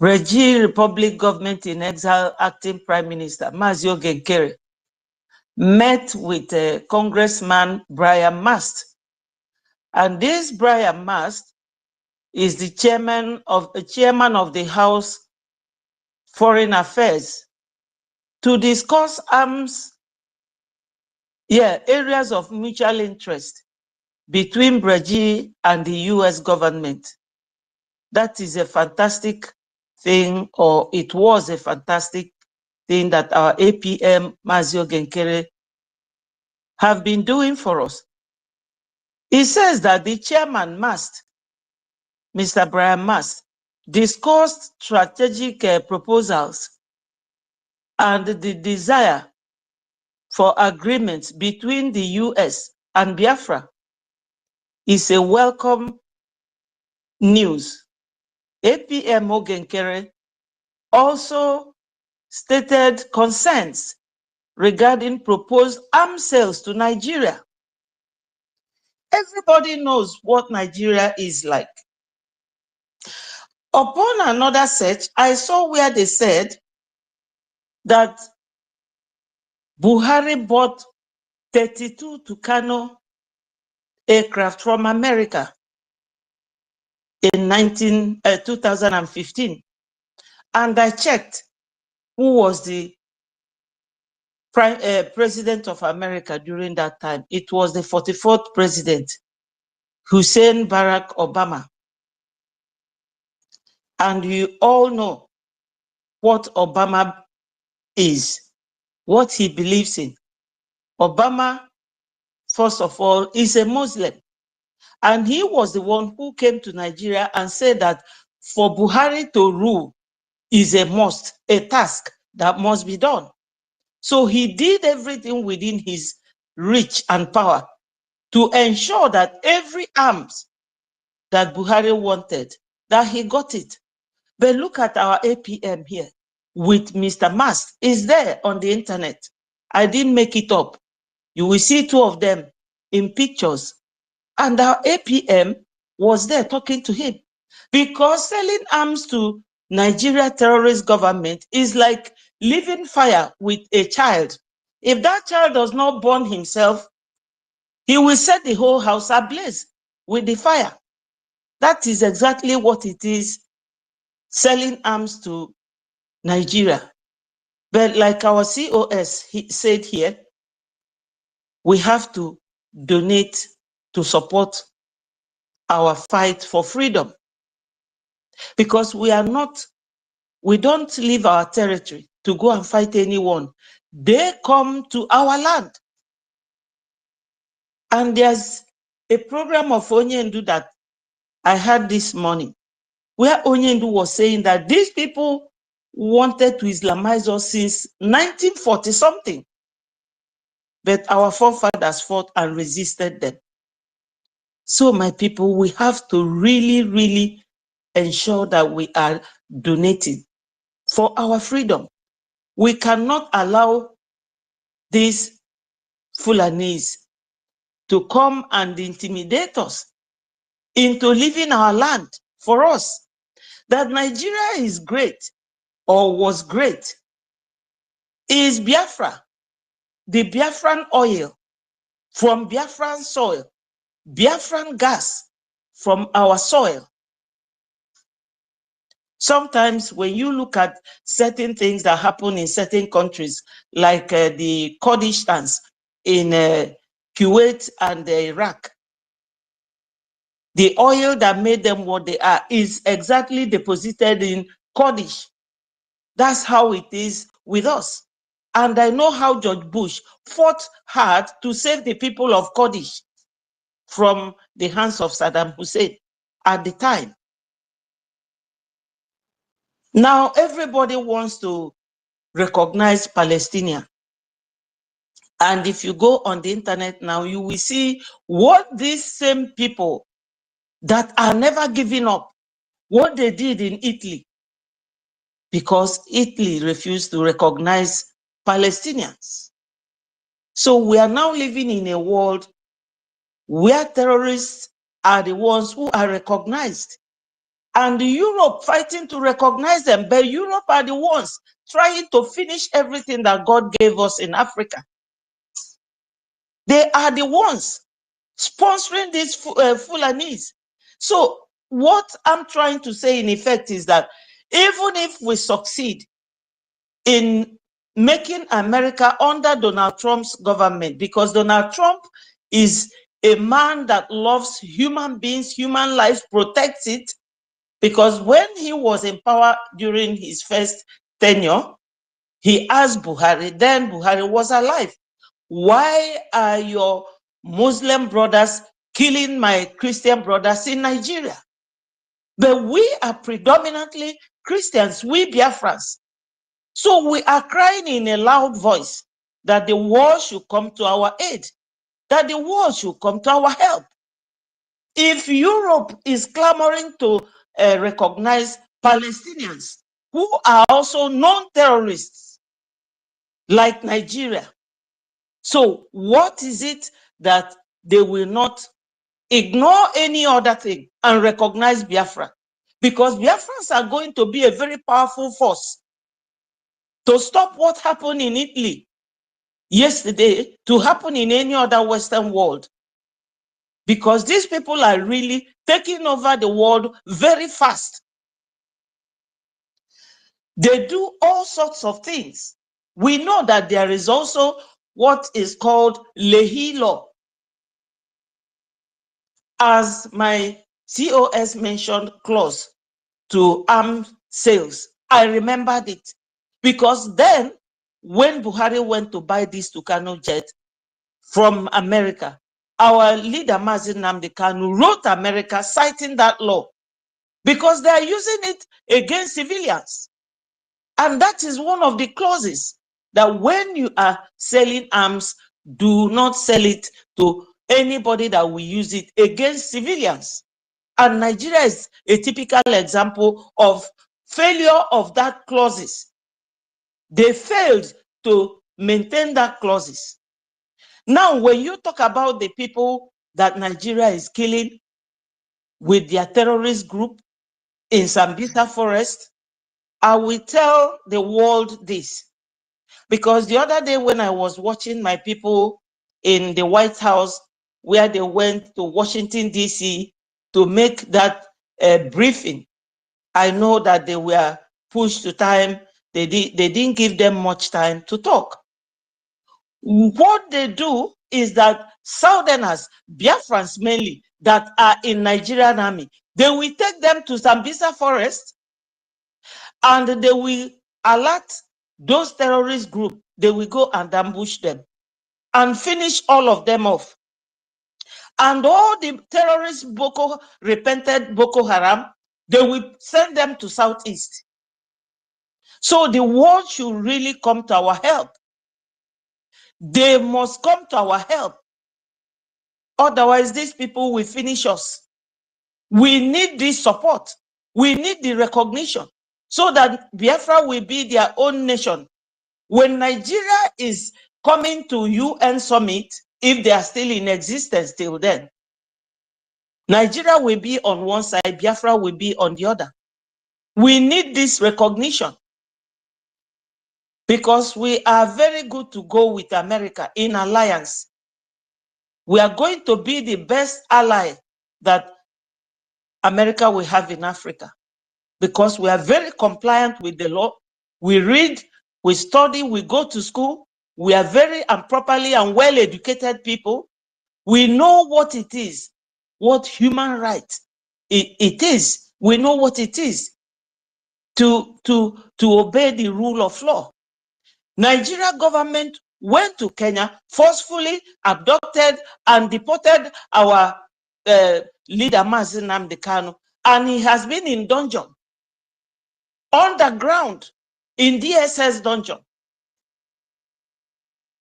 BRGIE Republic Government in Exile Acting Prime Minister Mazio Genkere met with Congressman Brian Mast. And this Brian Mast is the chairman of the House Foreign Affairs to discuss areas of mutual interest between BRGIE and the US government. That is a fantastic thing, or it was a fantastic thing that our APM Mazio Genkere have been doing for us. He says that the chairman Mr. Brian Mast, discussed strategic proposals and the desire for agreements between the US and Biafra is a welcome news. APM Ogenkere also stated concerns regarding proposed arms sales to Nigeria. Everybody knows what Nigeria is like. Upon another search, I saw where they said that Buhari bought 32 Tucano aircraft from America in 2015. And I checked who was the president of America during that time. It was the 44th president, Hussein Barack Obama. And you all know what Obama is, what he believes in. Obama, first of all, is a Muslim. And he was the one who came to Nigeria and said that for Buhari to rule is a must, a task that must be done. So he did everything within his reach and power to ensure that every arms that Buhari wanted, that he got it. But look at our APM here with Mr. Mast. Is there on the internet. I didn't make it up. You will see two of them in pictures. And our APM was there talking to him. Because selling arms to Nigeria terrorist government is like leaving fire with a child. If that child does not burn himself, he will set the whole house ablaze with the fire. That is exactly what it is, selling arms to Nigeria. But like our COS said here, we have to donate to support our fight for freedom. Because we don't leave our territory to go and fight anyone. They come to our land. And there's a program of Onyendu that I had this morning, where Onyendu was saying that these people wanted to Islamize us since 1940 something. But our forefathers fought and resisted them. So my people, we have to really, really ensure that we are donating for our freedom. We cannot allow these Fulanis to come and intimidate us into leaving our land for us. That Nigeria is great or was great is Biafra, the Biafran oil from Biafran soil, Biafran gas from our soil. Sometimes when you look at certain things that happen in certain countries, like the Kurdistans in Kuwait and Iraq, the oil that made them what they are is exactly deposited in Kurdish. That's how it is with us. And I know how George Bush fought hard to save the people of Kurdish from the hands of Saddam Hussein at the time. Now everybody wants to recognize Palestinians. And if you go on the internet now, you will see what these same people that are never giving up, what they did in Italy, because Italy refused to recognize Palestinians. So we are now living in a world where terrorists are the ones who are recognized. And Europe fighting to recognize them, but Europe are the ones trying to finish everything that God gave us in Africa. They are the ones sponsoring these Fulanis. So what I'm trying to say in effect is that even if we succeed in making America under Donald Trump's government, because Donald Trump is a man that loves human beings, human life, protects it, because when he was in power during his first tenure, he asked Buhari, then Buhari was alive, why are your Muslim brothers killing my Christian brothers in Nigeria. But we are predominantly Christians, we Biafrans. So we are crying in a loud voice that the world should come to our aid, that the world should come to our help. If Europe is clamoring to recognize Palestinians who are also non-terrorists like Nigeria, so what is it that they will not ignore any other thing and recognize Biafra? Because Biafrans are going to be a very powerful force to stop what happened in Italy yesterday to happen in any other Western world. Because these people are really taking over the world very fast. They do all sorts of things. We know that there is also what is called Lehi law. As my COS mentioned clause to arms sales, I remembered it. Because then, when Buhari went to buy this Tucano jet from America, our leader, Mazi Nnamdi Kanu, wrote America citing that law because they are using it against civilians. And that is one of the clauses that when you are selling arms, do not sell it to anybody that will use it against civilians. And Nigeria is a typical example of failure of that clauses. They failed to maintain that clauses. Now, when you talk about the people that Nigeria is killing with their terrorist group in Sambisa Forest, I will tell the world this. Because the other day when I was watching my people in the White House, where they went to Washington, D.C. to make that briefing, I know that they were pushed to time. They didn't give them much time to talk. What they do is that Southerners, Biafrans mainly, that are in Nigerian army, they will take them to Sambisa Forest and they will alert those terrorist groups. They will go and ambush them and finish all of them off. And all the terrorists, repented Boko Haram, they will send them to Southeast. So the world should really come to our help. They must come to our help. Otherwise, these people will finish us. We need this support. We need the recognition so that Biafra will be their own nation. When Nigeria is coming to UN summit, if they are still in existence till then, Nigeria will be on one side, Biafra will be on the other. We need this recognition because we are very good to go with America in alliance. We are going to be the best ally that America will have in Africa because we are very compliant with the law. We read, we study, we go to school. We are very and properly and well-educated people. We know what it is, what human rights it is. We know what it is to obey the rule of law. Nigeria government went to Kenya, forcefully abducted and deported our leader, Mazi Nnamdi Kanu, and he has been in dungeon, underground, in DSS dungeon.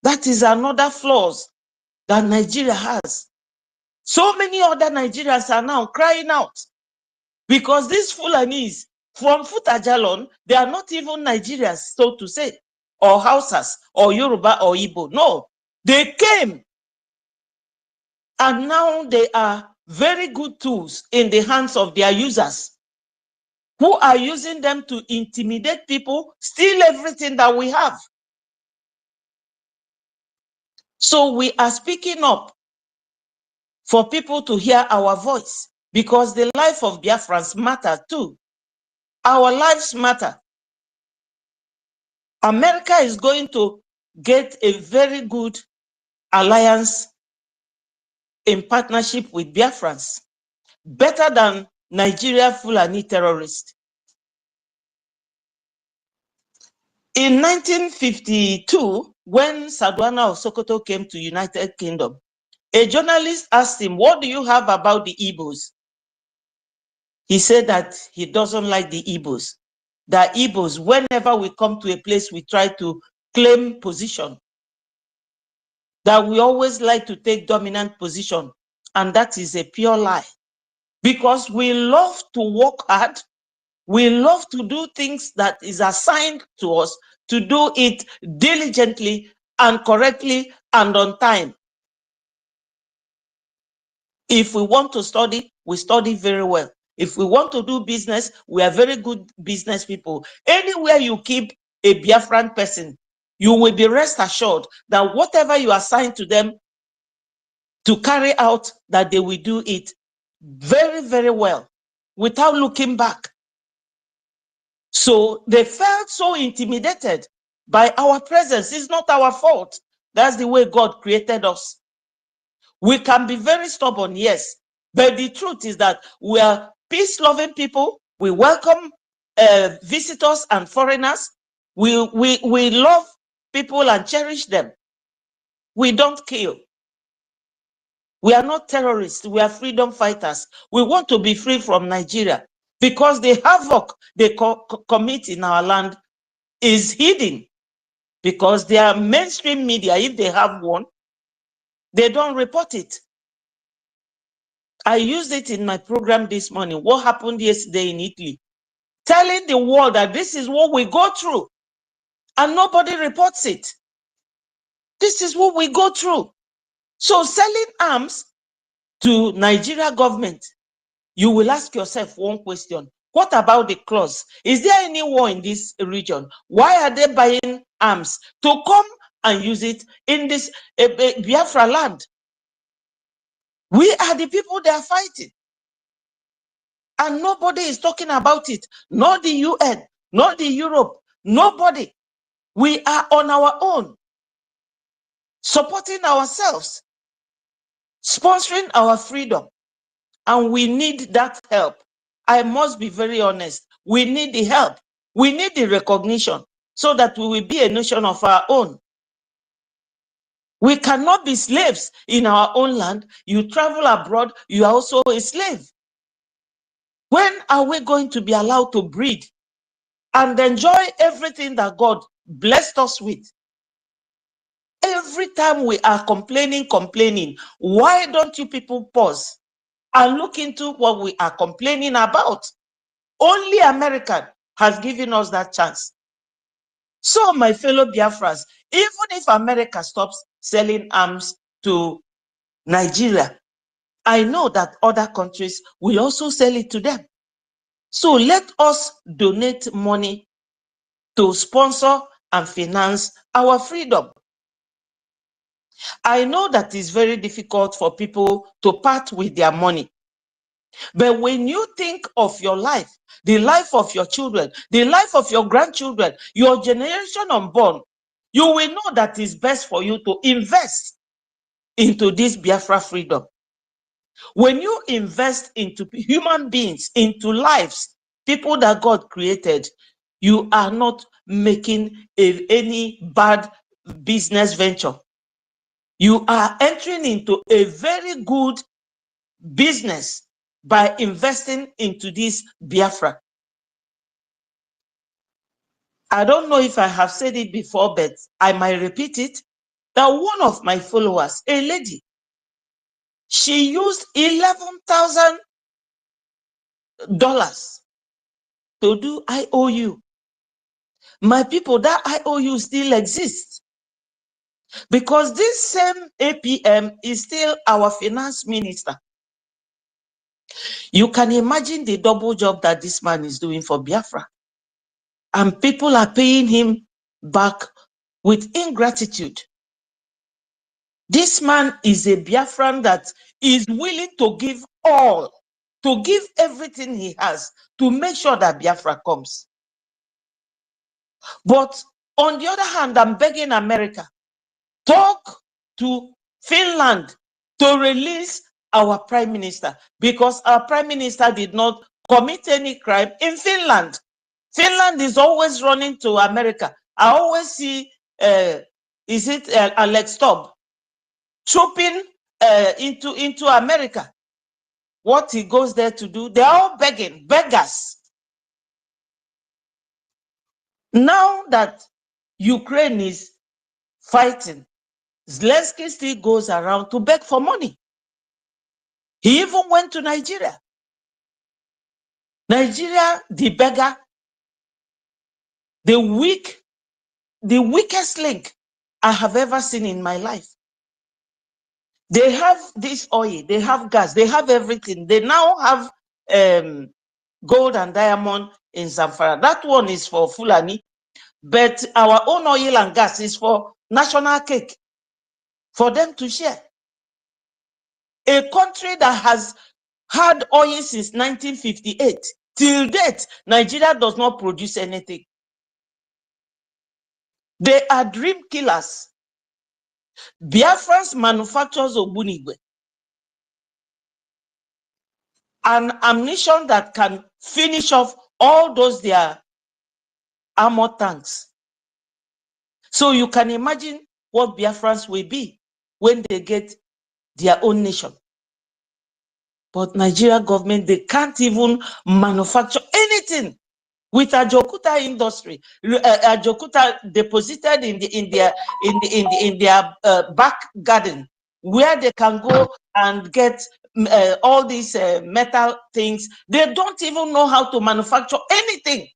That is another flaws that Nigeria has. So many other Nigerians are now crying out because these Fulanis from Futajalon, they are not even Nigerians, so to say, or Hausas, or Yoruba, or Igbo. No, they came and now they are very good tools in the hands of their users who are using them to intimidate people, steal everything that we have. So we are speaking up for people to hear our voice because the life of Biafrans matter too. Our lives matter. America is going to get a very good alliance in partnership with Biafrans, better than Nigeria Fulani terrorists. In 1952, when Sardauna of Sokoto came to United Kingdom, A journalist asked him, what do you have about the Igbos? He said that he doesn't like the Igbos. The Igbos, whenever we come to a place, we try to claim position. That we always like to take dominant position. And that is a pure lie. Because we love to work hard. We love to do things that is assigned to us, to do it diligently and correctly and on time. If we want to study, we study very well. If we want to do business, we are very good business people. Anywhere you keep a Biafran person, you will be rest assured that whatever you assign to them to carry out, that they will do it very, very well without looking back. So they felt so intimidated by our presence. It's not our fault. That's the way God created us. We can be very stubborn, yes, but the truth is that we are peace-loving people. We welcome visitors and foreigners. We love people and cherish them. We don't kill. We are not terrorists. We are freedom fighters. We want to be free from Nigeria because the havoc they commit in our land is hidden, because their mainstream media, if they have one, they don't report it. I used it in my program this morning. What happened yesterday in Italy? Telling the world that this is what we go through, and nobody reports it. This is what we go through. So selling arms to Nigeria government, you will ask yourself one question. What about the clause? Is there any war in this region? Why are they buying arms to come and use it in this Biafra land? We are the people they are fighting. And nobody is talking about it. Not the UN, not the Europe, nobody. We are on our own, supporting ourselves, sponsoring our freedom. And we need that help. I must be very honest. We need the help. We need the recognition so that we will be a nation of our own. We cannot be slaves in our own land. You travel abroad, you are also a slave. When are we going to be allowed to breed and enjoy everything that God blessed us with? Every time we are complaining, why don't you people pause and look into what we are complaining about? Only America has given us that chance. So, my fellow Biafrans, even if America stops selling arms to Nigeria, I know that other countries will also sell it to them. So let us donate money to sponsor and finance our freedom. I know that it's very difficult for people to part with their money. But when you think of your life, the life of your children, the life of your grandchildren, your generation unborn, you will know that it's best for you to invest into this Biafra freedom. When you invest into human beings, into lives, people that God created, you are not making any bad business venture. You are entering into a very good business by investing into this Biafra. I don't know if I have said it before, but I might repeat it, that one of my followers, a lady, she used $11,000 to do IOU. My people, that IOU still exists, because this same APM is still our finance minister. You can imagine the double job that this man is doing for Biafra. And people are paying him back with ingratitude. This man is a Biafran that is willing to give all, to give everything he has to make sure that Biafra comes. But on the other hand, I'm begging America, talk to Finland to release our prime minister, because our prime minister did not commit any crime in Finland. Finland is always running to America. I always see, Alex Stubb trooping into America. What he goes there to do, they're all begging, beggars. Now that Ukraine is fighting, Zelensky still goes around to beg for money. He even went to Nigeria. Nigeria, the beggar, the weakest link I have ever seen in my life. They have this oil, they have gas, they have everything. They now have gold and diamond in Zamfara. That one is for Fulani, but our own oil and gas is for national cake, for them to share. A country that has had oil since 1958, till date, Nigeria does not produce anything. They are dream killers. BIAFRANS manufactures Ogbunigwe, an ammunition that can finish off all those their armor tanks. So you can imagine what BIAFRANS will be when they get their own nation. But Nigeria government, they can't even manufacture anything with Ajokuta industry. Ajokuta deposited in their back garden, where they can go and get all these metal things. They don't even know how to manufacture anything.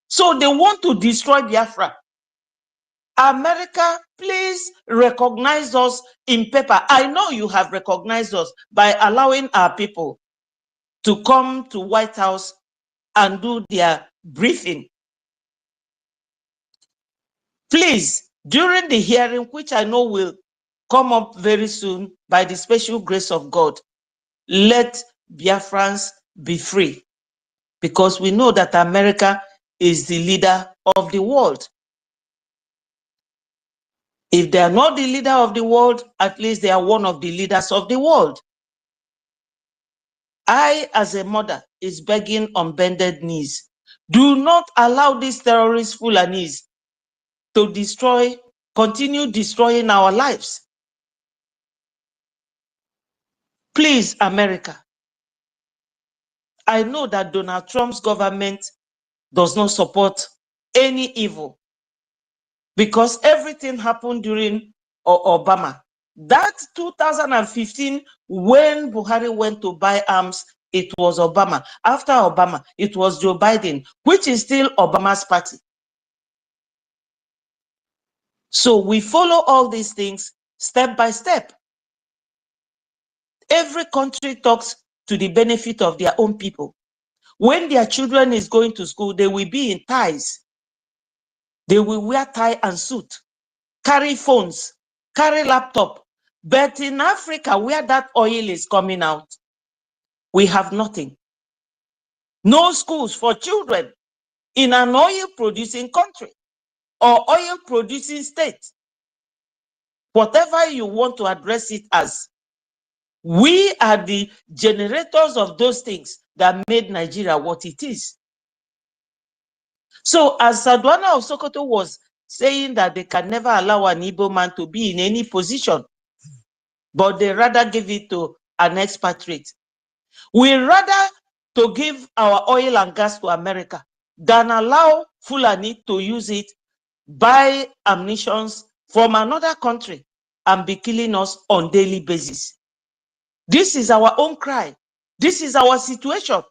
So they want to destroy Biafra. America, please recognize us in paper. I know you have recognized us by allowing our people to come to White House and do their briefing. Please, during the hearing, which I know will come up very soon by the special grace of God, let Biafrans be free, because we know that America is the leader of the world. If they are not the leader of the world, at least they are one of the leaders of the world. I, as a mother, is begging on bended knees. Do not allow these terrorist Fulanis to continue destroying our lives. Please, America. I know that Donald Trump's government does not support any evil, because everything happened during Obama. That 2015, when Buhari went to buy arms, it was Obama. After Obama, it was Joe Biden, which is still Obama's party. So we follow all these things step by step. Every country talks to the benefit of their own people. When their children is going to school, they will be in ties. They will wear tie and suit, carry phones, carry laptop. But in Africa, where that oil is coming out, we have nothing. No schools for children in an oil-producing country or oil-producing state. Whatever you want to address it as, we are the generators of those things that made Nigeria what it is. So as Sadwana of Sokoto was saying that they can never allow an Igbo man to be in any position, but they rather give it to an expatriate. We rather to give our oil and gas to America than allow Fulani to use it, buy ammunitions from another country and be killing us on daily basis. This is our own cry. This is our situation.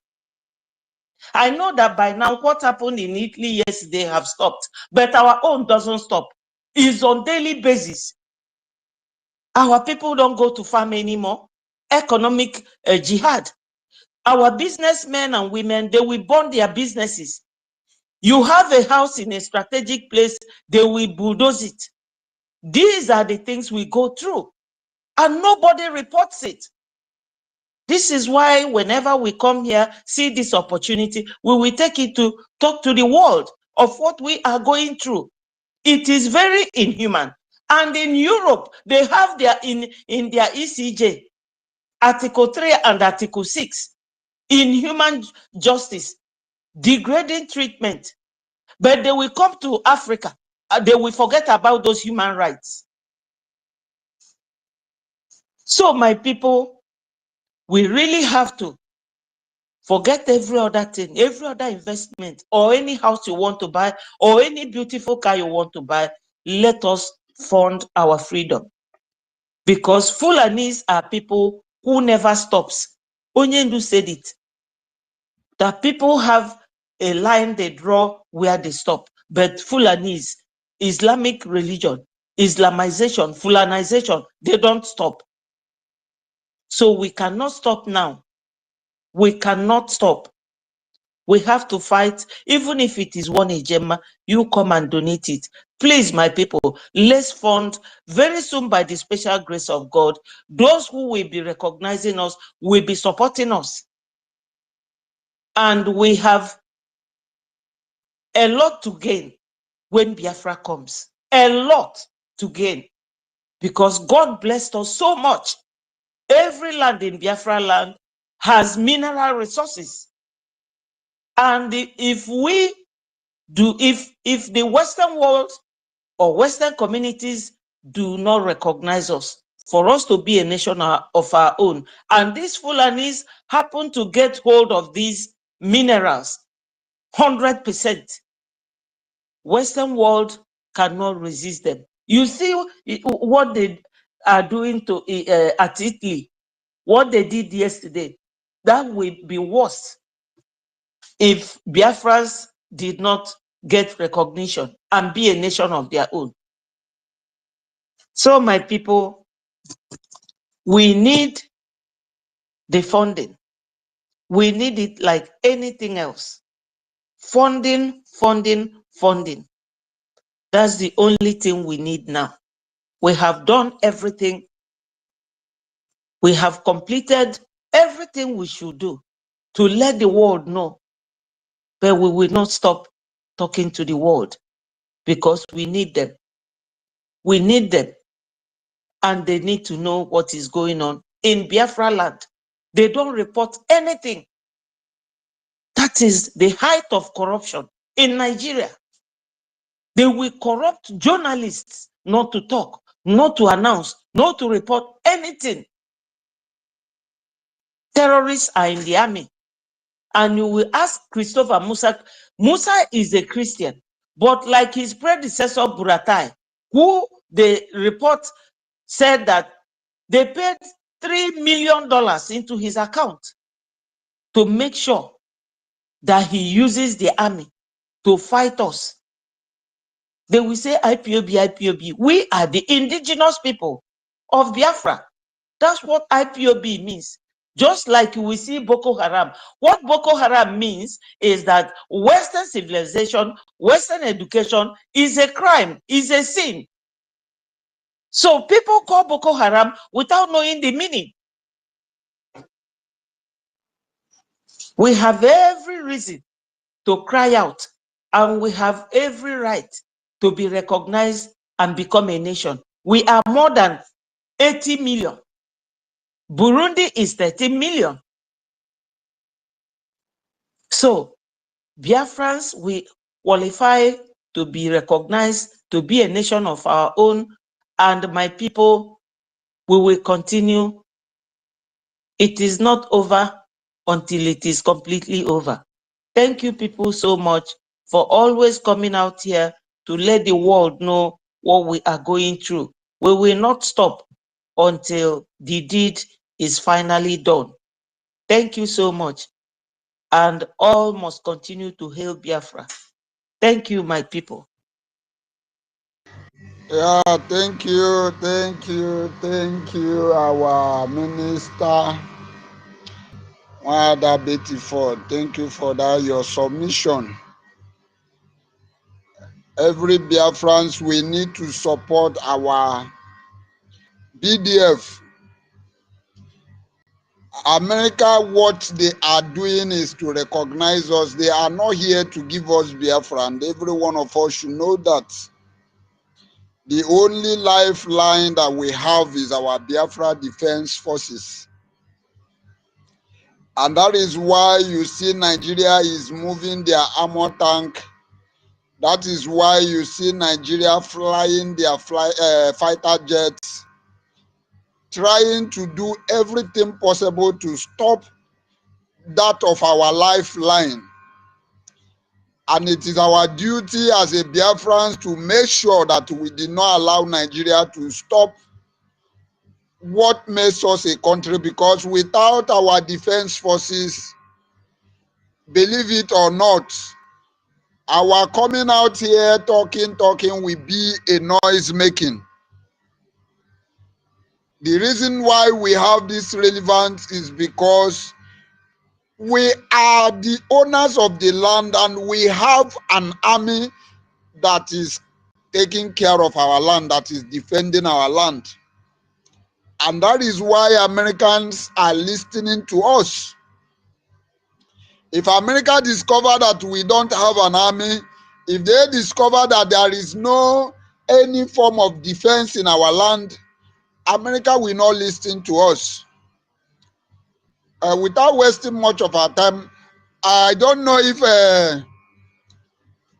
I know that by now what happened in Italy yesterday have stopped, but our own doesn't stop. It's on daily basis. Our people don't go to farm anymore. Economic jihad. Our businessmen and women, they will burn their businesses. You have a house in a strategic place, they will bulldoze it. These are the things we go through, and nobody reports it. This is why whenever we come here, see this opportunity, we will take it to talk to the world of what we are going through. It is very inhuman. And in Europe, they have their in their ECJ, Article 3 and Article 6, inhuman justice, degrading treatment. But they will come to Africa, they will forget about those human rights. So my people, we really have to forget every other thing, every other investment, or any house you want to buy, or any beautiful car you want to buy. Let us fund our freedom. Because Fulanis are people who never stops. Onyendu said it. That people have a line they draw where they stop. But Fulanis, Islamic religion, Islamization, Fulanization, they don't stop. So we cannot stop now. We cannot stop. We have to fight, even if it is one ejema, you come and donate it. Please, my people, let's fund very soon by the special grace of God. Those who will be recognizing us will be supporting us. And we have a lot to gain when Biafra comes. A lot to gain. Because God blessed us so much. Every land in Biafra land has mineral resources. And if the Western world or Western communities do not recognize us, for us to be a nation of our own, and these Fulanis happen to get hold of these minerals, 100%, Western world cannot resist them. You see what they are doing to at Italy, what they did yesterday. That will be worse if Biafrans did not get recognition and be a nation of their own. So my people, we need the funding. We need it like anything else. Funding, funding, funding. That's the only thing we need now. We have done everything. We have completed everything we should do to let the world know. But we will not stop talking to the world because we need them. We need them. And they need to know what is going on in Biafra land. They don't report anything. That is the height of corruption in Nigeria. They will corrupt journalists not to talk, not to announce, not to report anything. Terrorists are in the army. And you will ask Christopher Musa. Musa is a Christian, but like his predecessor Buratai, who the report said that they paid $3 million into his account to make sure that he uses the army to fight us. They will say IPOB, IPOB. We are the indigenous people of Biafra. That's what IPOB means. Just like we see Boko Haram. What Boko Haram means is that Western civilization, Western education is a crime, is a sin. So people call Boko Haram without knowing the meaning. We have every reason to cry out, and we have every right to be recognized and become a nation. We are more than 80 million. Burundi is 13 million. So Biafrans, we qualify to be recognized, to be a nation of our own, and my people, we will continue. It is not over until it is completely over. Thank you people so much for always coming out here to let the world know what we are going through. We will not stop until the deed is finally done. Thank you so much. And all must continue to hail Biafra. Thank you, my people. Yeah, thank you, our minister, Wada Betty Ford. Thank you for that, your submission. Every Biafrans, we need to support our BDF. America, what they are doing is to recognize us. They are not here to give us Biafra, and every one of us should know that the only lifeline that we have is our Biafra Defense Forces. And that is why you see Nigeria is moving their armor tank. That is why you see Nigeria flying their fighter jets. trying to do everything possible to stop that of our lifeline. And it is our duty as a Biafrans to make sure that we did not allow Nigeria to stop what makes us a country, because without our defense forces, believe it or not, our coming out here talking will be a noise making. The reason why we have this relevance is because we are the owners of the land and we have an army that is taking care of our land, that is defending our land. And that is why Americans are listening to us. If America discover that we don't have an army, if they discover that there is no any form of defense in our land, America will not listen to us. Without wasting much of our time, I don't know if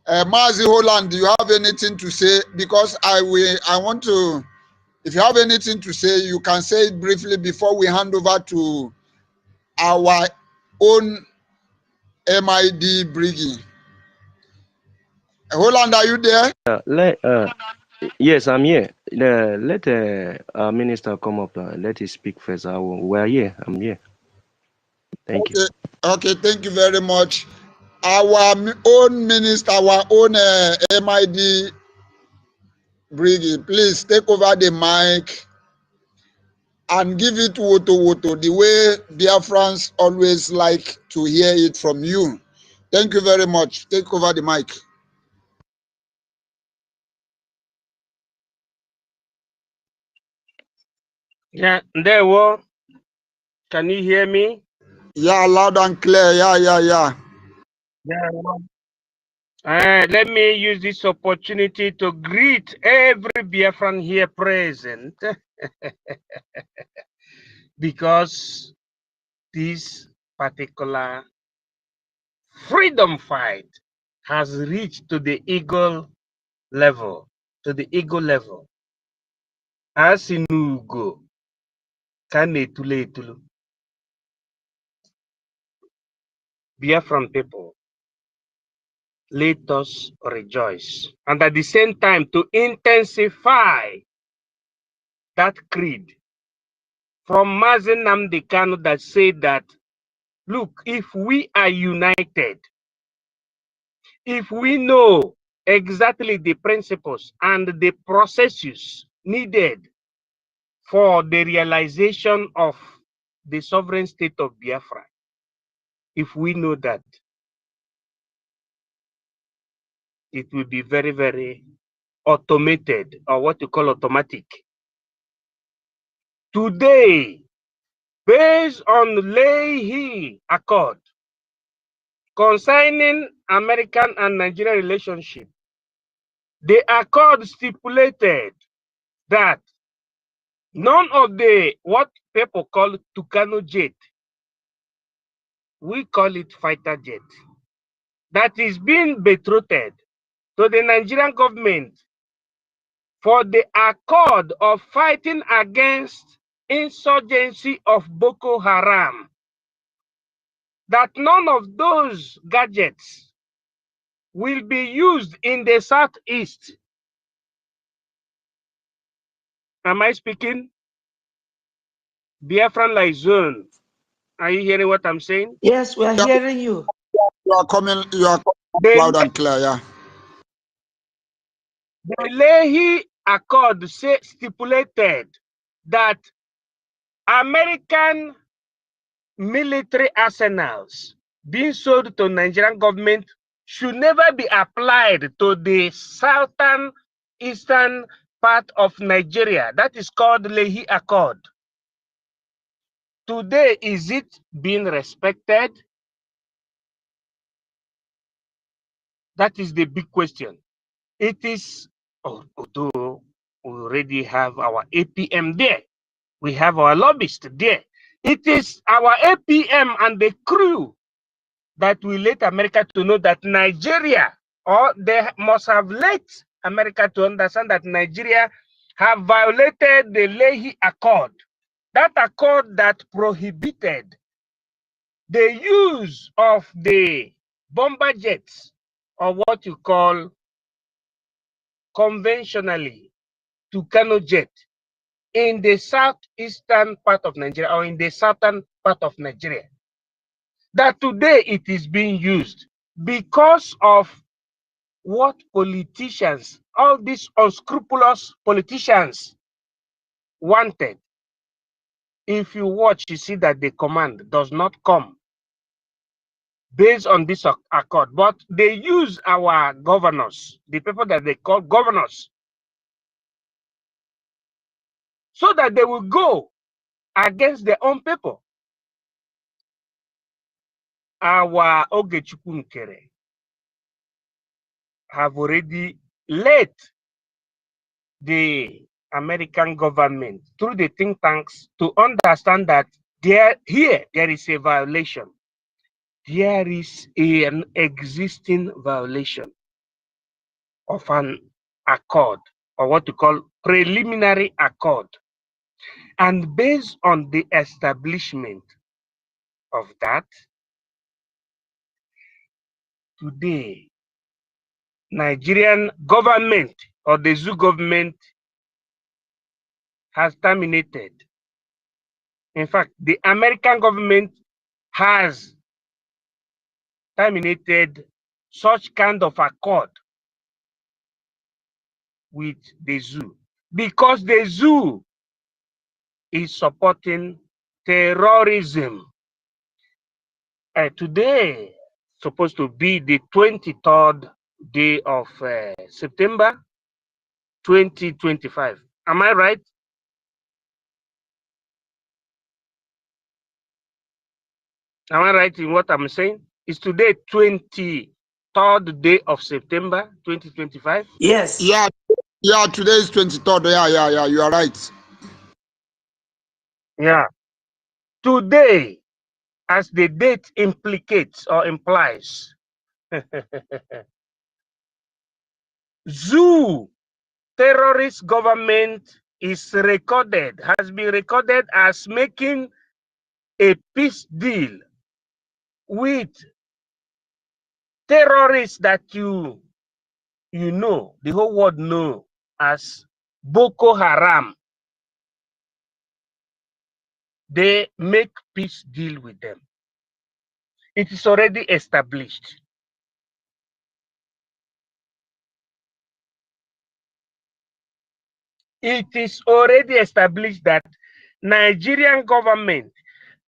Mazi Holland, do you have anything to say? Because I want to, if you have anything to say, you can say it briefly before we hand over to our own MID BRGIE. Holland, are you there? Yes, I'm here. Let our minister come up. Let him speak first. We're here. I'm here. Thank you. Okay, thank you very much. Our own minister, our own MID BRGIE, please take over the mic and give it woto the way Biafrans always like to hear it from you. Thank you very much. Take over the mic. Yeah, there were. Can you hear me? Yeah, loud and clear. Yeah. Let me use this opportunity to greet every Biafran here present because this particular freedom fight has reached to the eagle level, As in Ugo, Kanetule. Biafran people, let us rejoice. And at the same time, to intensify that creed from Mazen Nnamdi Kanu that said that, look, if we are united, if we know exactly the principles and the processes needed for the realization of the sovereign state of Biafra, if we know that, it will be very, very automated, or what you call automatic. Today, based on Leahy Accord concerning American and Nigerian relationship, the accord stipulated that none of the what people call Tucano jet, we call it fighter jet, that is being betrothed to the Nigerian government for the accord of fighting against insurgency of Boko Haram, that none of those gadgets will be used in the southeast. Am I speaking? Biafran like zone. Are you hearing what I'm saying? Yes, we are hearing you. You are coming loud and clear, yeah. The Leahy Accord stipulated that American military arsenals being sold to Nigerian government should never be applied to the southern eastern part of Nigeria. That is called Leahy Accord. Today, is it being respected? That is the big question. It is, although we already have our APM there, we have our lobbyists there. It is our APM and the crew that will let America to know that Nigeria, or they must have let America to understand that Nigeria have violated the Leahy Accord That accord that prohibited the use of the bomber jets, or what you call conventionally Tucano jet, in the southeastern part of Nigeria or in the southern part of Nigeria. That today it is being used because of what politicians, all these unscrupulous politicians wanted. If you watch, you see that the command does not come based on this accord, but they use our governors, the people that they call governors, so that they will go against their own people. Our Ogechukwu have already led the American government through the think tanks to understand that there is a violation. There is an existing violation of an accord, or what you call preliminary accord. And based on the establishment of that, today, Nigerian government or the zoo government has terminated. In fact, the American government has terminated such kind of accord with the zoo because the zoo is supporting terrorism. Today supposed to be the 23rd day of September 2025. Am I right? Am I right in what I'm saying? Is today 23rd day of September 2025? Yes. Yeah, today is 23rd. Yeah, you are right. Yeah. Today, as the date implicates or implies, zoo terrorist government is recorded, has been recorded as making a peace deal with terrorists that you know, the whole world know as Boko Haram. They make peace deal with them. It is already established. It is already established that Nigerian government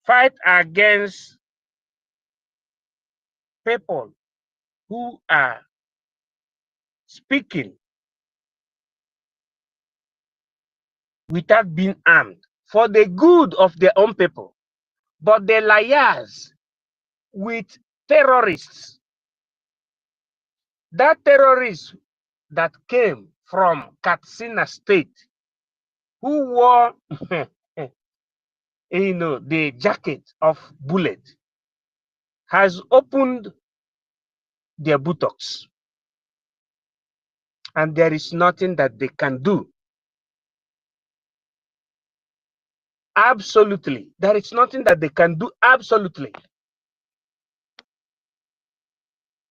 fight against people who are speaking without being armed for the good of their own people. But the liars with terrorists, that terrorist that came from Katsina State, who wore the jacket of bullet, has opened their buttocks, and there is nothing that they can do. Absolutely. There is nothing that they can do. Absolutely.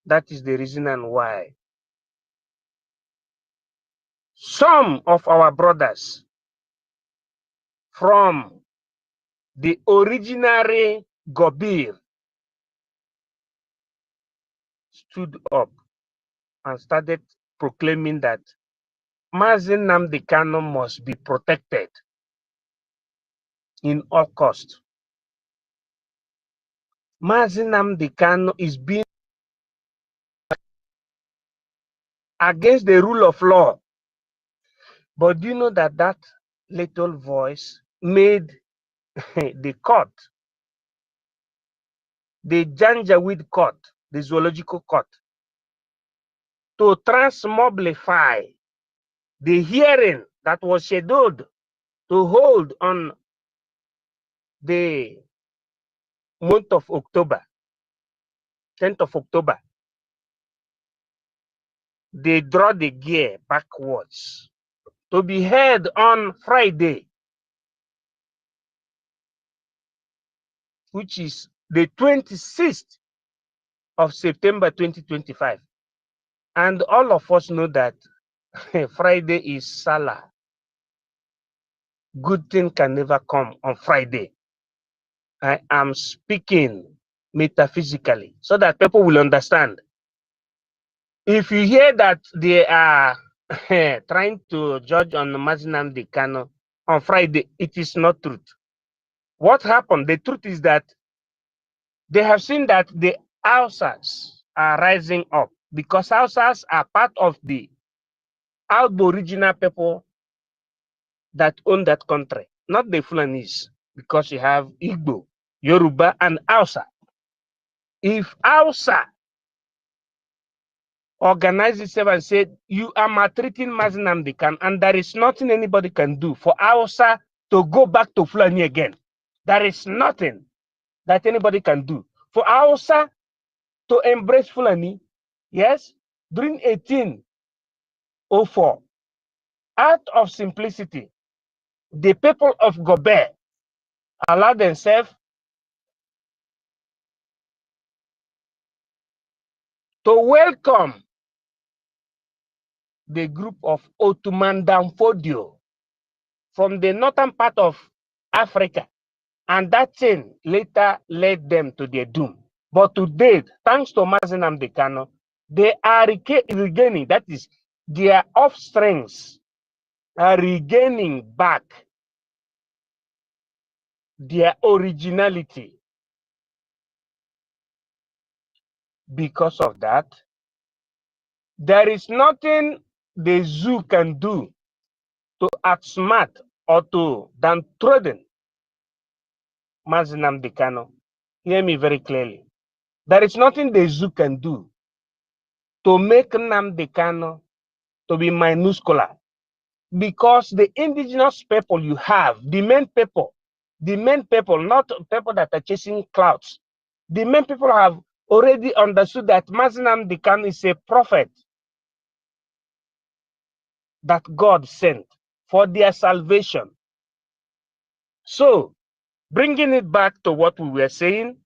That is the reason and why some of our brothers from the originary Gobir stood up and started proclaiming that Mazi Nnamdi Kanu must be protected in all cost. Mazi Nnamdi Kanu is being against the rule of law. But do you know that that little voice made the court, the Janjaweed court, the zoological court, to transmobilify the hearing that was scheduled to hold on the month of October, 10th of October. They draw the gear backwards to be held on Friday. which is the 26th of September 2025. And all of us know that Friday is Salah. Good thing can never come on Friday. I am speaking metaphysically so that people will understand. If you hear that they are trying to judge on Mazinam Kano on Friday, it is not truth. What happened? The truth is that they have seen that the Hausas are rising up because Hausas are part of the Aboriginal people that own that country, not the Fulanese, because you have Igbo, Yoruba, and Hausa. If Hausa organize itself and say, you are maltreating Mazinam Kano, and there is nothing anybody can do for Hausa to go back to Fulani again. There is nothing that anybody can do. For Hausa to embrace Fulani, yes, during 1804, out of simplicity, the people of Gobe allowed themselves to welcome the group of Ottoman Danfodio from the northern part of Africa. And that thing later led them to their doom. But today, thanks to Mazinam Kano, they are regaining, that is, their offsprings are regaining back their originality. Because of that, there is nothing the zoo can do to outsmart or to downtrodden Mazinam Kano. Hear me very clearly. There is nothing the zoo can do to make Nnamdi Kano to be minuscule, because the indigenous people you have, the main people, not people that are chasing clouds, the main people have already understood that Mazinam Kano is a prophet that God sent for their salvation. So, bringing it back to what we were saying,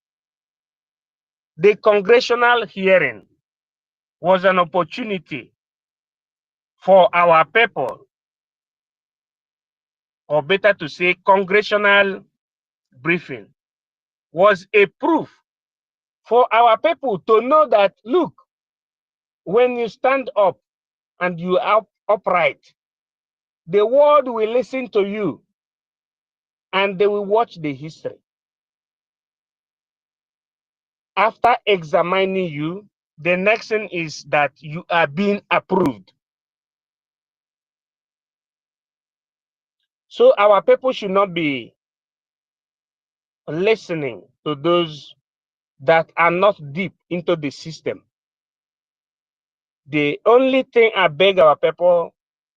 the congressional hearing was an opportunity for our people, or better to say, congressional briefing was a proof for our people to know that, look, when you stand up and you are upright, the world will listen to you and they will watch the history. After examining you, the next thing is that you are being approved. So our people should not be listening to those that are not deep into the system. The only thing I beg our people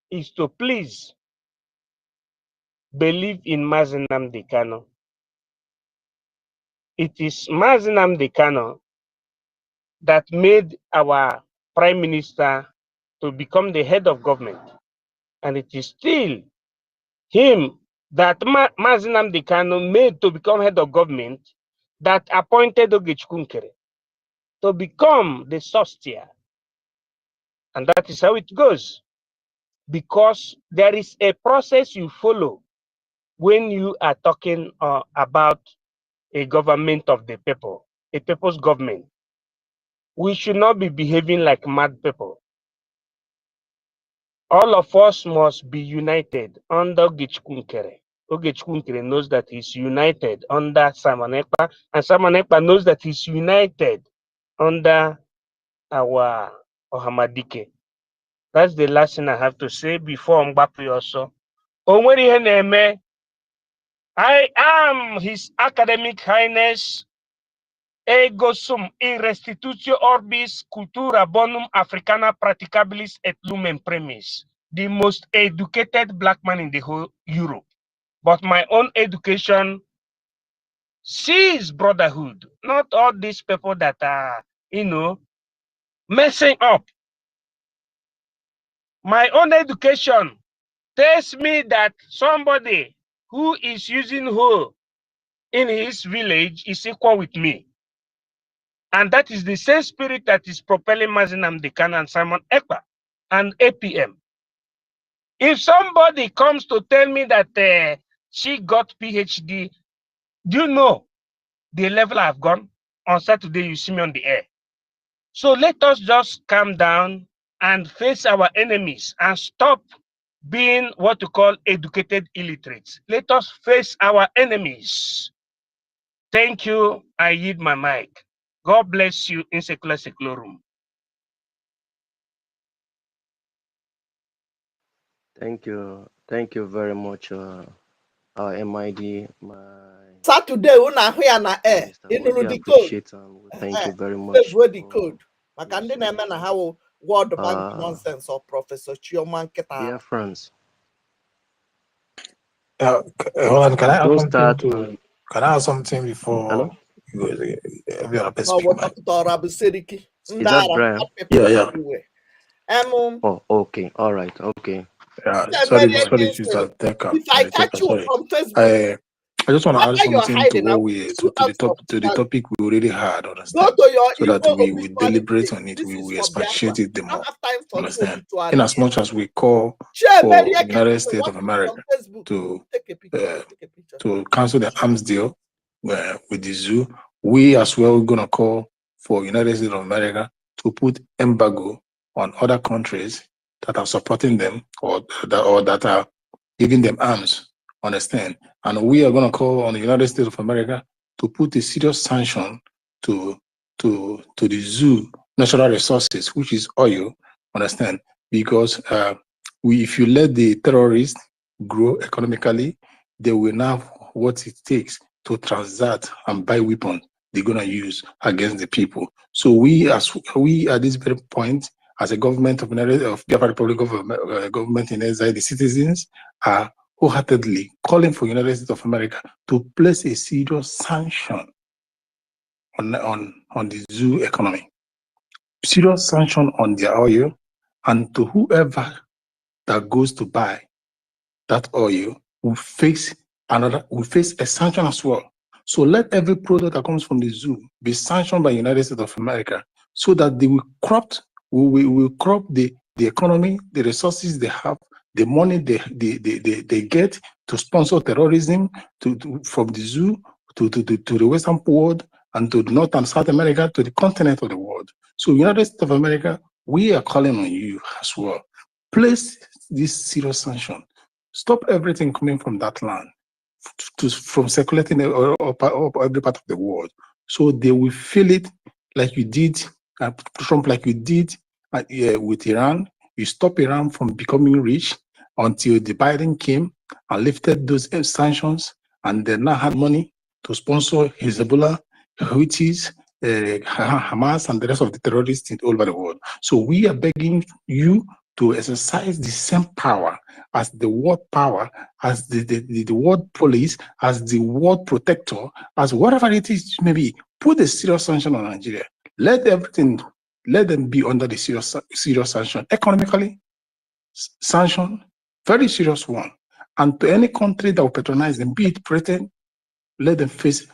is to please believe in Mazinam Kano. It is Mazinam Kano that made our prime minister to become the head of government. And it is still him that Mazinam Kano made to become head of government that appointed OGOJA to become the sorcerer. And that is how it goes. Because there is a process you follow when you are talking about a government of the people, a people's government. We should not be behaving like mad people. All of us must be united under OGOJA. OGOJA knows that he's united under Simon Ekpa, and Simon Ekpa knows that he's united under our Ohamadike. That's the last thing I have to say before Mbappe also. I am His Academic Highness Ego sum in restitutio orbis cultura bonum africana praticabilis et lumen premis, the most educated black man in the whole Europe. But my own education sees brotherhood, not all these people that are, messing up. My own education tells me that somebody who is using hoe in his village is equal with me. And that is the same spirit that is propelling Mazinam Dekan and Simon Ekpa and APM. If somebody comes to tell me that she got PhD, do you know the level I've gone? On Saturday, you see me on the air. So let us just calm down and face our enemies and stop being what you call educated illiterates. Let us face our enemies. Thank you. I yield my mic. God bless you in secular secularum. Thank you very much, MID, my Saturday una hụ ya na air minister. ịnụrụ We the code. appreciate and we thank you very much. The code maka ndị na-eme na ha wụ World Bank nonsense or Professor Chioma Nketa. BIAFRANS. Hold on, can I add something start to? Can I add something before? Hello? You go? Every other person. Is that Brian? Yeah. Oh, okay. All right. Okay. Yeah. Sorry to use that. If I catch you from Facebook, I just want to add something to what we to the topic we already had. Understand? Go to your so that we deliberate on it, we expatiate it the more. Understand? In as much as we call for the United States of America to cancel the arms deal with the zoo, we as well are gonna call for United States of America to put embargo on other countries that are supporting them or that are giving them arms. Understand? And we are going to call on the United States of America to put a serious sanction to the zoo natural resources, which is oil. Understand? Because if you let the terrorists grow economically, they will have what it takes to transact and buy weapons they're going to use against the people. So we at this very point, as a government of Biafra Republic of government in exile, the citizens are wholeheartedly calling for United States of America to place a serious sanction on the zoo economy, serious sanction on their oil, and to whoever that goes to buy that oil will face a sanction as well. So let every product that comes from the zoo be sanctioned by United States of America, so that they will crop the economy, the resources they have, the money they get to sponsor terrorism from the zoo to the Western world and to North and South America, to the continent of the world. So United States of America, we are calling on you as well. Place this serious sanction. Stop everything coming from that land from circulating or every part of the world. So they will feel it like you did, Trump, like you did with Iran. You stop Iran from becoming rich until the Biden came and lifted those sanctions, and they now had money to sponsor Hezbollah, Houthis, Hamas, and the rest of the terrorists all over the world. So we are begging you to exercise the same power as the world power, as the world police, as the world protector, as whatever it is maybe. Put a serious sanction on Nigeria. Let them be under the serious sanction. Economically, sanction, very serious one. And to any country that will patronize them, be it Britain, let them face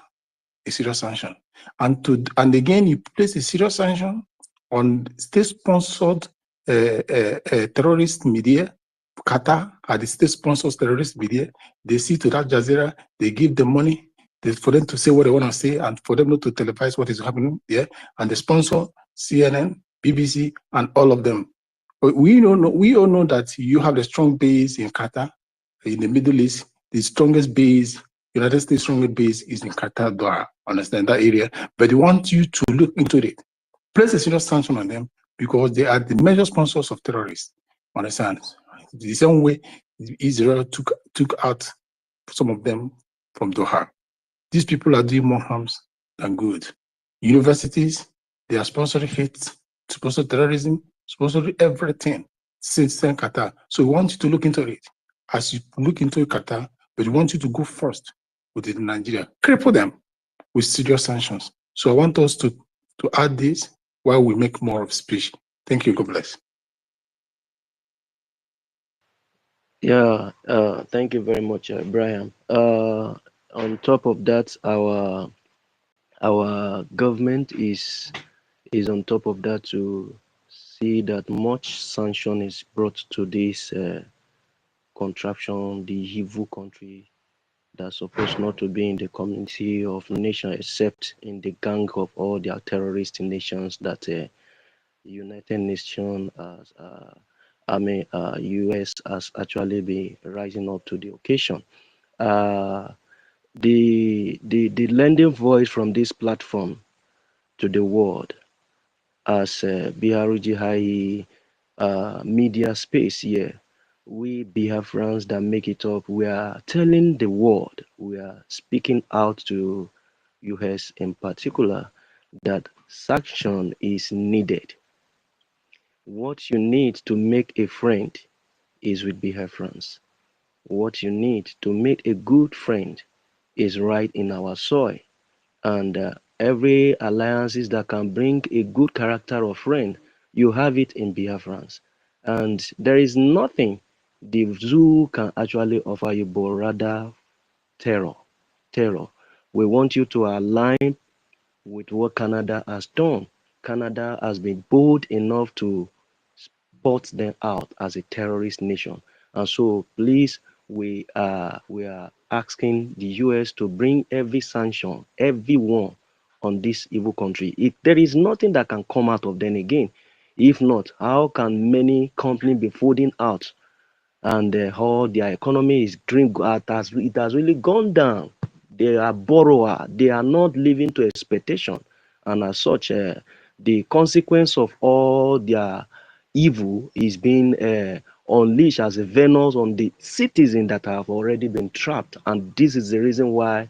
a serious sanction. And again, you place a serious sanction on state-sponsored terrorist media. Qatar are the state-sponsored terrorist media. They see to that Jazeera, they give them money for them to say what they want to say and for them not to televise what is happening there. And they sponsor CNN, BBC, and all of them. But we all know that you have a strong base in Qatar, in the Middle East. The strongest base, United States' strongest base is in Qatar, Doha. Understand that area? But they want you to look into it. Place a serious sanction on them because they are the major sponsors of terrorists. Understand? The same way Israel took out some of them from Doha. These people are doing more harms than good. Universities, they are sponsoring hate, sponsor terrorism, sponsoring everything since Qatar. So we want you to look into it. As you look into Qatar, but we want you to go first with Nigeria. Cripple them with serious sanctions. So I want us to add this while we make more of speech. Thank you. God bless. Yeah, thank you very much, Brian. On top of that, our government is on top of that to see that much sanction is brought to this contraption, the evil country that's supposed not to be in the community of nations except in the gang of all their terrorist nations that United Nations US has actually been rising up to the occasion. The lending voice from this platform to the world as BRGIE media space here. We Biafrans that make it up, we are telling the world, we are speaking out to US in particular that sanction is needed. What you need to make a friend is with Biafrans. What you need to make a good friend is right in our soil. And every alliances that can bring a good character of friend, you have it in Biafrans. And there is nothing the zoo can actually offer you but rather terror. Terror. We want you to align with what Canada has done. Canada has been bold enough to spot them out as a terrorist nation. And so please, we are asking the US to bring every sanction, every one on this evil country. If there is nothing that can come out of them again, if not, how can many companies be folding out and how their economy is it has really gone down. They are borrower. They are not living to expectation, and as such, the consequence of all their evil is being unleashed as a venom on the citizens that have already been trapped, and this is the reason why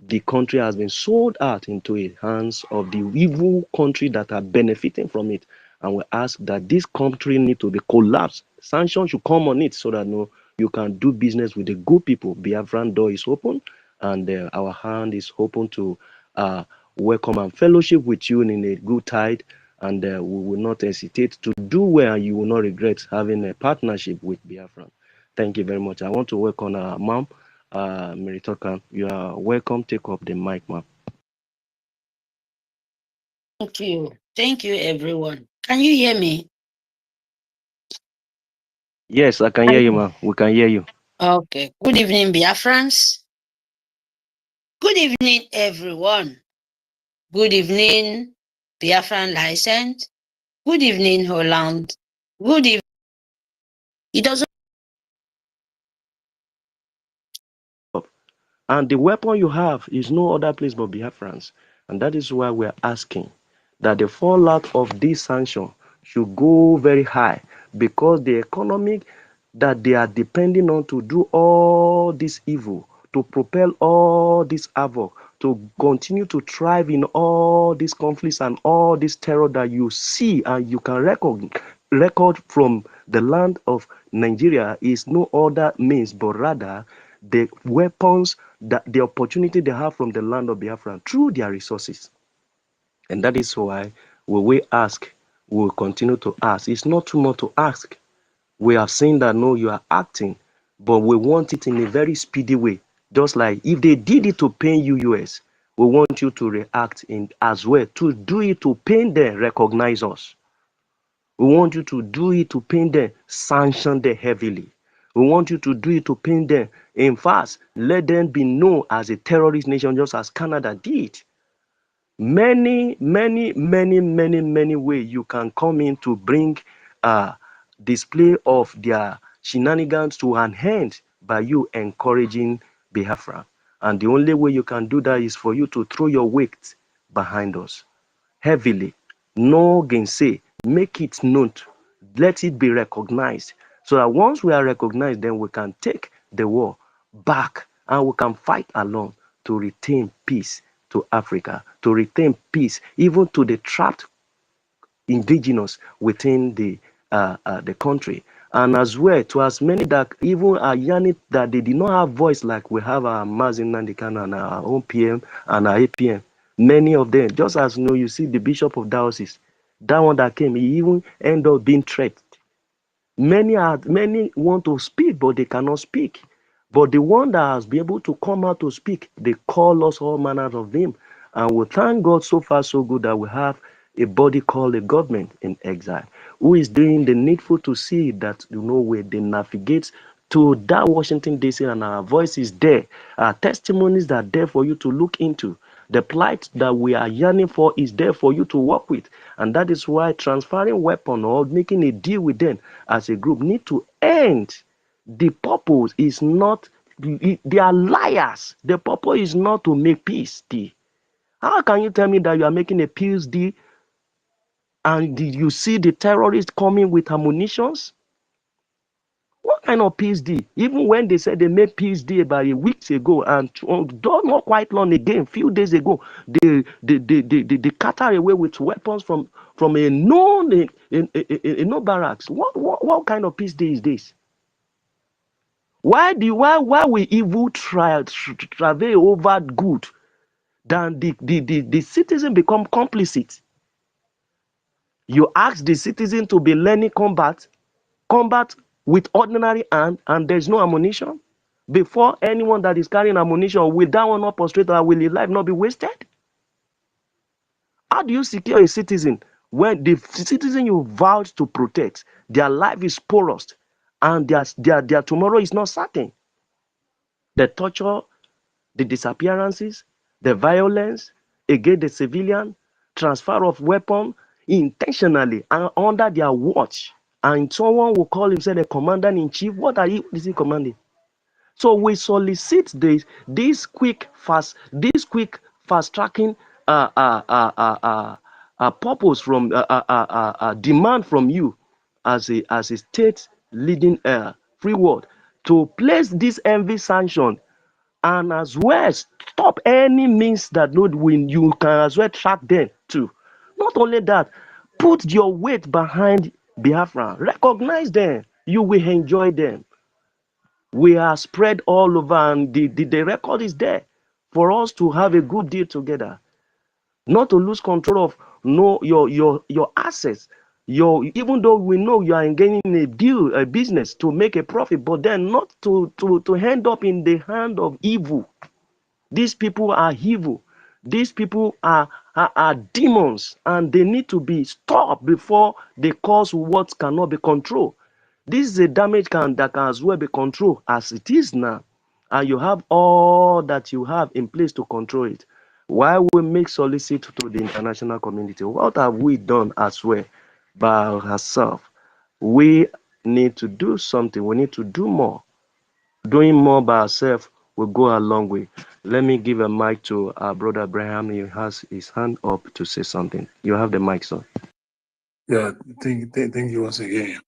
the country has been sold out into the hands of the evil country that are benefiting from it. And we ask that this country need to be collapsed. Sanctions should come on it so that no, you can do business with the good people. Biafran door is open, and our hand is open to welcome and fellowship with you in a good tide. And we will not hesitate to do well, and you will not regret having a partnership with Biafran. Thank you very much. I want to welcome our mom, Meritokan. You are welcome. Take up the mic, ma'am. Thank you. Thank you, everyone. Can you hear me? Yes, I can hear you, ma'am. We can hear you. Okay. Good evening, Biafrans. Good evening, everyone. Good evening, Biafran license. Good evening, Holland. Good evening. It doesn't. And the weapon you have is no other place but Biafrans. And that is why we're asking that the fallout of this sanction should go very high, because the economic that they are depending on to do all this evil, to propel all this havoc, to continue to thrive in all these conflicts and all this terror that you see and you can record from the land of Nigeria is no other means but rather the weapons, that the opportunity they have from the land of Biafra through their resources. And that is why we ask, we will continue to ask. It's not too much to ask. We have seen that no, you are acting, but we want it in a very speedy way. Just like if they did it to pain you, US, we want you to react in as well, to do it to pain them, recognize us. We want you to do it to pain them, sanction them heavily. We want you to do it to pain them. In fact, let them be known as a terrorist nation, just as Canada did. Many ways you can come in to bring display of their shenanigans to an end by you encouraging Biafra. And the only way you can do that is for you to throw your weight behind us heavily. No gainsay. Make it known. Let it be recognized. So that once we are recognized, then we can take the war back and we can fight alone to retain peace to Africa, to retain peace even to the trapped indigenous within the country, and as well to as many that even are yearning that they did not have voice, like we have our Mazin Nandikan and our own PM and our APM. Many of them, just as you know, you see the Bishop of Diocese, that one that came, he even ended up being threatened. Many want to speak, but they cannot speak. But the one that has been able to come out to speak, they call us all manners of name. And we thank God so far so good that we have a body called a government in exile, who is doing the needful to see that, where they navigate to that Washington, D.C., and our voice is there. Our testimonies are there for you to look into. The plight that we are yearning for is there for you to work with. And that is why transferring weapon or making a deal with them as a group need to end. The purpose is not, they are liars. The purpose is not to make peace deal. How can you tell me that you are making a peace deal and you see the terrorists coming with ammunitions? What kind of peace deal? Even when they said they made peace deal about a week ago and not quite long again, few days ago, they cater away with weapons from a known no barracks. What kind of peace deal is this? Why we evil travel over good than the citizen become complicit? You ask the citizen to be learning combat with ordinary hand, and there's no ammunition. Before anyone that is carrying ammunition, will that one not prostrate, or will his life not be wasted? How do you secure a citizen when the citizen you vowed to protect, their life is porous and their tomorrow is not certain? The torture, the disappearances, the violence against the civilian, transfer of weapon intentionally and under their watch, and someone will call himself a commander-in-chief. What is he commanding? So we solicit this quick fast tracking purpose from demand from you as a state leading free world to place this envy sanction, and as well stop any means that you can as well track them too. Not only that, put your weight behind Biafra. Recognize them. You will enjoy them. We are spread all over, and the record is there for us to have a good deal together. Not to lose control of your assets. Even though we know you are engaging in a deal, a business to make a profit, but then not to end up in the hand of evil. These people are evil. These people are demons, and they need to be stopped before they cause what cannot be controlled. This is a damage that can as well be controlled as it is now. And you have all that you have in place to control it. Why we make solicit to the international community? What have we done as well by ourselves? We need to do something. We need to do more. Doing more by ourselves will go a long way. Let me give a mic to our brother Abraham. He has his hand up to say something. You have the mic, sir. Yeah, thank you once again.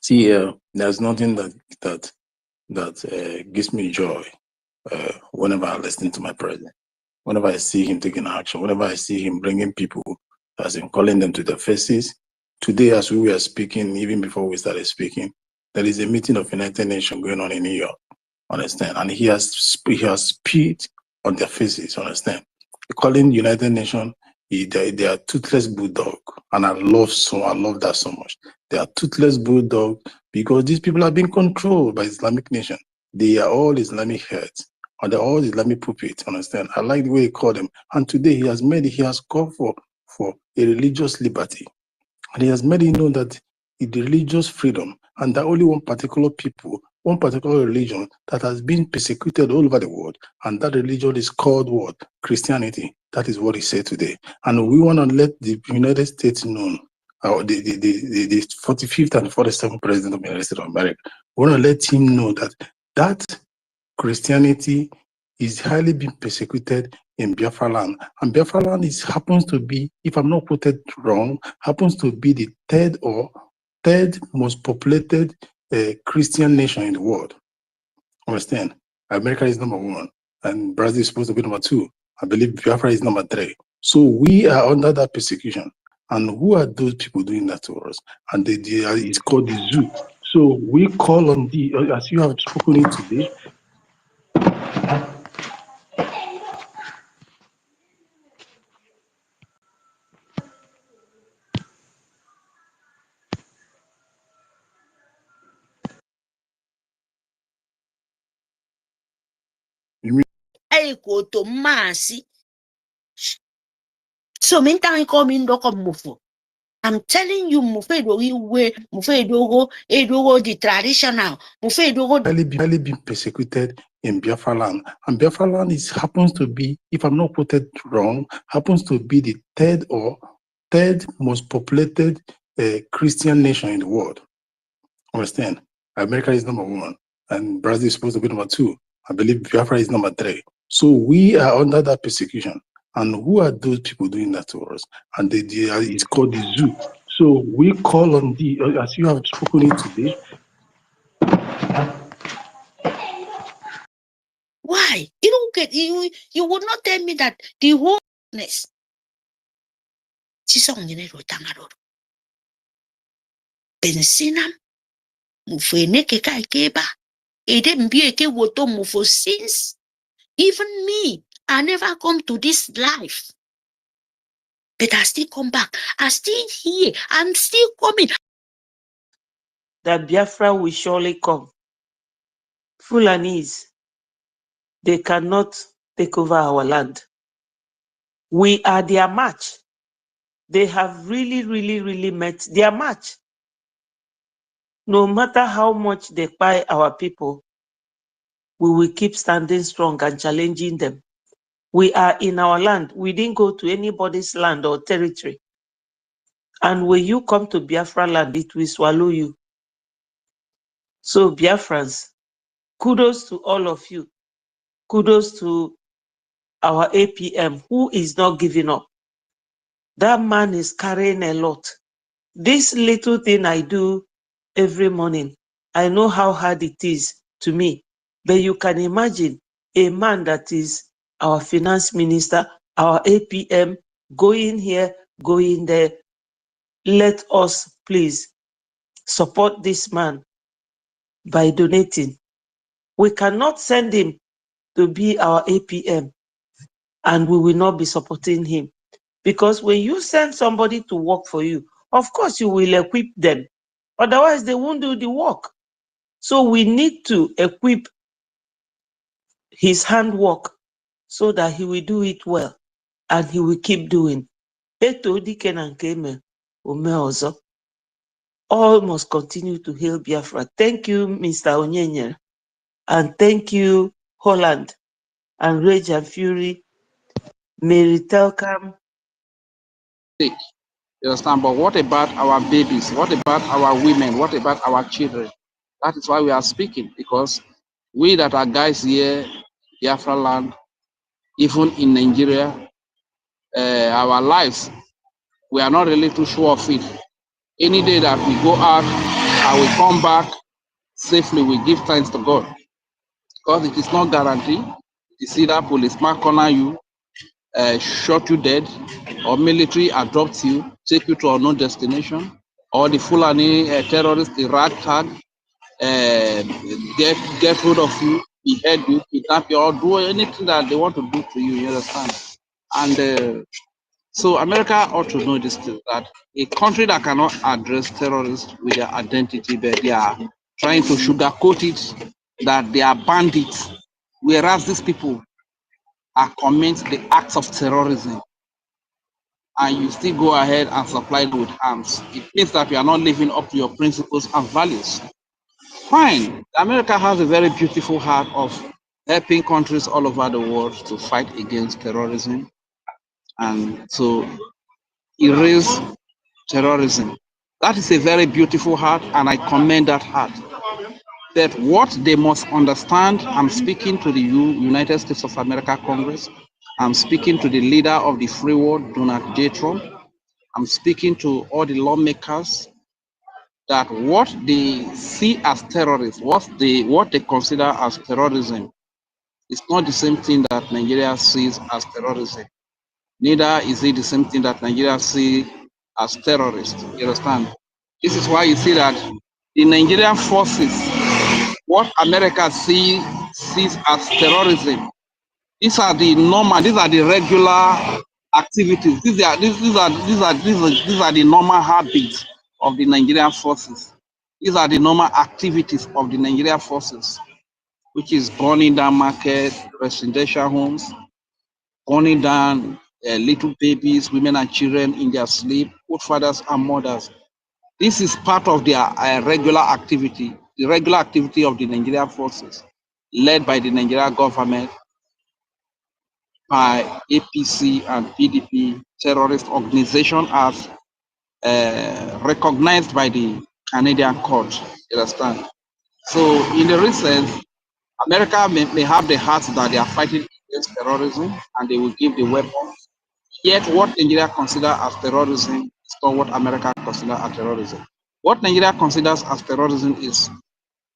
See, there's nothing that gives me joy whenever I listen to my president, whenever I see him taking action, whenever I see him bringing people, as in calling them to their faces. Today, as we were speaking, even before we started speaking, there is a meeting of United Nations going on in New York, understand? And he has spit on their faces, understand? Calling United Nations, they are toothless bulldog, and I love that so much. They are toothless bulldog because these people are being controlled by Islamic nation. They are all Islamic heads, or they're all Islamic puppets, understand? I like the way he called them. And today he has called for a religious liberty. And he has made it known that the religious freedom, and that only one particular people, one particular religion that has been persecuted all over the world, and that religion is called what? Christianity. That is what he said today. And we want to let the United States know, the 45th and 47th president of the United States of America, we want to let him know that Christianity is highly being persecuted in Biafra land. And Biafra land happens to be, if I'm not quoted wrong, happens to be the third most populated Christian nation in the world. Understand? America is number 1, and Brazil is supposed to be number 2. I believe Biafra is number 3. So we are under that persecution. And who are those people doing that to us? And it's called the zoo. So we call on as you have spoken it today, Equal to Masi. So, meantime, coming dock of Mufo. I'm telling you, Mufedogo, the traditional, Mufedogo. Highly been persecuted in Biafra land. And Biafra land happens to be, if I'm not quoted wrong, happens to be the third most populated Christian nation in the world. Understand? America is number 1, and Brazil is supposed to be number 2. I believe Biafra is number 3. So we are under that persecution. And who are those people doing that to us? And it's called the zoo. So we call on as you have spoken it today. Why? You don't get you would not tell me that the wholeness. Bensinam mufene keka ikeba. Ede mbieke woto mufo since even me, I never come to this life. But I still come back. I still here. I'm still coming. That Biafra will surely come. Fulanese, they cannot take over our land. We are their match. They have really met their match. No matter how much they buy our people, we will keep standing strong and challenging them. We are in our land. We didn't go to anybody's land or territory. And when you come to Biafra land, it will swallow you. So Biafrans, kudos to all of you. Kudos to our APM, who is not giving up. That man is carrying a lot. This little thing I do every morning, I know how hard it is to me. But you can imagine a man that is our finance minister, our APM, going here, going there. Let us please support this man by donating. We cannot send him to be our APM and we will not be supporting him. Because when you send somebody to work for you, of course you will equip them. Otherwise they won't do the work. So we need to equip his handwork so that he will do it well and he will keep doing. All must continue to hail Biafra. Thank you, Mr. Onyenye, and thank you, Holland, and Rage and Fury, Mary Telcam. You understand? But what about our babies? What about our women? What about our children? That is why we are speaking, because we that are guys here, Biafra land, even in Nigeria, our lives, we are not really too sure of it. Any day that we go out and we come back safely, we give thanks to God. Because it is not guaranteed. You see that policeman corner you, shot you dead, or military abduct you, take you to a unknown destination, or the Fulani terrorists, the ragtag, get hold of you, behead you, kidnap you, or do anything that they want to do to you, you understand? And so America ought to know this too, that a country that cannot address terrorists with their identity, but they are trying to sugarcoat it, that they are bandits, whereas these people are committing the acts of terrorism, and you still go ahead and supply them with arms. It means that you are not living up to your principles and values. Fine, America has a very beautiful heart of helping countries all over the world to fight against terrorism and to erase terrorism. That is a very beautiful heart, and I commend that heart. That what they must understand, I'm speaking to the United States of America Congress, I'm speaking to the leader of the free world, Donald J. Trump, I'm speaking to all the lawmakers, that what they see as terrorists, what they consider as terrorism, is not the same thing that Nigeria sees as terrorism. Neither is it the same thing that Nigeria sees as terrorists. You understand? This is why you see that the Nigerian forces, what America sees as terrorism, these are the normal, these are the regular activities. These are the normal habits of the Nigerian forces. These are the normal activities of the Nigerian forces. which is burning down market, residential homes, burning down little babies, women and children in their sleep, both fathers and mothers. This is part of their regular activity, the regular activity of the Nigerian forces, led by the Nigerian government, by APC and PDP, terrorist organization as recognized by the Canadian court. You understand? So in the recent, America may have the heart that they are fighting against terrorism and they will give the weapons. Yet what Nigeria considers as terrorism is not what America considers as terrorism. What Nigeria considers as terrorism is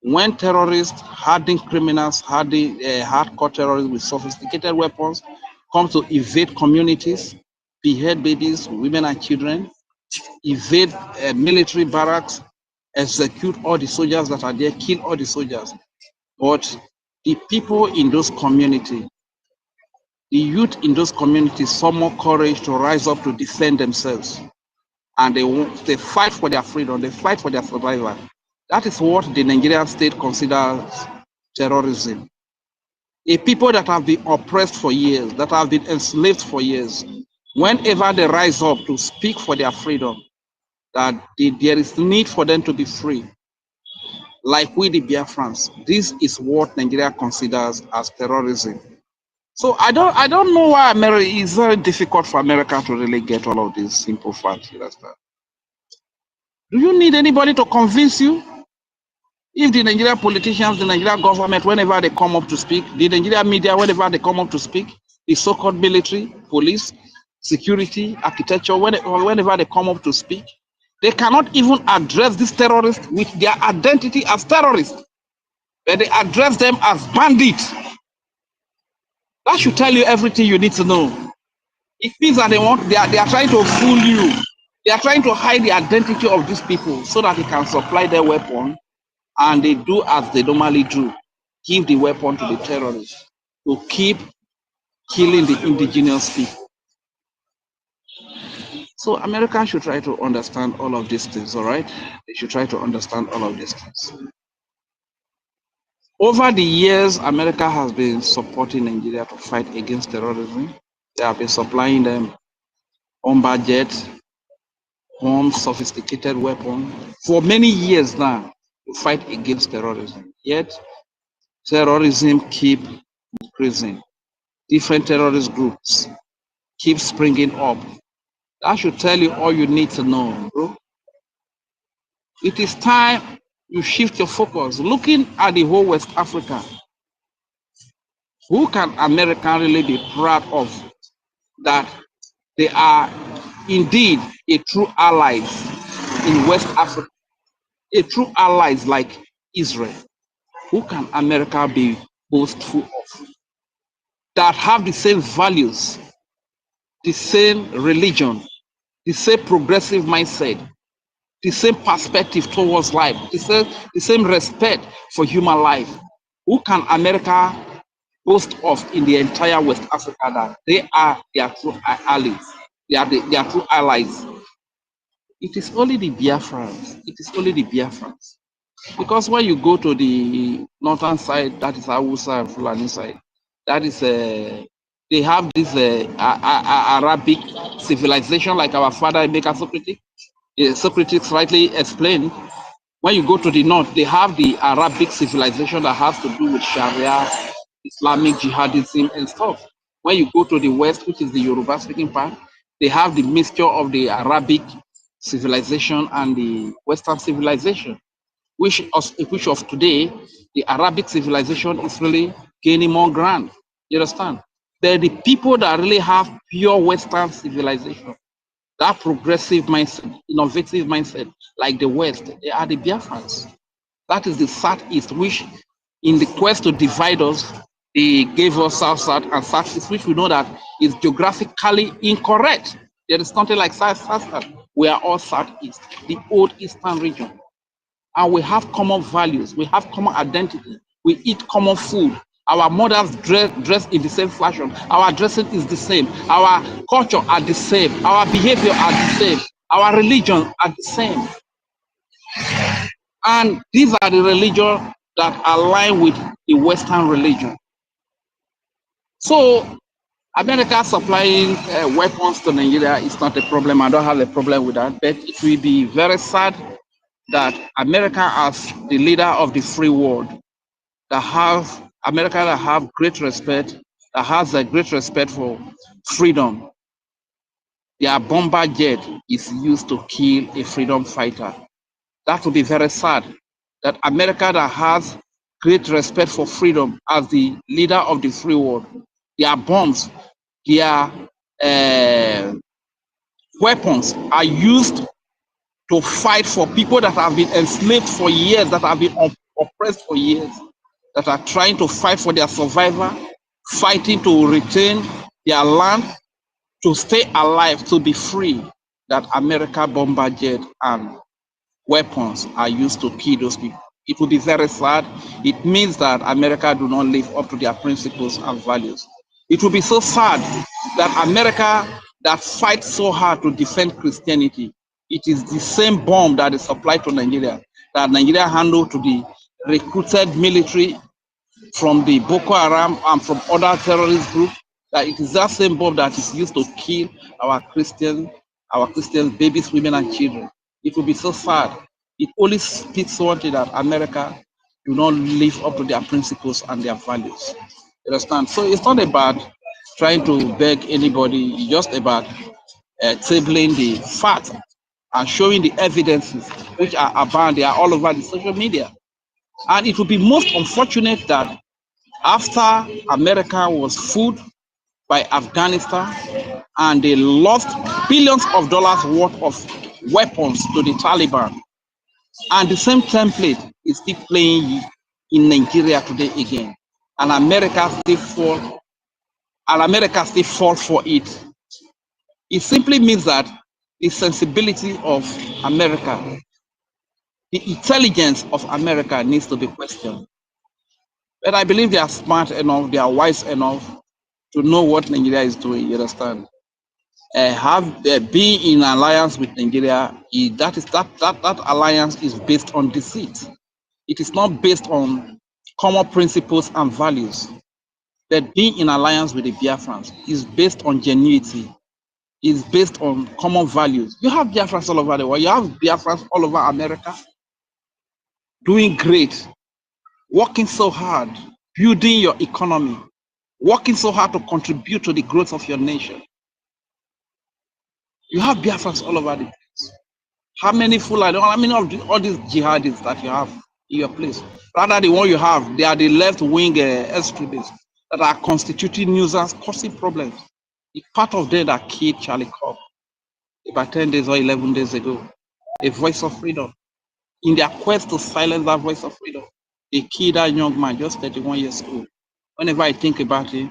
when terrorists, hardened criminals, hardcore terrorists with sophisticated weapons come to invade communities, behead babies, women and children, invade military barracks, execute all the soldiers that are there, kill all the soldiers. But the people in those communities, the youth in those communities, some more courage to rise up to defend themselves. And they fight for their freedom, they fight for their survival. That is what the Nigerian state considers terrorism. A people that have been oppressed for years, that have been enslaved for years, whenever they rise up to speak for their freedom, that there is need for them to be free, like we the Biafrans. This is what Nigeria considers as terrorism. So I don't know why America is very difficult for America to really get all of these simple facts. Do you need anybody to convince you? If the Nigerian politicians, the Nigerian government, whenever they come up to speak, the Nigerian media, whenever they come up to speak, the so-called military, police, security, architecture, whenever they come up to speak, they cannot even address these terrorists with their identity as terrorists, but they address them as bandits. That should tell you everything you need to know. It means that they are trying to fool you. They are trying to hide the identity of these people so that they can supply their weapon, and they do as they normally do, give the weapon to the terrorists to keep killing the indigenous people. So Americans should try to understand all of these things, all right? They should try to understand all of these things. Over the years, America has been supporting Nigeria to fight against terrorism. They have been supplying them on budget, home, sophisticated weapons for many years now to fight against terrorism. Yet, terrorism keep increasing. Different terrorist groups keep springing up. That should tell you all you need to know, bro. It is time you shift your focus. Looking at the whole West Africa, who can America really be proud of that they are indeed a true allies in West Africa, a true allies like Israel? Who can America be boastful of that have the same values, the same religion, the same progressive mindset, the same perspective towards life, the same respect for human life? Who can America boast of in the entire West Africa that they are their true allies? They are their true allies. It is only the Biafrans. It is only the Biafrans. Because when you go to the northern side, that is Hausa and Fulani side, that is they have this Arabic civilization, like our father Emeka Socrates rightly explained. When you go to the north, they have the Arabic civilization that has to do with Sharia, Islamic jihadism and stuff. When you go to the west, which is the Yoruba speaking part, they have the mixture of the Arabic civilization and the Western civilization, which of today, the Arabic civilization is really gaining more ground. You understand? They're the people that really have pure Western civilization, that progressive mindset, innovative mindset, like the West. They are the Biafrans. That is the Southeast, which in the quest to divide us, they gave us South and Southeast, which we know that is geographically incorrect. There is nothing like South. We are all Southeast, the old Eastern region. And we have common values, we have common identity, we eat common food. Our mothers dress in the same fashion, our dressing is the same, our culture are the same, our behavior are the same, our religion are the same. And these are the religion that align with the Western religion. So America supplying weapons to Nigeria is not a problem. I don't have a problem with that. But it will be very sad that America, as the leader of the free world, that have great respect, that has a great respect for freedom, their bomber jet is used to kill a freedom fighter. That would be very sad. That America, that has great respect for freedom as the leader of the free world, their bombs, their weapons are used to fight for people that have been enslaved for years, that have been oppressed for years, that are trying to fight for their survival, fighting to retain their land, to stay alive, to be free. That America bomber jet and weapons are used to kill those people. It will be very sad. It means that America do not live up to their principles and values. It will be so sad that America, that fights so hard to defend Christianity, it is the same bomb that is supplied to Nigeria, that Nigeria handled to the recruited military from the Boko Haram and from other terrorist groups, that it is that same bomb that is used to kill our Christian babies, women, and children. It will be so sad. It only speaks one thing, that America do not live up to their principles and their values. You understand? So it's not about trying to beg anybody, it's just about tabling the facts and showing the evidences which are abound. They are all over the social media. And it would be most unfortunate that after America was fooled by Afghanistan and they lost billions of dollars worth of weapons to the Taliban, and the same template is still playing in Nigeria today again, and America still fall for it. It simply means that the sensibility of America, the intelligence of America needs to be questioned. But I believe they are smart enough, they are wise enough to know what Nigeria is doing. You understand? Being in alliance with Nigeria, that alliance is based on deceit. It is not based on common principles and values. That being in alliance with the Biafrans is based on genuity, is based on common values. You have Biafrans all over the world. You have Biafrans all over America, doing great, working so hard, building your economy, working so hard to contribute to the growth of your nation. You have Biafrans all over the place. How many Fulani, how many of all these jihadists that you have in your place? Rather, the one you have, they are the left-wing extremists that are constituting nuisance, causing problems. It's part of them that killed Charlie Cobb about 10 days or 11 days ago. A voice of freedom. In their quest to silence that voice of freedom, they killed that young man, just 31 years old. Whenever I think about it,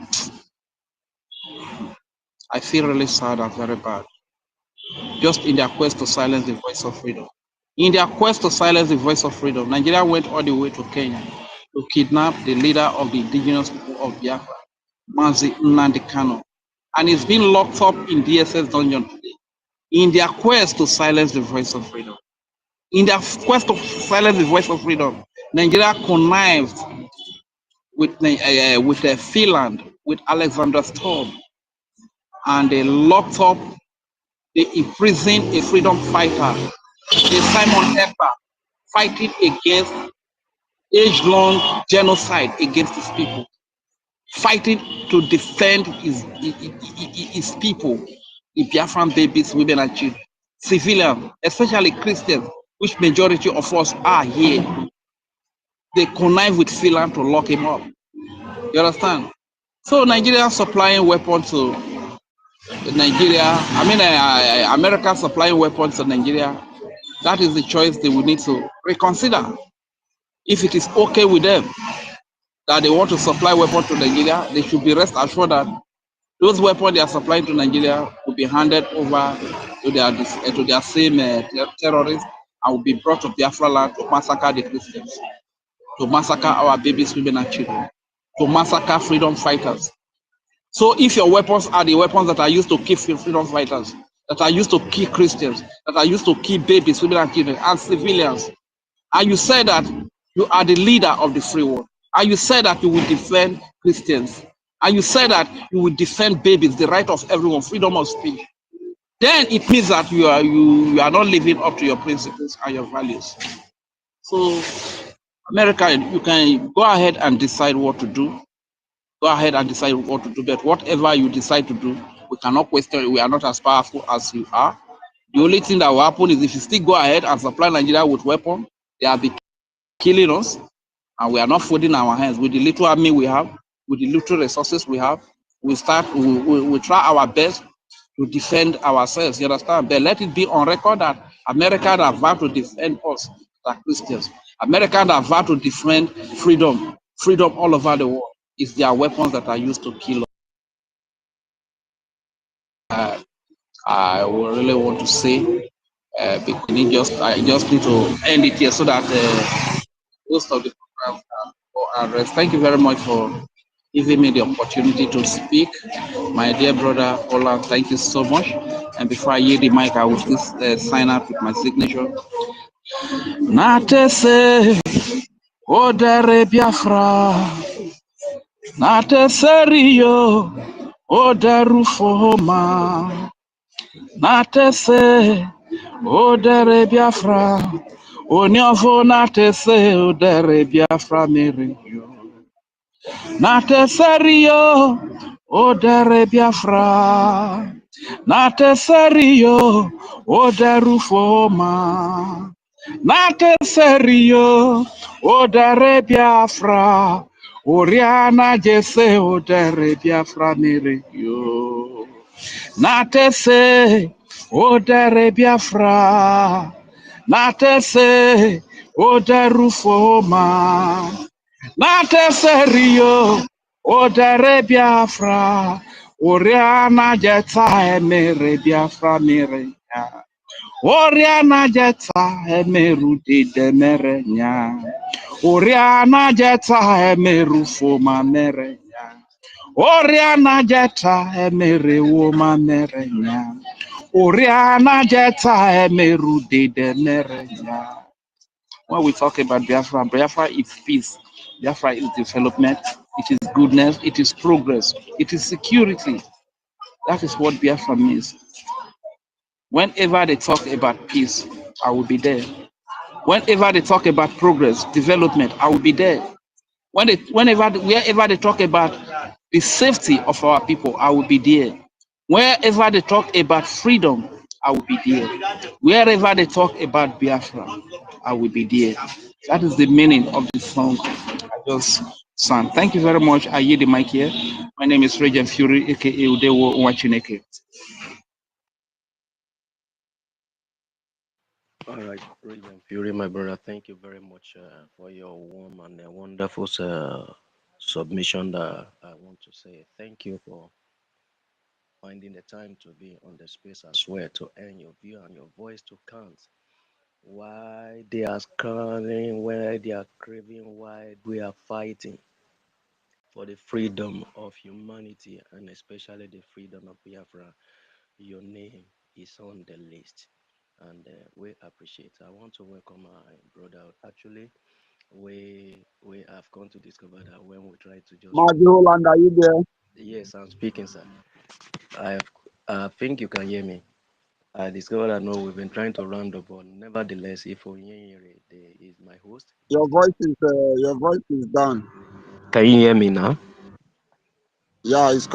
I feel really sad and very bad. Just in their quest to silence the voice of freedom. In their quest to silence the voice of freedom, Nigeria went all the way to Kenya to kidnap the leader of the indigenous people of Biafra, Mazi Nnamdi Kanu, and he's been locked up in DSS dungeon today. In their quest to silence the voice of freedom. In their quest to silence the voice of freedom, Nigeria connived with Finland, with Alexander Stubb, and they locked up, they imprisoned a freedom fighter, a Simon Ekpa, fighting against age-long genocide against his people, fighting to defend his people, the Biafran babies, women, and children, civilians, especially Christians, which majority of us are here. They connive with Finland to lock him up. You understand? So Nigeria supplying weapons to Nigeria, America supplying weapons to Nigeria, that is the choice they will need to reconsider. If it is okay with them that they want to supply weapons to Nigeria, they should be rest assured that those weapons they are supplying to Nigeria will be handed over to their same terrorists and will be brought to Biafra land to massacre the Christians, to massacre our babies, women, and children, to massacre freedom fighters. So if your weapons are the weapons that are used to kill freedom fighters, that are used to kill Christians, that are used to kill babies, women, and children, and civilians, and you say that You are the leader of the free world. And you said that you will defend Christians. And you said that you will defend babies, the right of everyone, freedom of speech. Then it means that you are not living up to your principles and your values. So America, you can go ahead and decide what to do. Go ahead and decide what to do. But whatever you decide to do, we cannot question it. We are not as powerful as you are. The only thing that will happen is if you still go ahead and supply Nigeria with weapons, they will be killing us, and we are not folding our hands. With the little army we have, with the little resources we have, we try our best to defend ourselves. You understand? But let it be on record that America have vowed to defend us, the Christians. America have vowed to defend freedom all over the world. It's their weapons that are used to kill us. I really want to say, because I just need to end it here so that most of the program can go and rest. Thank you very much for giving me the opportunity to speak. My dear brother Ola, thank you so much. And before I yield the mic, I will please sign up with my signature. Natese Odere Biafra, Natese Rio Oderu Foma, Natese Odere Biafra, Onyavo Natese Odere Biafra Merenyo. Natese Rio Odere Biafra, Natese Rio Oderu Foma, Natese Rio Odere Biafra, Oriana Jese Odere Biafra Merenyo. Natese Odere Biafra, Natese Oderu Foma, Natese Rio Odere Biafra, Oriana Jeta Emere Biafra Merenya, Oriana Jeta Emeru de Merenya, Oriana Jeta Emeru Foma Merenya, Oriana Jeta Emere Woma Merenya, Oriana Jeta Emeru de Merenya. When we talk about Biafra, Biafra is peace. Biafra is development. It is goodness. It is progress. It is security. That is what Biafra means. Whenever they talk about peace, I will be there. Whenever they talk about progress, development, I will be there. Wherever they talk about the safety of our people, I will be there. Wherever they talk about freedom, I will be there. Wherever they talk about Biafra, I will be there. That is the meaning of the song I just sang. Thank you very much. I yield the mic here. My name is Regent Fury, aka Udewo Nwachineke. All right, Regent Fury, my brother, thank you very much for your warm and wonderful submission. That I want to say thank you for finding the time to be on the space as well, to earn your view and your voice to count. Why they are crying, why they are craving, why we are fighting for the freedom of humanity and especially the freedom of Biafra. Your name is on the list, and we appreciate. I want to welcome my brother. Actually, we have come to discover that when we try to just Holland, are you there? yes, I'm speaking, sir. I think you can hear me. I discovered that no, we've been trying to round up, but nevertheless, if Onyere is my host, Your voice is down. can you hear me now? Yeah, it's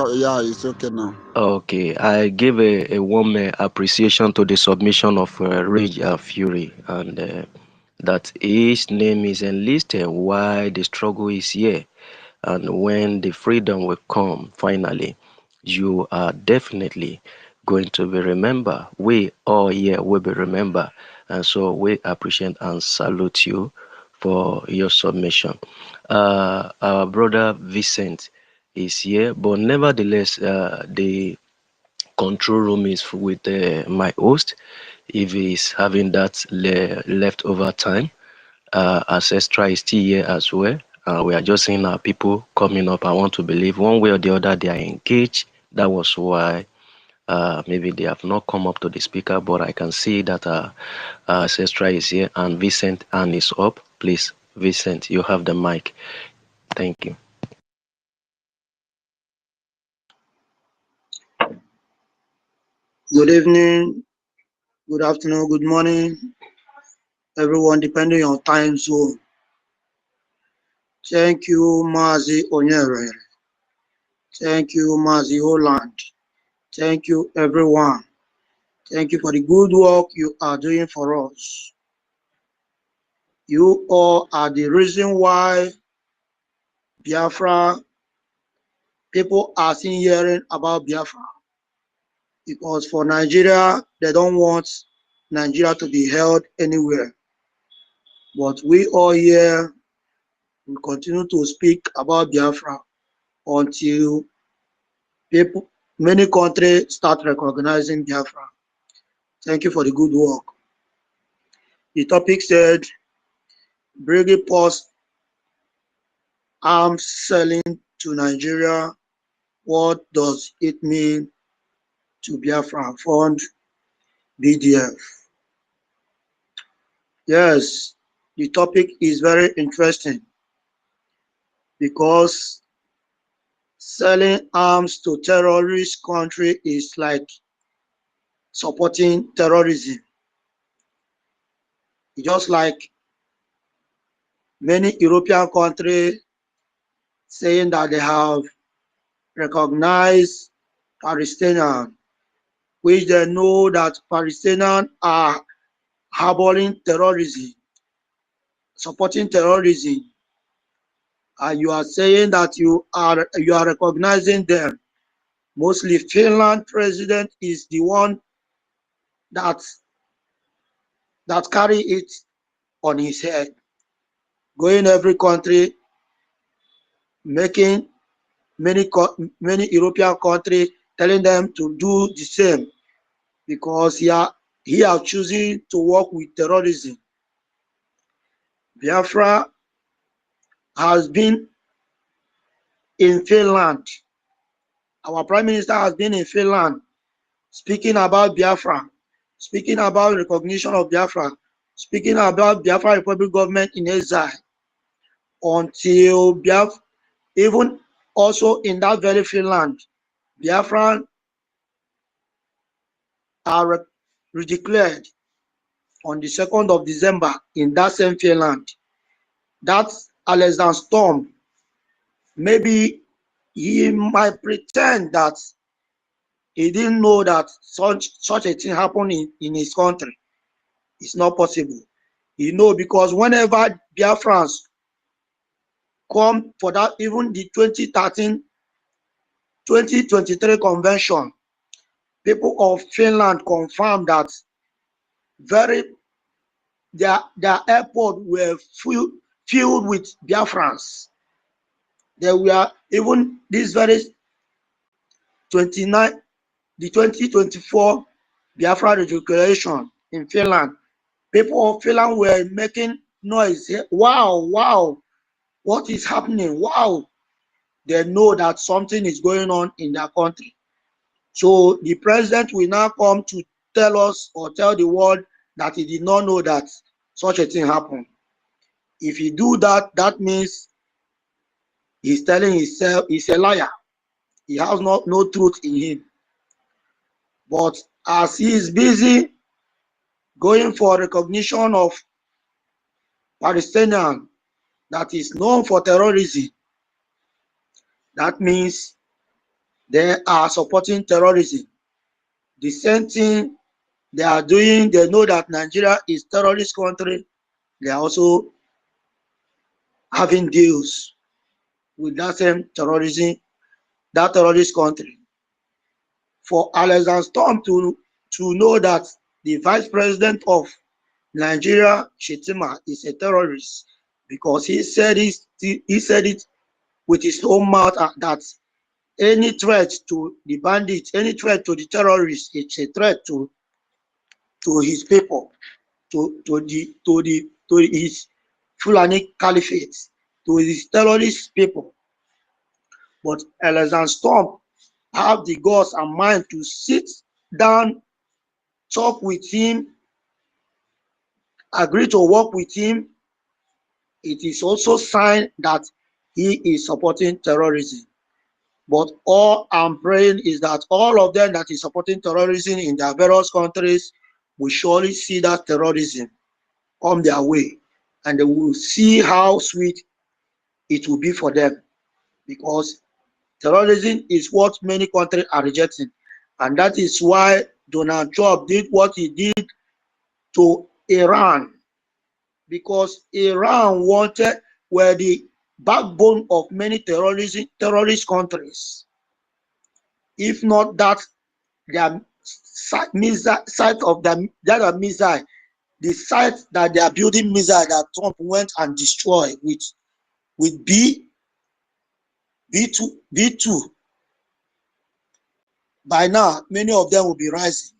okay now. Okay, I give a warm appreciation to the submission of Rage and Fury, and that his name is enlisted why the struggle is here, and when the freedom will come finally, you are definitely going to be remembered. We all here will be remembered, and so we appreciate and salute you for your submission. Our brother Vincent is here, but nevertheless, the control room is with my host. If he's having that leftover time, Ancestral is still here as well. We are just seeing our people coming up. I want to believe one way or the other they are engaged. That was why maybe they have not come up to the speaker, but I can see that Ancestral is here and Vincent Ann is up. Please Vincent, you have the mic. Thank you. Good evening, good afternoon, good morning, everyone, depending on time zone. Thank you, Mazi Onyere. Thank you, Mazi Holland. Thank you, everyone. Thank you for the good work you are doing for us. You all are the reason why Biafra people are still hearing about Biafra. Because for Nigeria, they don't want Nigeria to be held anywhere. But we all here will continue to speak about Biafra until people, many countries start recognizing Biafra. Thank you for the good work. The topic said, BRGIE pause arms selling to Nigeria. What does it mean to Biafra Fund, BDF? Yes, the topic is very interesting because selling arms to terrorist country is like supporting terrorism. Just like many European countries saying that they have recognized Palestinians, which they know that Palestinians are harboring terrorism, supporting terrorism, and you are saying that you are recognizing them. Mostly Finland president is the one that carry it on his head, going every country, making many European countries telling them to do the same, because he are choosing to work with terrorism. Biafra has been in Finland. Our Prime Minister has been in Finland speaking about Biafra, speaking about recognition of Biafra, speaking about Biafra Republic government in exile, until Biafra, even also in that very Finland, Biafra are redeclared on the 2nd of December in that same Finland. That's Alexander Storm. Maybe he might pretend that he didn't know that such a thing happened in his country. It's not possible. You know, because whenever Biafrans come for that, even the 2023 convention, people of Finland confirmed that their airport were filled with Biafrans. There were even this very 2024 Biafra declaration in Finland. People of Finland were making noise. Wow, wow, what is happening? Wow. They know that something is going on in their country. So the president will now come to tell us or tell the world that he did not know that such a thing happened. If he do that, that means he's telling himself he's a liar. He has no truth in him. But as he is busy going for recognition of Palestinian that is known for terrorism, that means they are supporting terrorism. The same thing they are doing, they know that Nigeria is a terrorist country. They are also having deals with that same terrorism, that terrorist country. For Alexander Storm to know that the vice president of Nigeria, Shetima, is a terrorist, because he said it with his own mouth that any threat to the bandits, any threat to the terrorists, it's a threat to his people, to his Fulani Caliphate, to his terrorist people. But Alexander Storm have the guts and mind to sit down, talk with him, agree to work with him, it is also a sign that he is supporting terrorism. But all I'm praying is that all of them that is supporting terrorism in their various countries will surely see that terrorism come their way, and they will see how sweet it will be for them, because terrorism is what many countries are rejecting. And that is why Donald Trump did what he did to Iran, because Iran were the backbone of many terrorist countries. If not that, their site of their missile, the site that they are building missile that Trump went and destroyed with B2, by now many of them will be rising.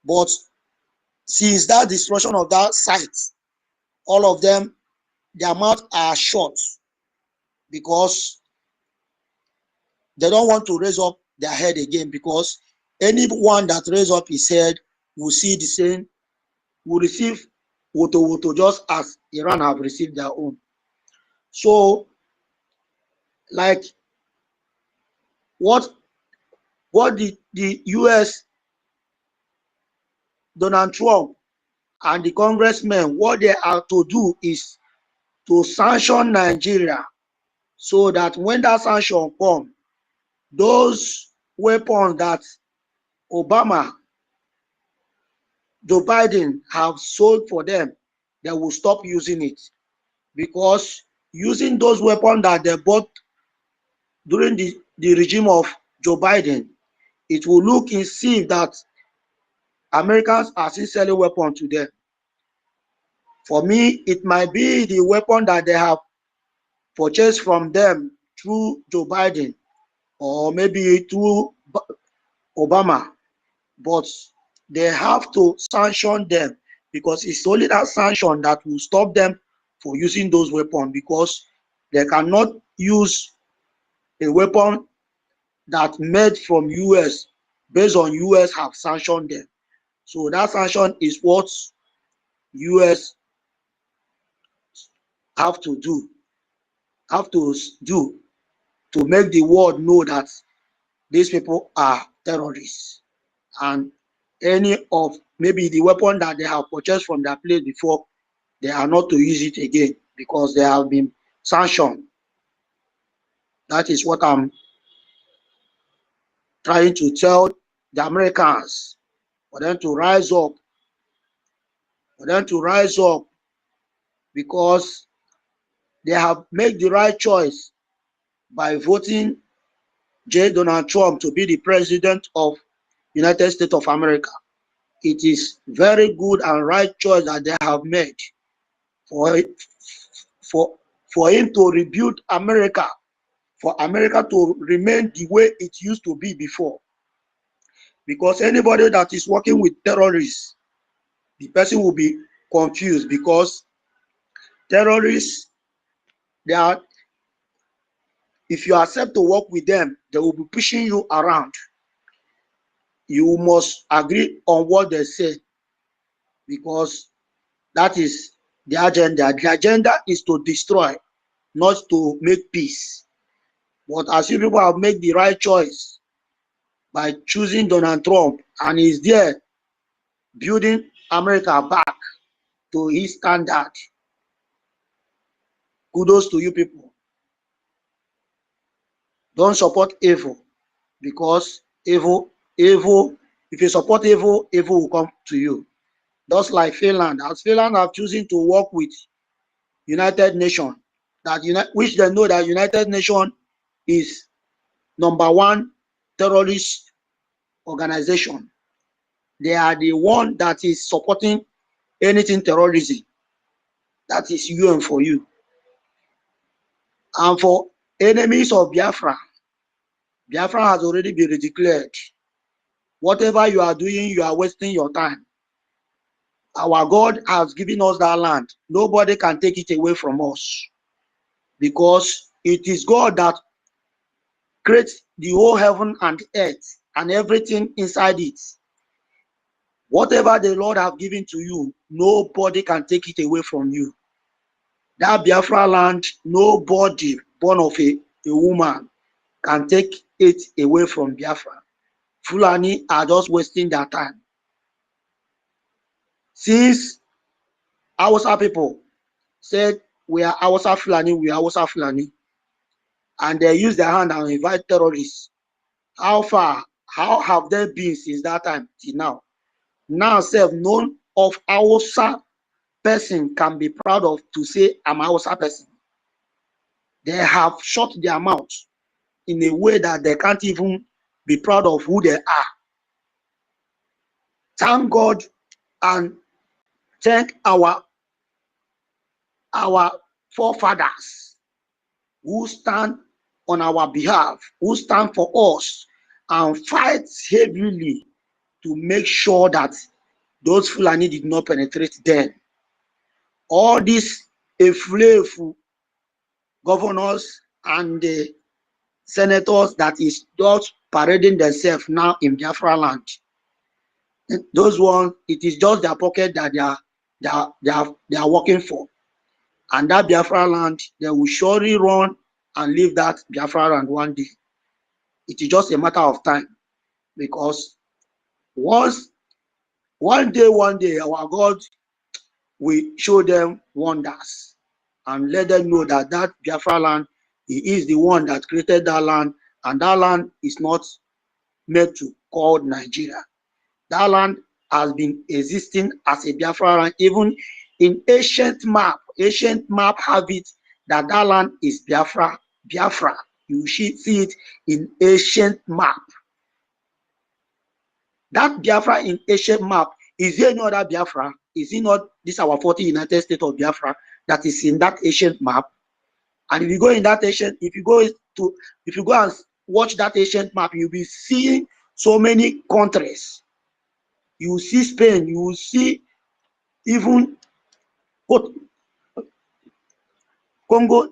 But since that destruction of that site, all of them, their mouths are shut, because they don't want to raise up their head again, because anyone that raises up his head will see the same, will receive woto just as Iran have received their own. So, like, what the US, Donald Trump and the congressmen, what they are to do is to sanction Nigeria, so that when that sanction comes, those weapons that Obama, Joe Biden have sold for them, they will stop using it. Because using those weapons that they bought during the regime of Joe Biden, it will look and see that Americans are still selling weapons to them. For me, it might be the weapon that they have purchased from them through Joe Biden, or maybe through Obama, but they have to sanction them, because it's only that sanction that will stop them for using those weapons, because they cannot use a weapon that made from US based on US have sanctioned them. So that sanction is what US have to do to make the world know that these people are terrorists, and any of maybe the weapon that they have purchased from their place before, they are not to use it again, because they have been sanctioned. That is what I'm trying to tell the Americans, for them to rise up, because they have made the right choice by voting Donald Trump to be the president of United States of America. It is very good and right choice that they have made for him to rebuild America, for America to remain the way it used to be before. Because anybody that is working with terrorists, the person will be confused, because terrorists, they are, if you accept to work with them, they will be pushing you around. You must agree on what they say, because that is the agenda. The agenda is to destroy, not to make peace. But as you people have made the right choice by choosing Donald Trump, and he's there building America back to his standard, kudos to you people. Don't support evil, because evil, if you support evil, evil will come to you. Just like Finland, as Finland have chosen to work with United Nations, which they know that United Nations is #1 terrorist organization. They are the one that is supporting anything terrorism. That is UN for you. And for enemies of Biafra, Biafra has already been declared. Whatever you are doing, you are wasting your time. Our God has given us that land. Nobody can take it away from us, because it is God that creates the whole heaven and earth and everything inside it. Whatever the Lord have given to you, nobody can take it away from you. That Biafra land, nobody born of a woman can take it away from Biafra. Fulani are just wasting their time. Since Hausa people said we are Hausa Fulani, we are Hausa Fulani, and they use their hand and invite terrorists, how have they been since that time till now? Now, none of Hausa person can be proud of to say I'm a Hausa person. They have shut their mouth in a way that they can't even be proud of who they are. Thank God and thank our forefathers who stand on our behalf, who stand for us and fight heavily to make sure that those Fulani did not penetrate them. All these Eflefu governors and the senators that is just parading themselves now in Biafra land. Those ones, it is just their pocket that they are working for. And that Biafra land, they will surely run and leave that Biafra land one day. It is just a matter of time. Because one day, our God will show them wonders and let them know that that Biafra land, He is the one that created that land, and that land is not made to call Nigeria. That land has been existing as a Biafra land. Even in ancient map have it that that land is Biafra. You should see it in ancient map. That Biafra in ancient map, is there no other Biafra? Is it not this our 40 United States of Biafra that is in that ancient map? And if you go in that ancient, if you go and watch that ancient map, you'll be seeing so many countries. You will see Spain, you will see even Congo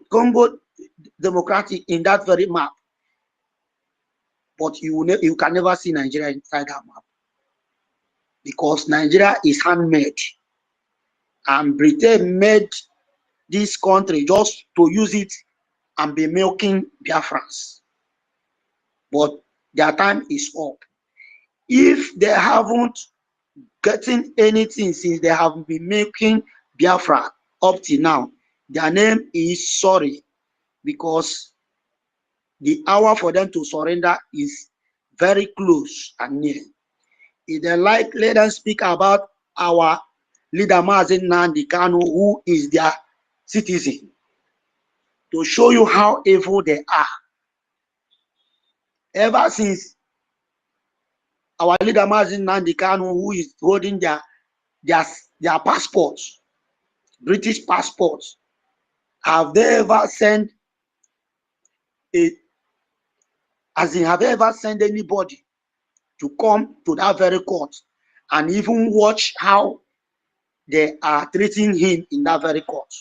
Democratic in that very map. But you can never see Nigeria inside that map. Because Nigeria is handmade. And Britain made this country just to use it and be milking Biafrans. But their time is up. If they haven't gotten anything since they have been making Biafra up till now, their name is sorry, because the hour for them to surrender is very close and near. If they like, let them speak about our leader Mazen Nnamdi Kanu, who is their citizen, to show you how evil they are. Ever since our leader Mazen Nnamdi Kanu, who is holding their passports, British passports, have they ever sent anybody to come to that very court and even watch how they are treating him in that very court,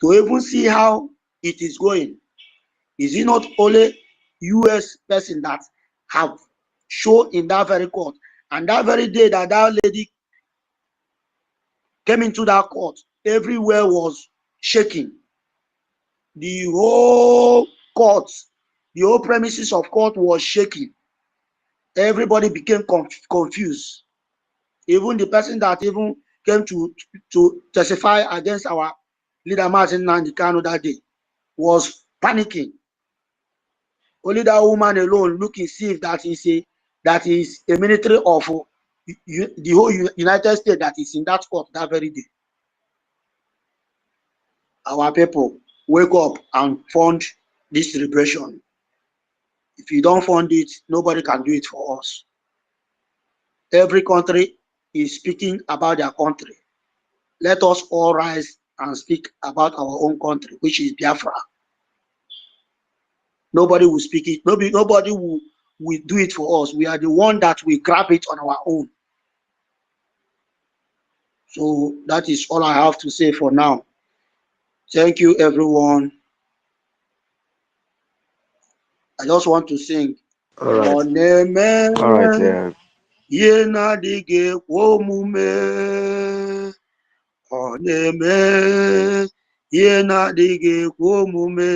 to even see how it is going? Is it not only US person that have shown in that very court? And that very day that that lady came into that court, everywhere was shaking. The whole court, the whole premises of court was shaking. Everybody became confused. Even the person that even came to testify against our leader Mazen Nnamdi Kanu that day was panicking. Only that woman alone looking see if that is a military of the whole United States that is in that court that very day. Our people, wake up and fund this liberation. If you don't fund it, nobody can do it for us. Every country is speaking about their country. Let us all rise and speak about our own country, which is Biafra. Nobody will speak it. Nobody will do it for us. We are the one that will grab it on our own. So that is all I have to say for now. Thank you, everyone. I just want to sing. All right. All right. Oneme ihe na-adịghị ekwe omume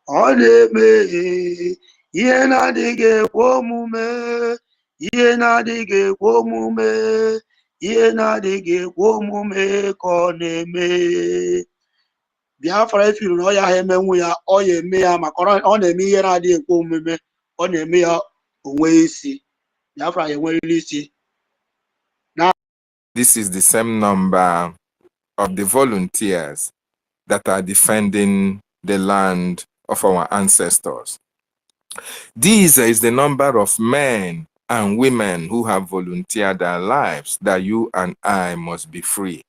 ọ na-eme ihe na-adịghị ekwe omume ihe na-adịghị ekwe omume ihe na-adịghị ekwe omume ka ọ na-eme Biafra efiri na ọ ya ha emenwu ya ọ ya eme ya maka ọ na-eme ihe na-adịghị ekwe omume ọ na-eme ya onwe isi Biafra enwerela isi. This is the same number of the volunteers that are defending the land of our ancestors. This is the number of men and women who have volunteered their lives that you and I must be free.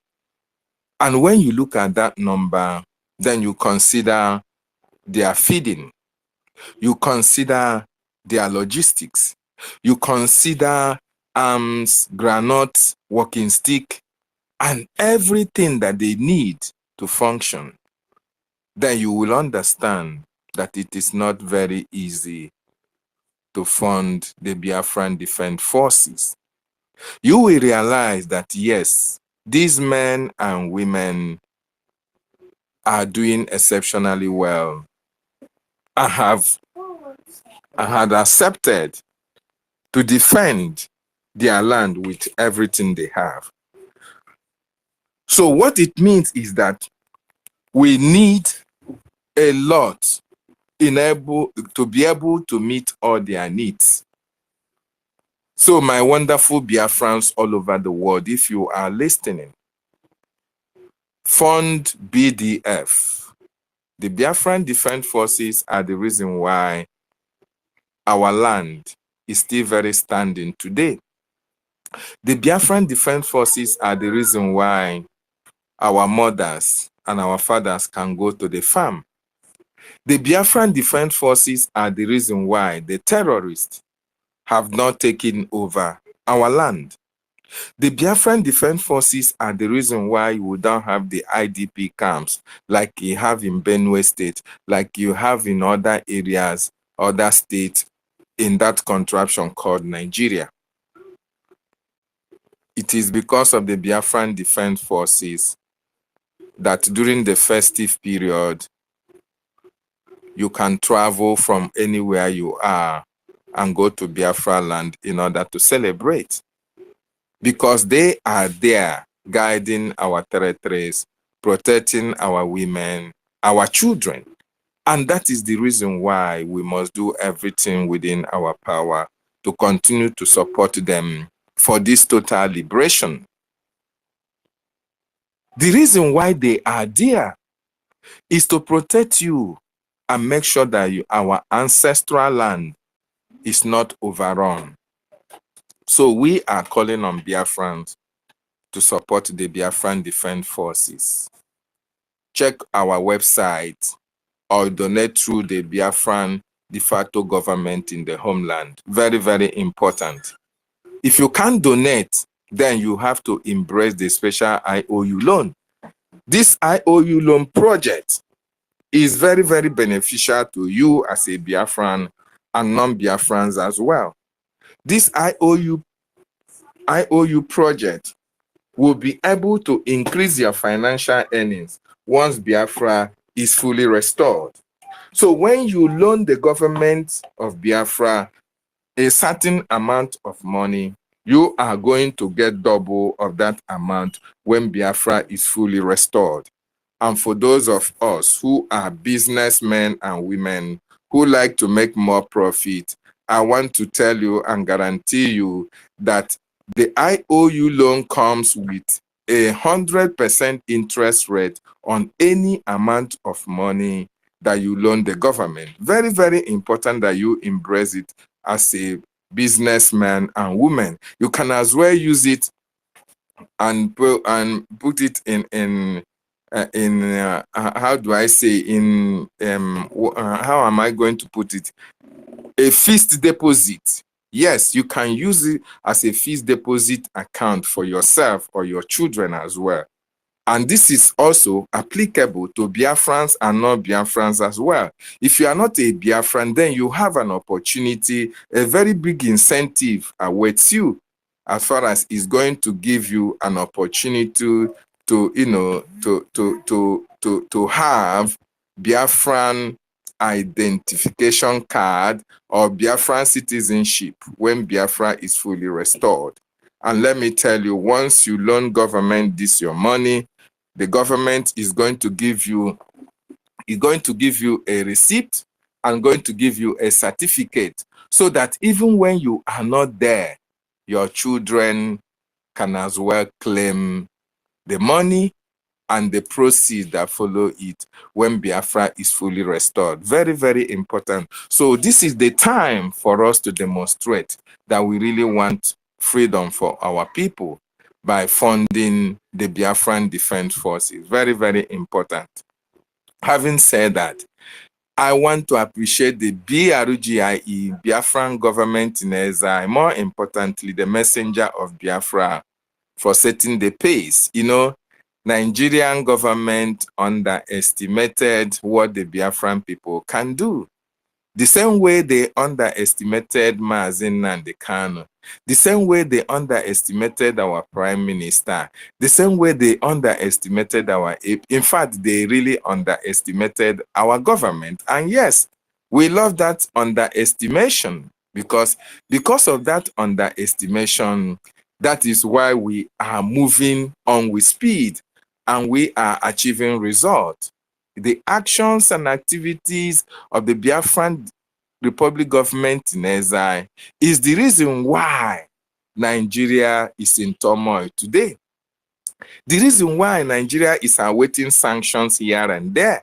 And when you look at that number, then you consider their feeding, you consider their logistics, you consider arms, granite, walking stick, and everything that they need to function, then you will understand that it is not very easy to fund the Biafran Defense Forces. You will realize that, yes, these men and women are doing exceptionally well. I had accepted to defend their land with everything they have. So what it means is that we need a lot to be able to meet all their needs. So my wonderful Biafrans all over the world, if you are listening, fund BDF. The Biafran Defense Forces are the reason why our land is still very standing today. The Biafran Defense Forces are the reason why our mothers and our fathers can go to the farm. The Biafran Defense Forces are the reason why the terrorists have not taken over our land. The Biafran Defense Forces are the reason why we don't have the IDP camps like you have in Benue State, like you have in other areas, other states in that contraption called Nigeria. It is because of the Biafran Defense Forces that during the festive period, you can travel from anywhere you are and go to Biafra land in order to celebrate. Because they are there guiding our territories, protecting our women, our children. And that is the reason why we must do everything within our power to continue to support them for this total liberation. The reason why they are there is to protect you and make sure that our ancestral land is not overrun. So we are calling on Biafrans to support the Biafran Defense Forces. Check our website or donate through the Biafran de facto government in the homeland. Very, very important. If you can't donate, then you have to embrace the special IOU loan. This IOU loan project is very, very beneficial to you as a Biafran and non-Biafrans as well. This IOU project will be able to increase your financial earnings once Biafra is fully restored. So when you loan the government of Biafra a certain amount of money, you are going to get double of that amount when Biafra is fully restored. And for those of us who are businessmen and women who like to make more profit, I want to tell you and guarantee you that the IOU loan comes with 100% interest rate on any amount of money that you loan the government. Very, very important that you embrace it as a businessman and woman. You can as well use it and put it in how do I say, how am I going to put it? A fixed deposit. Yes, you can use it as a fixed deposit account for yourself or your children as well. And this is also applicable to Biafrans and non-Biafrans as well. If you are not a Biafran, then you have an opportunity, a very big incentive awaits you as far as it's going to give you an opportunity to have Biafran identification card or Biafran citizenship when Biafra is fully restored. And let me tell you, once you loan government this your money, the government is going to give you a receipt and going to give you a certificate so that even when you are not there, your children can as well claim the money and the proceeds that follow it when Biafra is fully restored. Very, very important. So this is the time for us to demonstrate that we really want freedom for our people by funding the Biafran Defense Forces. Very, very important. Having said that, I want to appreciate the BRGIE, Biafran Government in Exile, more importantly, the messenger of Biafra, for setting the pace. You know, Nigerian government underestimated what the Biafran people can do. The same way they underestimated Mazen Nnamdi Kanu, the same way they underestimated our prime minister, the same way they underestimated in fact, they really underestimated our government. And yes, we love that underestimation because of that underestimation, that is why we are moving on with speed and we are achieving results. The actions and activities of the Biafran Republic government in exile is the reason why Nigeria is in turmoil today. The reason why Nigeria is awaiting sanctions here and there.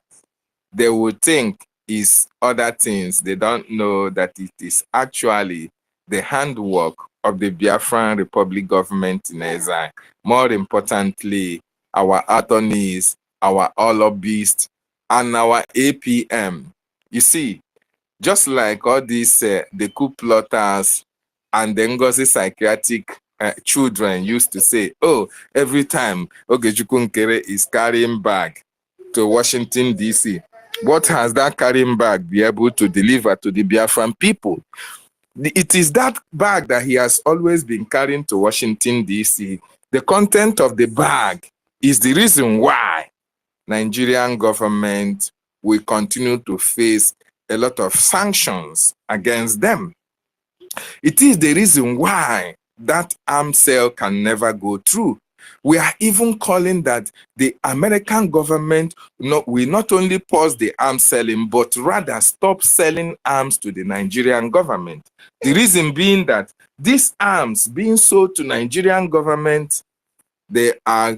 They would think is other things. They don't know that it is actually the handwork of the Biafran Republic government in exile. More importantly, our attorneys, our lobbyists, and our APM. You see, just like all these, the coup plotters and the NGOZI psychiatric children used to say, oh, every time Ogojukwu Nkere is carrying bag to Washington, D.C., what has that carrying bag be able to deliver to the Biafran people? It is that bag that he has always been carrying to Washington, D.C. The content of the bag is the reason why Nigerian government will continue to face a lot of sanctions against them. It is the reason why that arms sale can never go through. We are even calling that the American government will not only pause the arms selling, but rather stop selling arms to the Nigerian government. The reason being that these arms being sold to Nigerian government, they are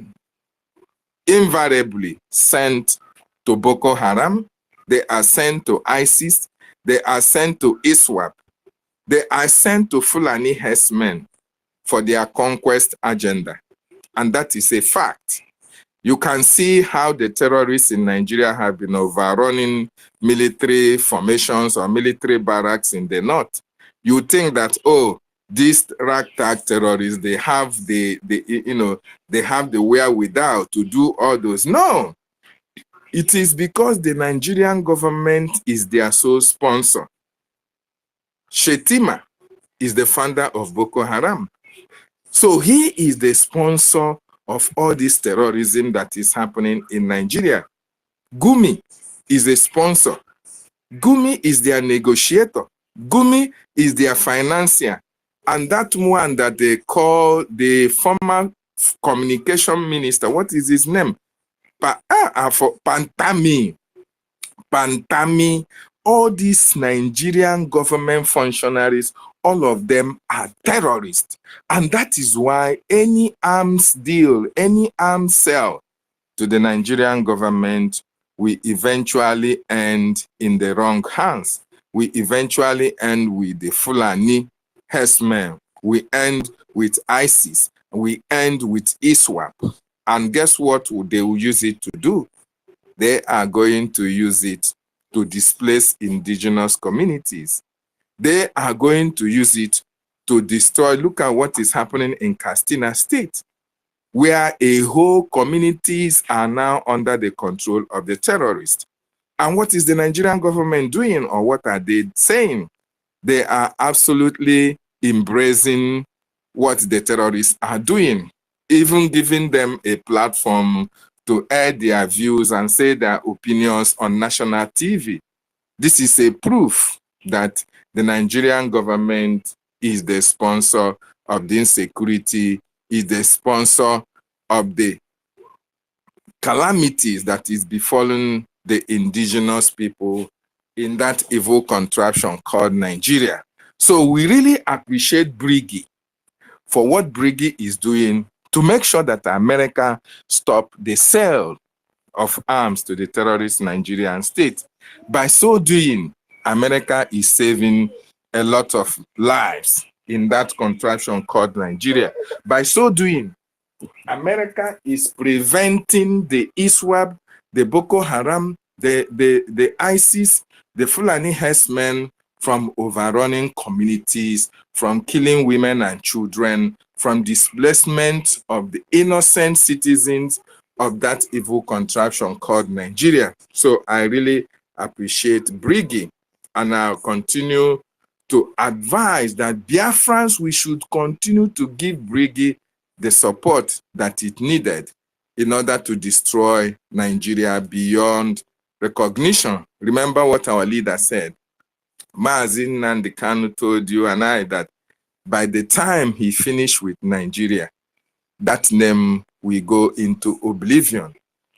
invariably sent to Boko Haram, they are sent to ISIS, they are sent to ISWAP, they are sent to Fulani herdsmen for their conquest agenda. And that is a fact. You can see how the terrorists in Nigeria have been overrunning military formations or military barracks in the north. You think that, oh, these ragtag terrorists, they have the wherewithal to do all those. No, it is because the Nigerian government is their sole sponsor. Shetima is the founder of Boko Haram. So he is the sponsor of all this terrorism that is happening in Nigeria. Gumi is a sponsor. Gumi is their negotiator. Gumi is their financier. And that one that they call the former communication minister, what is his name? Pantami. Pantami. All these Nigerian government functionaries, all of them are terrorists. And that is why any arms deal, any arms sale to the Nigerian government will eventually end in the wrong hands. We eventually end with the Fulani herdsmen. We end with ISIS. We end with ISWAP. And guess what they will use it to do? They are going to use it to displace indigenous communities. They are going to use it to destroy. Look at what is happening in Katsina State, where a whole communities are now under the control of the terrorists. And what is the Nigerian government doing, or what are they saying? They are absolutely embracing what the terrorists are doing. even giving them a platform to air their views and say their opinions on national TV. This is a proof that the Nigerian government is the sponsor of the insecurity, is the sponsor of the calamities that is befalling the indigenous people in that evil contraption called Nigeria. So we really appreciate BRGIE for what BRGIE is doing to make sure that America stop the sale of arms to the terrorist Nigerian state. By so doing, America is saving a lot of lives in that contraption called Nigeria. By so doing, America is preventing the ISWAP, the Boko Haram, the ISIS, the Fulani herdsmen from overrunning communities, from killing women and children, from displacement of the innocent citizens of that evil contraption called Nigeria. So I really appreciate BRGIE, and I'll continue to advise that Biafrans, we should continue to give BRGIE the support that it needed in order to destroy Nigeria beyond recognition. Remember what our leader said. Mazi Nnamdi Kanu told you and I that by the time he finished with Nigeria, that name will go into oblivion.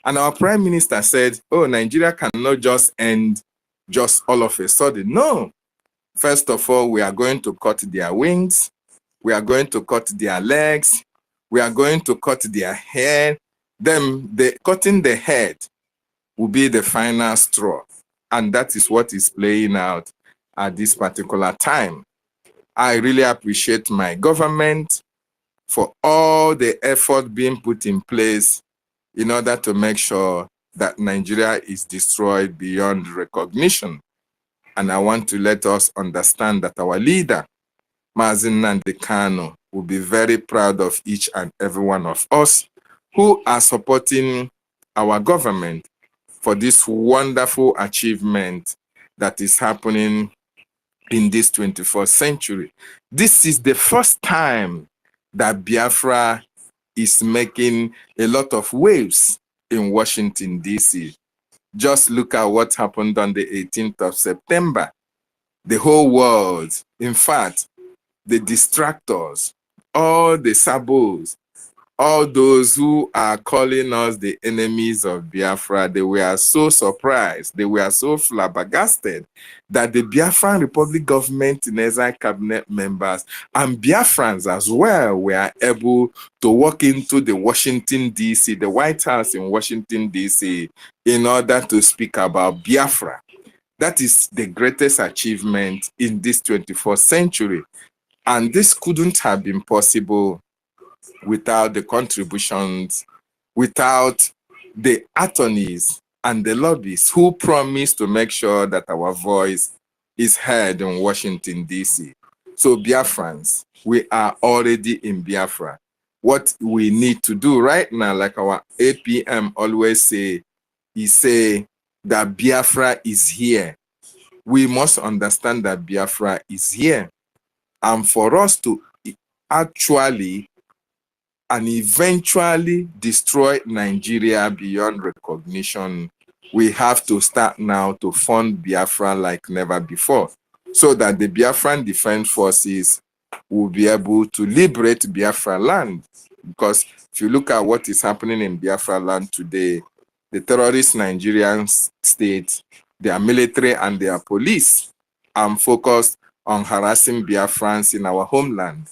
And our prime minister said, oh, Nigeria cannot just end just all of a sudden. No. First of all, we are going to cut their wings. We are going to cut their legs. We are going to cut their hair. Then cutting the head will be the final straw. And that is what is playing out at this particular time. I really appreciate my government for all the effort being put in place in order to make sure that Nigeria is destroyed beyond recognition. And I want to let us understand that our leader, Mazi Nnamdi Kanu, will be very proud of each and every one of us who are supporting our government for this wonderful achievement that is happening in this 21st century. This is the first time that Biafra is making a lot of waves in Washington, D.C. Just look at what happened on the 18th of September. The whole world, in fact, the distractors, all the sabos, all those who are calling us the enemies of Biafra, they were so surprised, they were so flabbergasted that the Biafran Republic government in exile cabinet members and Biafrans as well were able to walk into the Washington, D.C., the White House in Washington, D.C., in order to speak about Biafra. That is the greatest achievement in this 21st century. And this couldn't have been possible without the contributions, without the attorneys and the lobbyists who promised to make sure that our voice is heard in Washington, D.C. So Biafrans, we are already in Biafra. What we need to do right now, like our APM always say, is say that Biafra is here. We must understand that Biafra is here. And for us to actually and eventually destroy Nigeria beyond recognition, we have to start now to fund Biafra like never before, so that the Biafran Defense Forces will be able to liberate Biafra land. Because if you look at what is happening in Biafra land today, the terrorist Nigerian state, their military and their police are focused on harassing Biafrans in our homeland,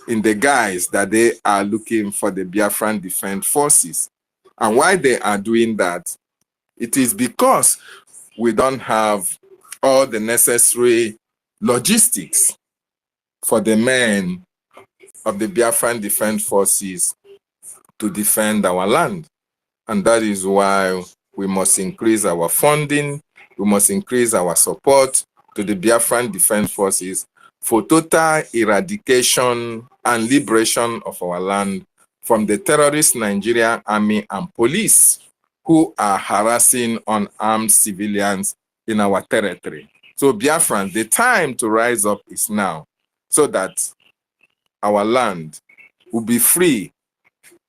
in the guise that they are looking for the Biafran Defense Forces. And why they are doing that, it is because we don't have all the necessary logistics for the men of the Biafran Defense Forces to defend our land. And that is why we must increase our funding, we must increase our support to the Biafran Defense Forces for total eradication and liberation of our land from the terrorist Nigerian army and police who are harassing unarmed civilians in our territory. So Biafrans, the time to rise up is now, so that our land will be free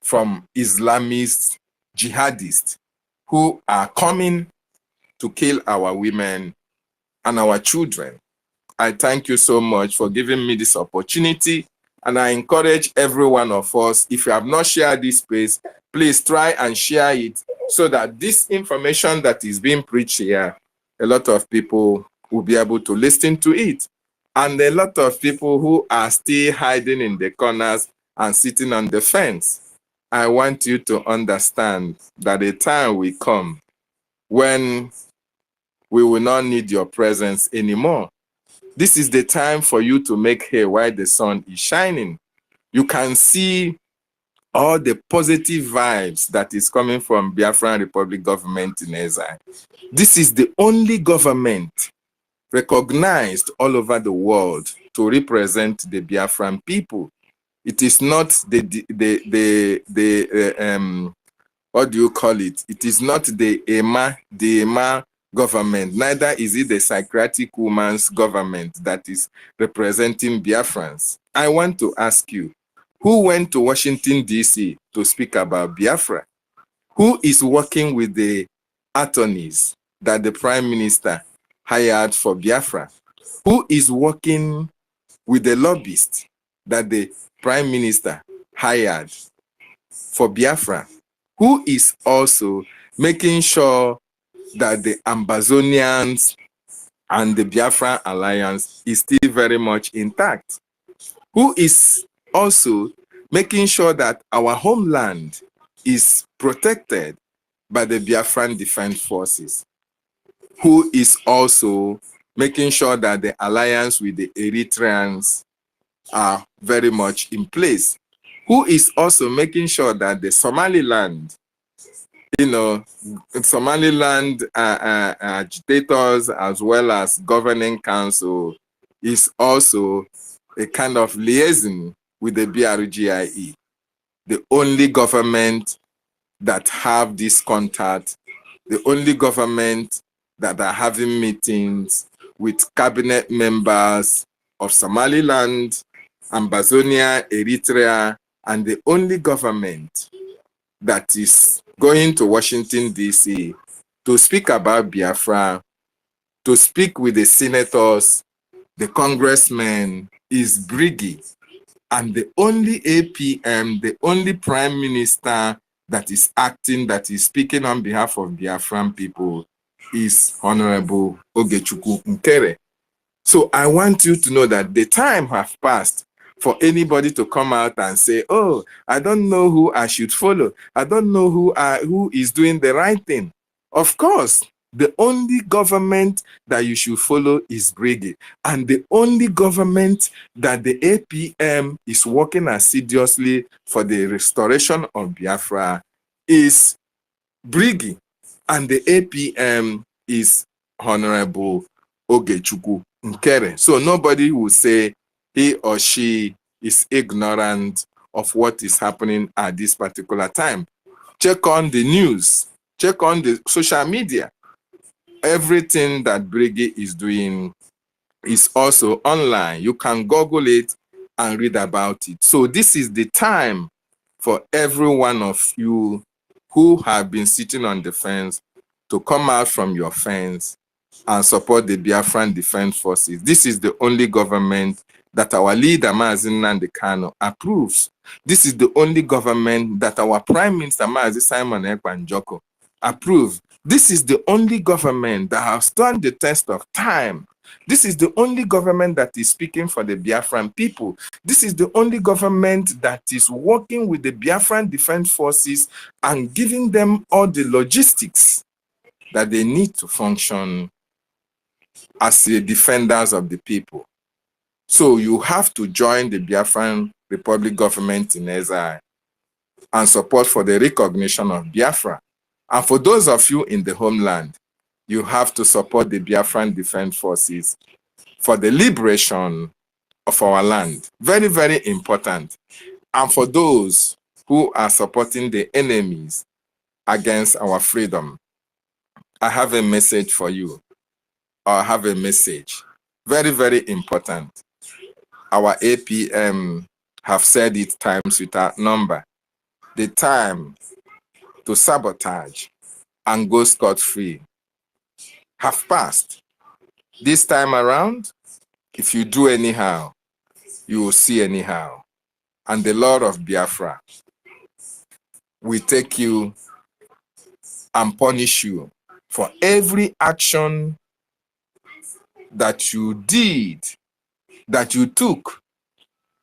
from Islamist jihadists who are coming to kill our women and our children. I thank you so much for giving me this opportunity, and I encourage every one of us, if you have not shared this space, please try and share it so that this information that is being preached here, a lot of people will be able to listen to it. And a lot of people who are still hiding in the corners and sitting on the fence, I want you to understand that a time will come when we will not need your presence anymore. This is the time for you to make hay while the sun is shining. You can see all the positive vibes that is coming from Biafran Republic government in exile. This is the only government recognized all over the world to represent the Biafran people. It is not what do you call it? It is not the EMA government, neither is it the psychiatric woman's government that is representing Biafrans. I want to ask you, who went to Washington, D.C. to speak about Biafra? Who is working with the attorneys that the Prime Minister hired for Biafra? Who is working with the lobbyists that the Prime Minister hired for Biafra? Who is also making sure that the Ambazonians and the Biafra Alliance is still very much intact? Who is also making sure that our homeland is protected by the Biafran Defense Forces? Who is also making sure that the alliance with the Eritreans are very much in place? Who is also making sure that the Somaliland, Somaliland agitators as well as governing council is also a kind of liaison with the BRGIE? The only government that have this contact, the only government that are having meetings with cabinet members of Somaliland, Ambazonia, Eritrea, and the only government that is going to Washington, D.C. to speak about Biafra, to speak with the senators, the congressmen, is BRGIE. And the only APM, the only prime minister that is acting, that is speaking on behalf of Biafran people is Honorable Ogechukwu Nkere. So I want you to know that the time has passed for anybody to come out and say, oh, I don't know who I should follow. I don't know who is doing the right thing. Of course, the only government that you should follow is BRGIE. And the only government that the APM is working assiduously for the restoration of Biafra is BRGIE. And the APM is Honorable Ogechukwu Nkere. So nobody will say he or she is ignorant of what is happening at this particular time. Check on the news. Check on the social media. Everything that BRGIE is doing is also online. You can Google it and read about it. So this is the time for every one of you who have been sitting on the fence to come out from your fence and support the Biafran Defense Forces. This is the only government that our leader, Mazi Nnamdi Kanu, approves. This is the only government that our Prime Minister, Mazi Simon Ekpa Njoko, approves. This is the only government that has stood the test of time. This is the only government that is speaking for the Biafran people. This is the only government that is working with the Biafran Defense Forces and giving them all the logistics that they need to function as the defenders of the people. So you have to join the Biafran Republic government in exile and support for the recognition of Biafra. And for those of you in the homeland, you have to support the Biafran Defense Forces for the liberation of our land. Very, very important. And for those who are supporting the enemies against our freedom, I have a message for you. I have a message. Very, very important. Our APM have said it times without number. The time to sabotage and go scot-free have passed. This time around, if you do anyhow, you will see anyhow. And the Lord of Biafra will take you and punish you for every action that you did, that you took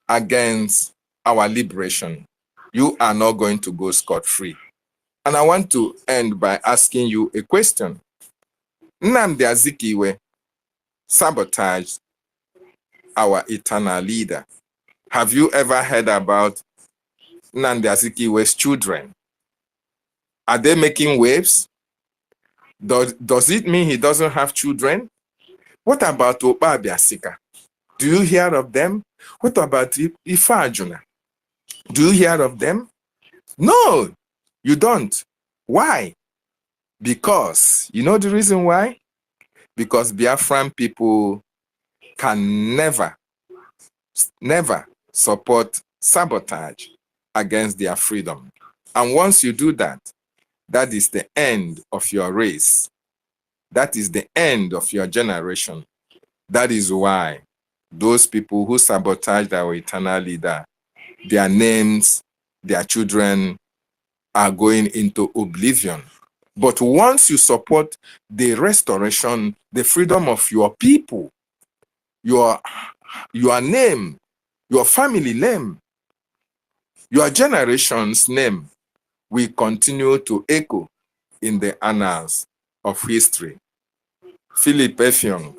against our liberation. You are not going to go scot-free. And I want to end by asking you a question. Nnamdi Azikiwe sabotaged our eternal leader. Have you ever heard about Nnamdi Azikiwe's children? Are they making waves? Does it mean he doesn't have children? What about Okpa Abiasika? Do you hear of them? What about Ifajuna? Do you hear of them? No, you don't. Why? Because, you know the reason why? Because Biafran people can never support sabotage against their freedom. And once you do that, that is the end of your race. That is the end of your generation. That is why those people who sabotaged our eternal leader, their names, their children are going into oblivion. But once you support the restoration, the freedom of your people, your name, your family name, your generation's name will continue to echo in the annals of history. Philip Effiong,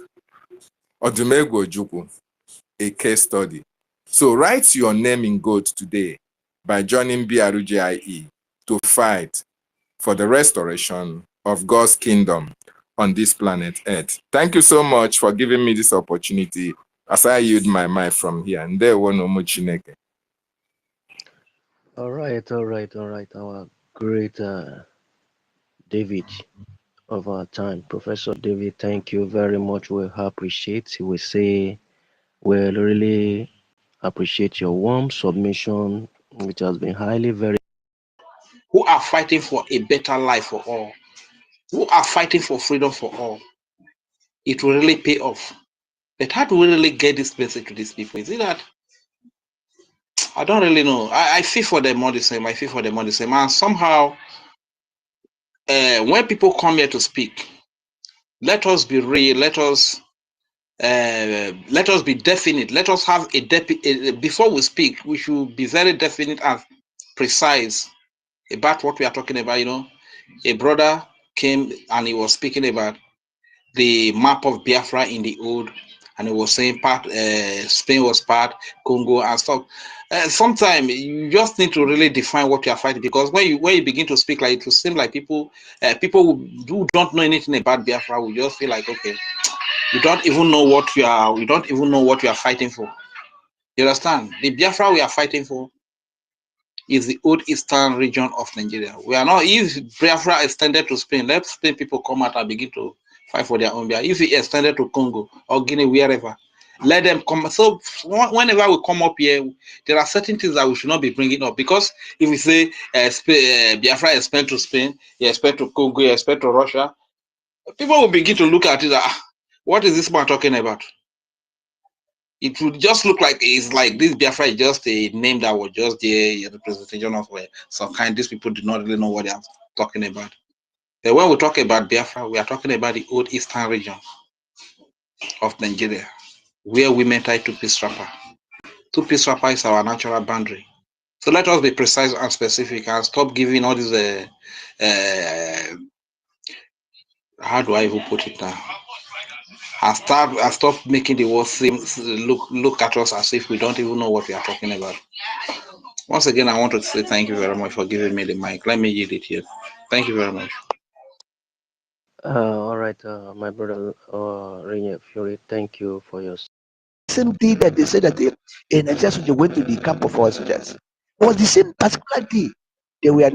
Odumegwu Ojukwu, a case study. So write your name in gold today by joining BRGIE to fight for the restoration of God's kingdom on this planet Earth. Thank you so much for giving me this opportunity as I yield my mic from here. All right. Our great David of our time, Professor David, thank you very much. We appreciate. We say we really appreciate your warm submission, which has been highly very. Who are fighting for a better life for all, who are fighting for freedom for all. It will really pay off. But how do we really get this message to these people? Is it that I don't really know? I feel for them all the same. I feel for them all the same. And somehow, when people come here to speak, let us be real. Let us be definite. Let us have before we speak, we should be very definite and precise about what we are talking about. You know, a brother came and he was speaking about the map of Biafra in the old, and he was saying part Spain was part, Congo and stuff. Sometimes you just need to really define what you are fighting, because when you begin to speak like it will seem like people who don't know anything about Biafra will just feel like, okay, you don't even know what you are fighting for. You understand? The Biafra we are fighting for is the old eastern region of Nigeria. We are not, if Biafra extended to Spain, let Spain people come out and begin to fight for their own Biafra. If it extended to Congo or Guinea, wherever, let them come. So whenever we come up here, there are certain things that we should not be bringing up, because if we say Biafra expand to Spain, you expect to Congo, you expect to Russia, people will begin to look at it. What is this man talking about? It would just look like it's like this Biafra is just a name that was just there, a representation of some kind. These people do not really know what they are talking about. But when we talk about Biafra, we are talking about the old eastern region of Nigeria, where women tie two-piece wrapper. Two-piece wrapper is our natural boundary. So let us be precise and specific and stop giving all these how do I even put it now? And stop making the world look at us as if we don't even know what we are talking about. Once again, I want to say thank you very much for giving me the mic. Let me yield it here. Thank you very much. All right, my brother Rene Fury, thank you for your. Same day that they said that a Nigerian soldier went to the camp of our soldiers, it was the same particular day they were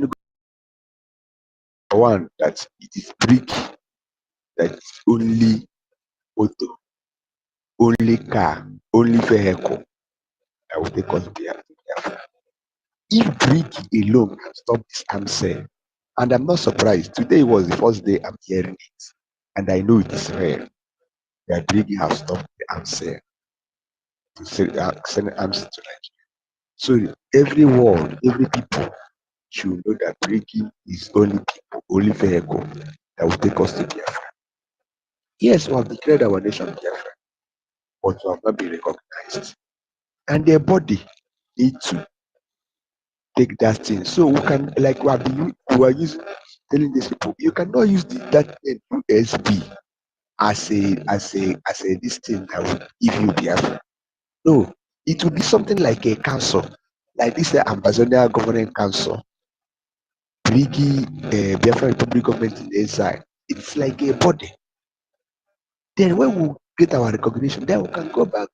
one that it is brick, that only auto, only car, only vehicle. that will take us to Biafra. If BRGIE alone can stop this arms sale, and I'm not surprised, today was the first day I'm hearing it, and I know it is rare that BRGIE have stopped the arms sale to send arms to Nigeria. So every world, every people should know that BRGIE is only people, only vehicle that will take us to Biafra. Yes, we have declared our nation Biafra, but we have not been recognized. And their body need to take that thing. So we can, like we are using, telling these people, you cannot use that USB as a this thing that will give you Biafra. No, it will be something like a council, like this Ambazonian Governing Council, BRGIE, Biafra Republic Government in the inside. It's like a body. Then when we get our recognition, then we can go back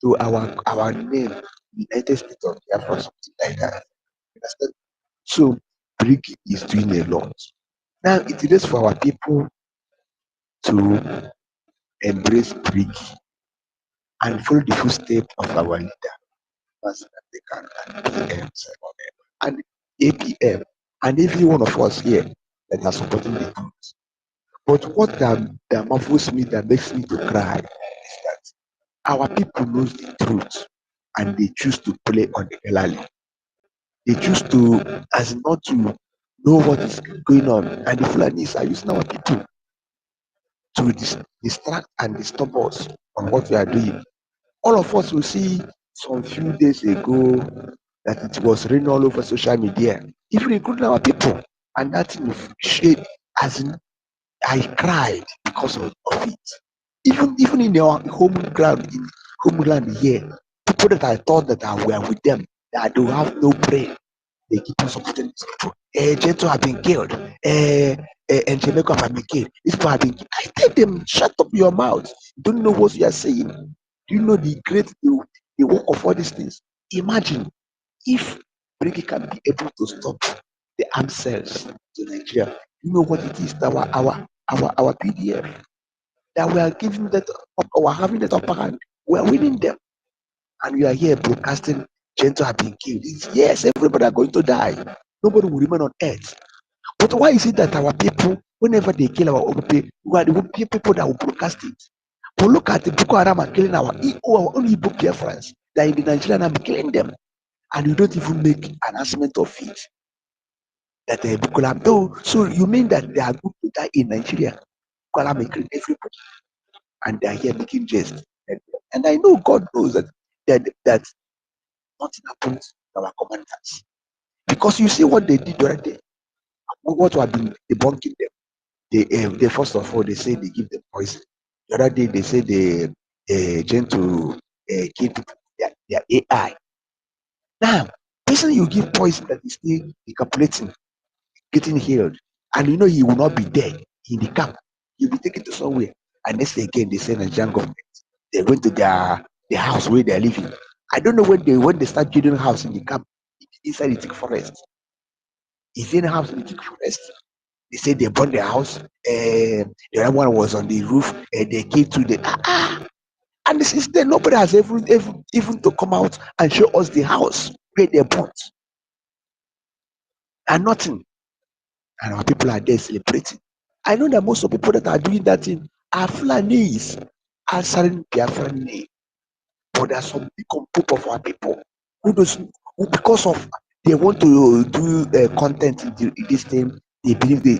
to our name, United States of Biafra, something like that. Understand? So BRGIE is doing a lot. Now it is for our people to embrace BRGIE and follow the footsteps of our leader, African and PM and APM and every one of us here that are supporting the cause. But what that muffles me, that makes me to cry, is that our people knows the truth and they choose to play on the Elali. They choose to, as not to know what is going on. And the Fulanis are using our people to distract and disturb us on what we are doing. All of us will see some few days ago that it was raining all over social media, even including our people. And that shade, as in, I cried because of it. Even in our homeland here, people that I thought that I were with them, that do have no brain, they keep on supporting these people. Gento have been killed. And Jamaica have been killed. These people have been killed. I tell them, shut up your mouth. You don't know what you are saying. Do you know the work of all these things? Imagine if BRGIE can be able to stop the armed sales to Nigeria. You know what it is? Our PDF that we are giving that, or having that upper hand. We are winning them, and we are here broadcasting. Gento have been killed. Yes, everybody are going to die. Nobody will remain on earth. But why is it that our people, whenever they kill our own people, we are the people that will broadcast it? But look at the Boko Haram are killing our own Igbo BIAFRANS. That in the Nigerian army killing them, and you don't even make an announcement of it. That Boko Haram, though, so you mean that they are going to die in Nigeria? Boko Haram are killing everybody, and they are here making jest. And I know God knows that nothing happens to our commanders, because you see what they did the other day. What have been debunking them? They first of all, they say they give them poison. The other day they say they tend to kill people, their AI. Now, person you give poison that is still recuperating, getting healed, and you know he will not be there in the camp. He'll be taken to somewhere. And next again, they say Nigerian government, they went to the house where they're living. I don't know when they start building a house in the camp, inside the thick forest. Is in a house in the thick forest? They said they burned the house. The other one was on the roof. They came to the and this is there. Nobody has even to come out and show us the house where they burnt, and nothing. And our people are there celebrating. I know that most of the people that are doing that thing are Fulanis, answering Biafran name. But there are some big group of our people who because of they want to do content in this thing, they believe they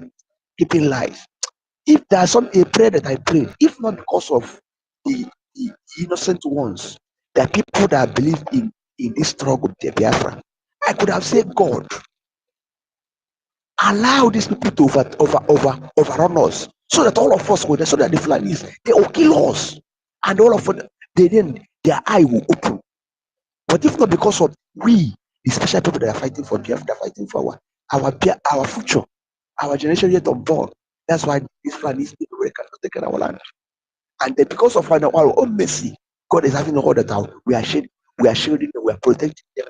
keeping lies. If there's a prayer that I pray, if not because of the innocent ones, the people that believe in this struggle with the Biafra, I could have said, God, allow these people to overrun us, so that all of us will, so that the Fulanis, they will kill us, and all of them, their eye will open. But if not because of we, the special people that are fighting for Biafra, that are fighting for our future, our generation yet unborn, that's why these Fulanis cannot take our land. And then because of our own mercy, God is having all that out. We are shielding them, we are protecting them.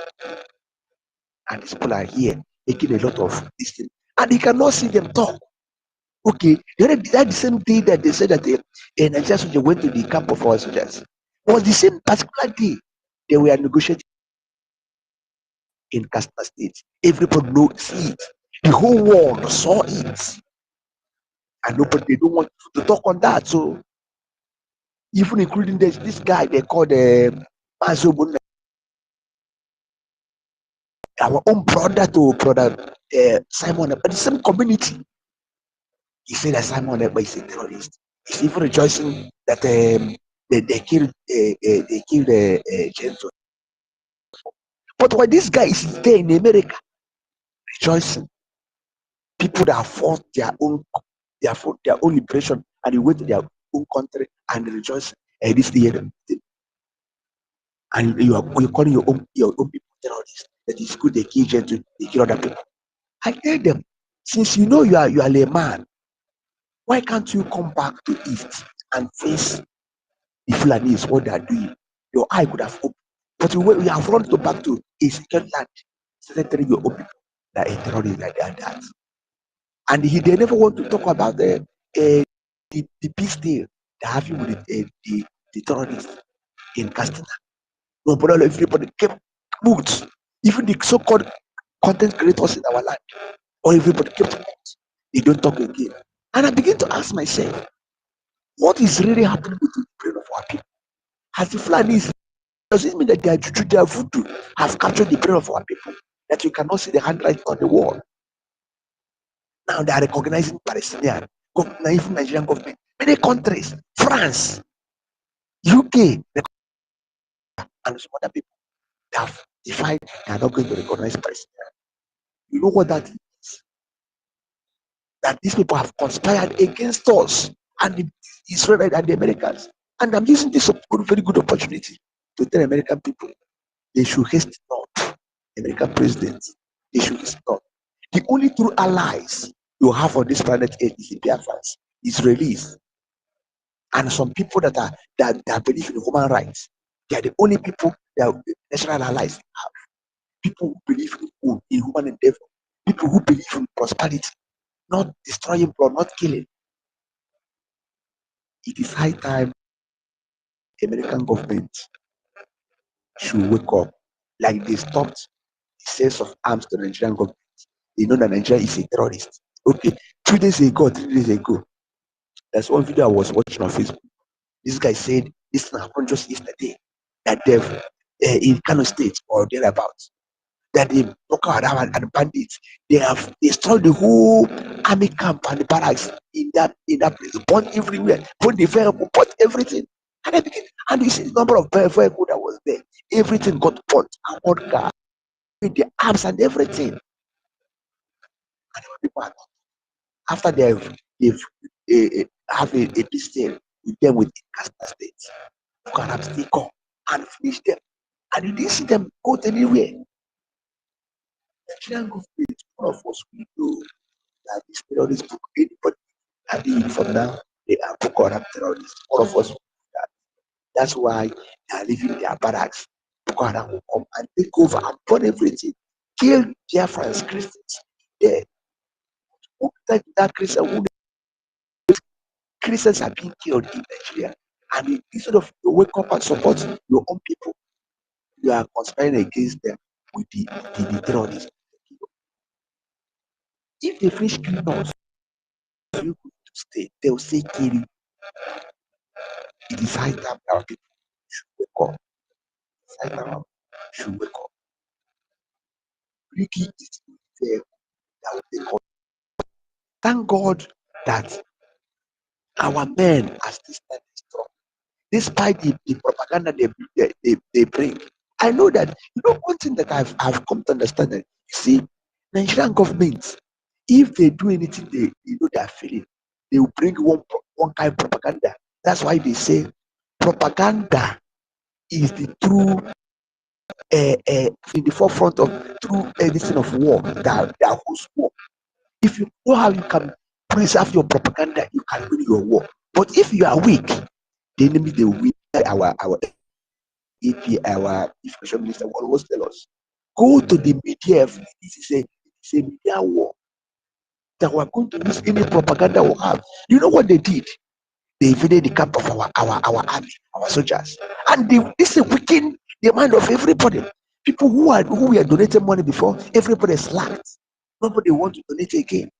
And these people are here making a lot of this thing. And you cannot see them talk. Okay, that the same day that they said that Nigerian soldiers went to the camp of our soldiers. It was the same particular day they were negotiating in Katsina State. Everybody knows it. The whole world saw it. And nobody, they don't want to talk on that. So even including this guy they called Mazobun, our own brother to brother Simon, but the same community. He said that Simon is a terrorist. He's even rejoicing that they killed James. But when this guy is there in America, rejoicing, people that fought their own liberation and they went to their own country and rejoicing, and this year, and you're calling your own people terrorists. That is good. They kill James, they kill other people. I tell them, since you know you are a man, why can't you come back to East and face the Fulanis, what they are doing? Your eye could have opened. But we have run back to a second land, started telling your own people that a terrorist like that. And they never want to talk about the peace deal they have with the terrorists in Castina. No, but everybody kept moved. Even the so-called content creators in our land, or everybody kept moved. They don't talk again. And I begin to ask myself, what is really happening with the brain of our people? Has the Fulanis, does it mean that their juju, their voodoo have captured the brain of our people? That you cannot see the handwriting on the wall? Now they are recognizing Palestinian government, even Nigerian government, many countries, France, UK, and some other people have defied they are not going to recognize Palestinian. You know what that is? That these people have conspired against us and the Israelites and the Americans. And I'm using this very good opportunity to tell American people they should haste not. American presidents, they should haste not. The only true allies you have on this planet Earth is the BIAFRANS, Israelis, and some people that believe in human rights. They are the only people that are national allies have. People who believe in human endeavor, people who believe in prosperity, not destroying blood, not killing. It is high time the American government should wake up. Like they stopped the sales of arms to the Nigerian government. They know that Nigeria is a terrorist. Okay, 3 days ago, there's one video I was watching on Facebook. This guy said this happened just yesterday that they've in Kano State or thereabouts, that the Boko Haram and bandits, they have destroyed the whole army camp and the barracks in that place, burnt everywhere, burnt the vehicle, burnt everything. And you see the number of vehicle that was there, everything got burnt, and one car with the arms and everything. And people are, after they've have a peace deal with them with Katsina State, Boko Haram still come and finish them, and you didn't see them go anywhere. Nigerian government, all of us, we know that these terrorists, anybody that being from now, they are Boko Haram terrorists. All of us know that. That's why they are leaving their barracks. Boko Haram will come and take over and burn everything, kill BIAFRANS Christians. There, that Christians are being killed in Nigeria, and instead of you wake up and support your own people, you are conspiring against them with the terrorists. If they finish killing us, you go to stay, they will say kill you. It is high time our people should wake up. It's high time our people should wake up. BRGIE is there that will take us. Thank God that our men are still standing strong, despite the propaganda they bring. I know that, one thing that I've come to understand that, you see, Nigerian government, if they do anything they are feeling, they will bring one kind of propaganda. That's why they say propaganda is the true in the forefront of true editing of war, that host war. If you know how you can preserve your propaganda, you can win your war. But if you are weak, the enemy they will win. Our information minister will always tell us, go to the media. It's a media war that we're going to use any propaganda we have. You know what they did? They invaded the camp of our army, our soldiers, and this is weakening the mind of everybody. People who were donating money before, everybody slacked. Nobody want to donate again.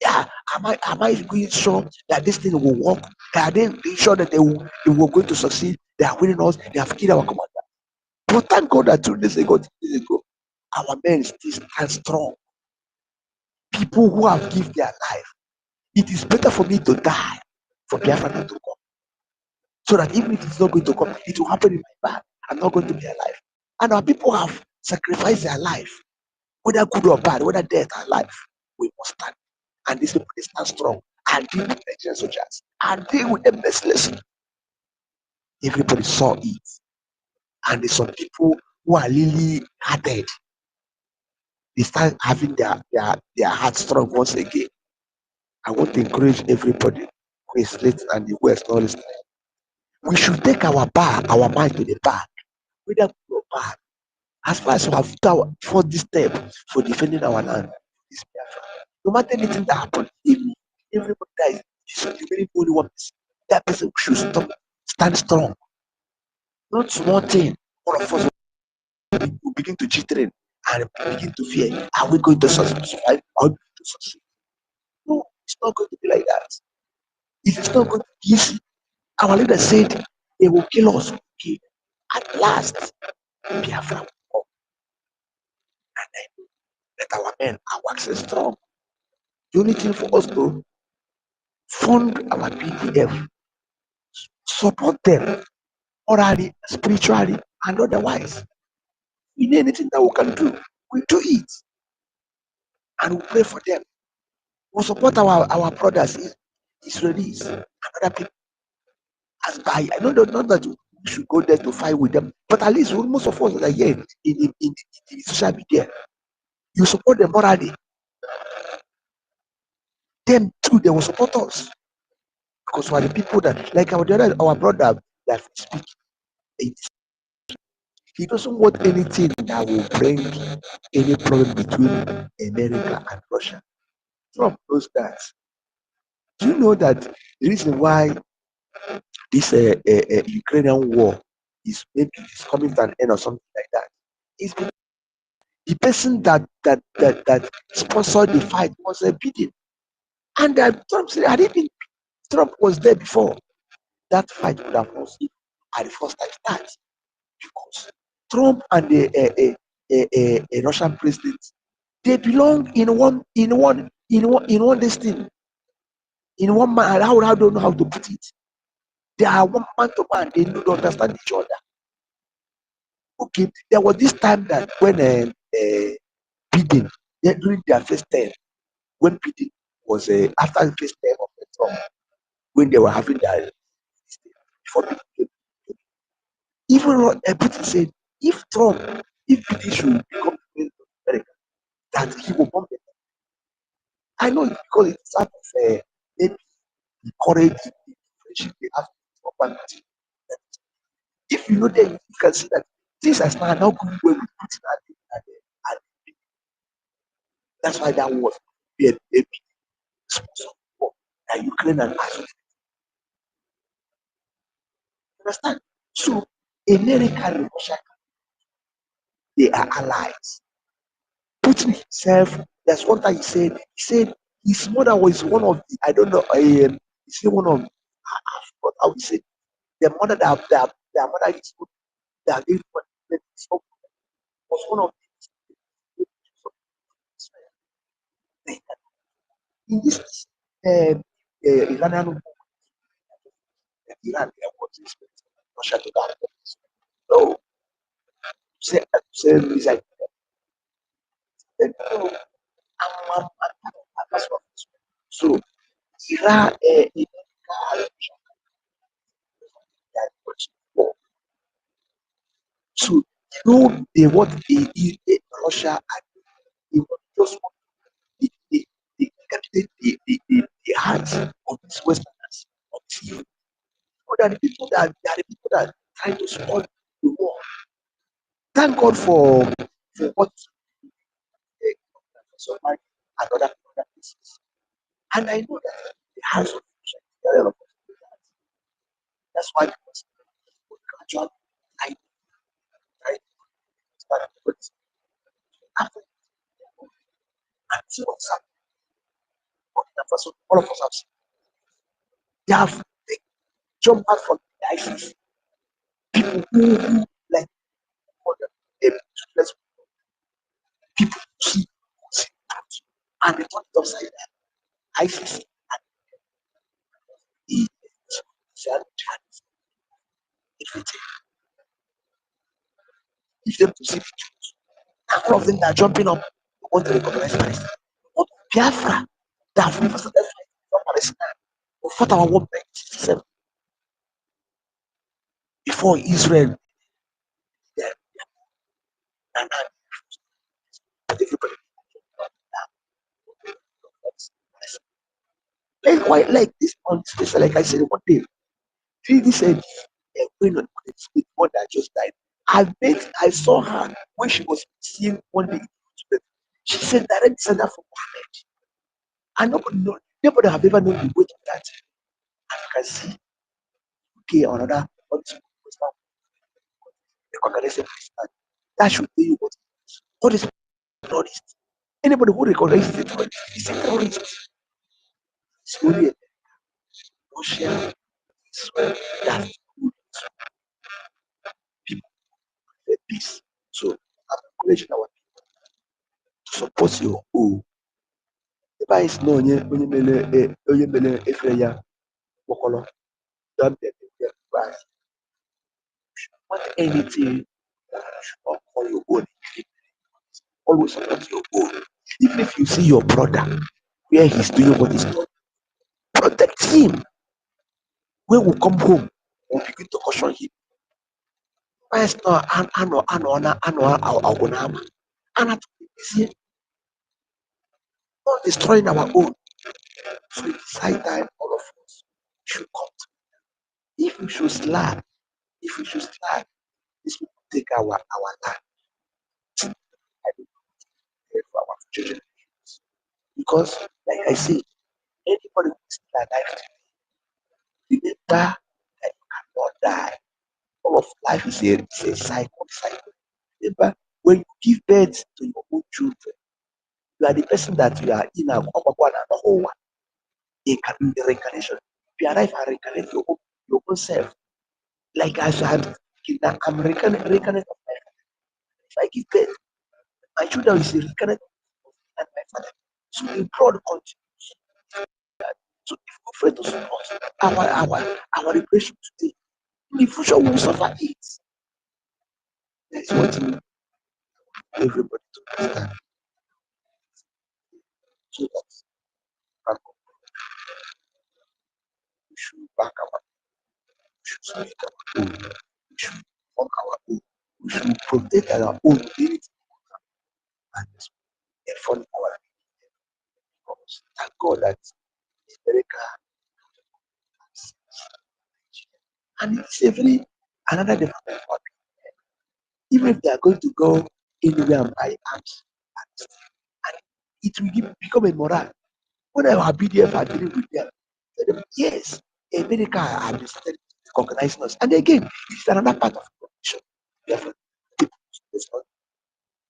Yeah, am I really sure that this thing will work? Are they really sure that they were going to succeed? They are winning us. They have killed our commander. But thank God that 2 days ago, our men still stand strong. People who have given their life. It is better for me to die for Biafra not to come. So that even if it's not going to come, it will happen in my back. I'm not going to be alive. And our people have sacrificed their life, whether good or bad, whether death or life. We must stand. And these people stand strong and deal with Nigerian soldiers and deal with them mercilessly. Everybody saw it. And there's some people who are really hearted. They start having their heart strong once again. I want to encourage everybody who is late and the West all this time. We should take our mind to the back, whether good or bad. As far as we have done for this step for defending our land, no matter anything that happens, even everybody dies, it's really only one person. That person should stand strong. Not small thing. All of us will begin to cheat and begin to fear. Are we going to survive? Are we going to succeed? No, it's not going to be like that. It is not going to be easy. Our leader said they will kill us. Okay. At last, Biafra will come. And then let our men are waxing strong. The only thing for us to fund our PDF, support them morally, spiritually, and otherwise. In anything that we can do, we do it. And we pray for them. We support our brothers, Israelis, and other people. As by I know not that we should go there to fight with them, but at least most of us are here in the social media. You support them morally. Them too, they will support us. Because we are the people that, like our brother that speak, he doesn't want anything that will bring any problem between America and Russia. Trump knows that. Do you know that the reason why this Ukrainian war is maybe is coming to an end or something like that is because the person that sponsored the fight was beaten, and Trump said, had it been Trump was there before, that fight would have lost at the first time start, because Trump and the Russian president, they belong in one this thing, in one man. I don't know how to put it. They are one man to man. They don't understand each other. Okay, there was this time that when Biden, during their first term, when Biden was after the first term of Trump, when they were having their before Biden came, even Putin said, if Biden should become president of America, that he will bomb them. I know it because it's out of maybe the courage, the friendship they have with Trump. If you know that, you can see that things are not going well with Putin and that's why that was a big sponsor for Ukraine and Russia. Understand? So America and Russia, they are allies. Putin himself, that's what he said. He said his mother was one of the, I don't know, he said one of, I forgot how he said, the mother their mother is good, they are very good, was one of the, in this Iranian Iran, there was Russia to that. So, say, like, so, Iran, so, you know, they want Russia and they just want the hands of these Westerners, of these youth. They are the people that try to spoil the war. Thank God for what so much and other places. And I know that the hands of Russia, that's why people gradually I And see what's happening. All of us have seen. They have jumped out from the ISIS. People who like people see and they turn it upside down. ISIS and if them to see the truth, all of them that are jumping up want to recognize Palestine. What Biafra that have never started fighting for Palestine or fought our war in 1967 before Israel. And everybody like why like this on space, like I said one day, Trinity said going on with one that just died. I saw her when she was seeing one day. She said direct sender from Muhammad. And nobody have ever known the weight of that. And you can see UK or another that should tell you what is terrorist. Anybody who recognizes it is a terrorist. It's only Russia, Israel, that's people for peace. So I'm encouraging our people to support your own. The Bible is no onye mele efe ya wakolo. Don't be a want anything that should not call your own. Always support your own. Even if you see your brother where he's doing what he's doing, protect him. When we come home, we'll begin to caution him. Not destroying our own. So it's high time all of us should come together. If we should slack, this will take our land. I don't care for our future generations. Because, like I say, anybody who is still alive today, remember that you cannot die. All of life is a cycle. Remember, when you give birth to your own children, you are the person that you are in a whole one. It can be the reincarnation. If you arrive and reincarnate your own self, like as I'm reincarnate of my father. If I give birth, my children is a reincarnate of my father. So the blood continues. So if we fail to support our liberation today, in the future we will suffer it. That is what everybody to understand. So that we should back our, we should speak our own, we should work our own, we should protect our own dignity and inform our because thank God that America and it's every another development for even if they are going to go anywhere and buy arms and it will become a moral. When our BDF are dealing with them, yes, America have started recognizing us. And again, it's another part of the condition. Therefore, it's not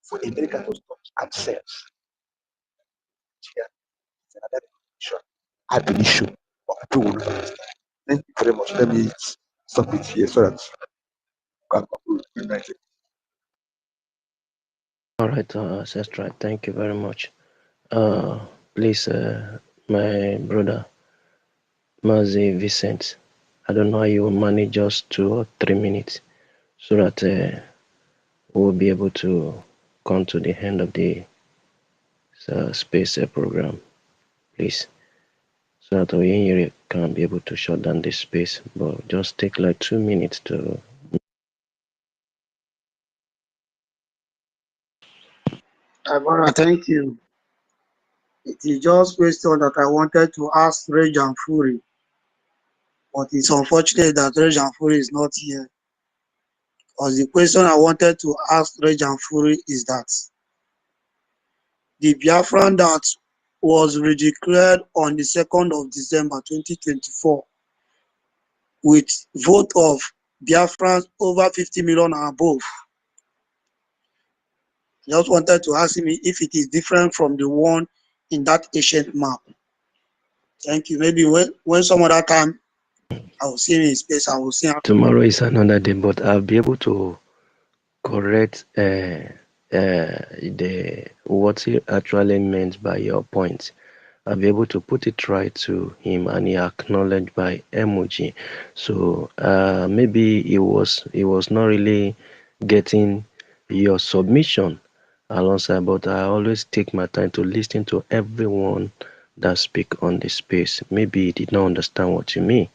for America to stop ourselves. Yeah, it's another condition. I believe sure, but people will understand. Thank you very much. Let me stop it here so that we can conclude. Good night. All right, Ancestral, thank you very much. Please, my brother, Mazi Vincent, I don't know how you will manage just 2 or 3 minutes so that we'll be able to come to the end of the space program, please, so that we can be able to shut down this space, but just take like 2 minutes to. Abara, thank you. It is just question that I wanted to ask Rage and Fury, but it's unfortunate that Rage and Fury is not here. Because the question I wanted to ask Rage and Fury is that the Biafran that was redeclared on the 2nd of December 2024 with vote of Biafrans over 50 million and above, Just wanted to ask him if it is different from the one in that ancient map. Thank you. Maybe when some other time I will see him in space, I will see him. Tomorrow is another day, but I'll be able to correct the what he actually meant by your point. I'll be able to put it right to him, and he acknowledged by emoji. So maybe he was not really getting your submission alongside, but I always take my time to listen to everyone that speak on the space. Maybe he did not understand what you mean,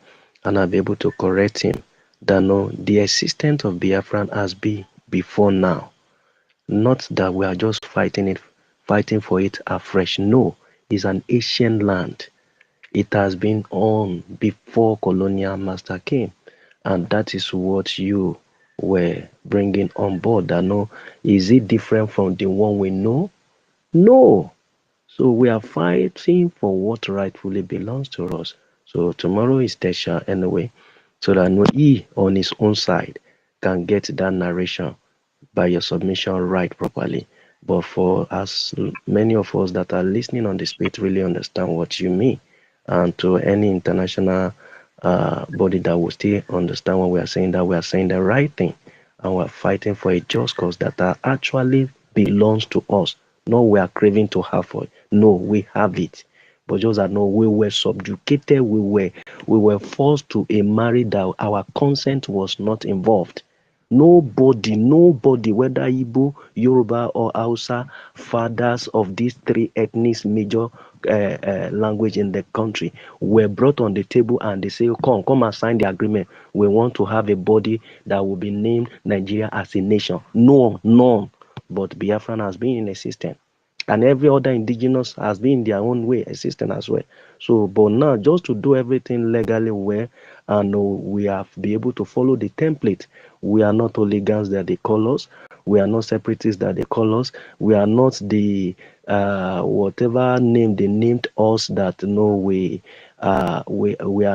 and I'll be able to correct him that no, the existence of Biafran has been before now. Not that we are just fighting for it afresh. No, it's an ancient land. It has been on before colonial master came, and that is what you were bringing on board. That no, is it different from the one we know? No. So we are fighting for what rightfully belongs to us. So tomorrow is Tesha anyway, so that no he on his own side can get that narration by your submission right properly. But for as many of us that are listening on the space really understand what you mean, and to any international body that will still understand what we are saying, that we are saying the right thing, and we are fighting for a just cause that actually belongs to us. No, we are craving to have it. No, we have it. But just that no, we were subjugated, we were forced to a marriage that our consent was not involved. Nobody, whether Igbo, Yoruba, or Hausa, fathers of these three ethnic major language in the country were brought on the table, and they say, come and sign the agreement. We want to have a body that will be named Nigeria as a nation. No, none. But Biafran has been in existence, and every other indigenous has been in their own way existing as well. So, but now just to do everything legally well, and we have be able to follow the template. We are not hooligans that they call us. We are not separatists that they call us. We are not the whatever name they named us that no we are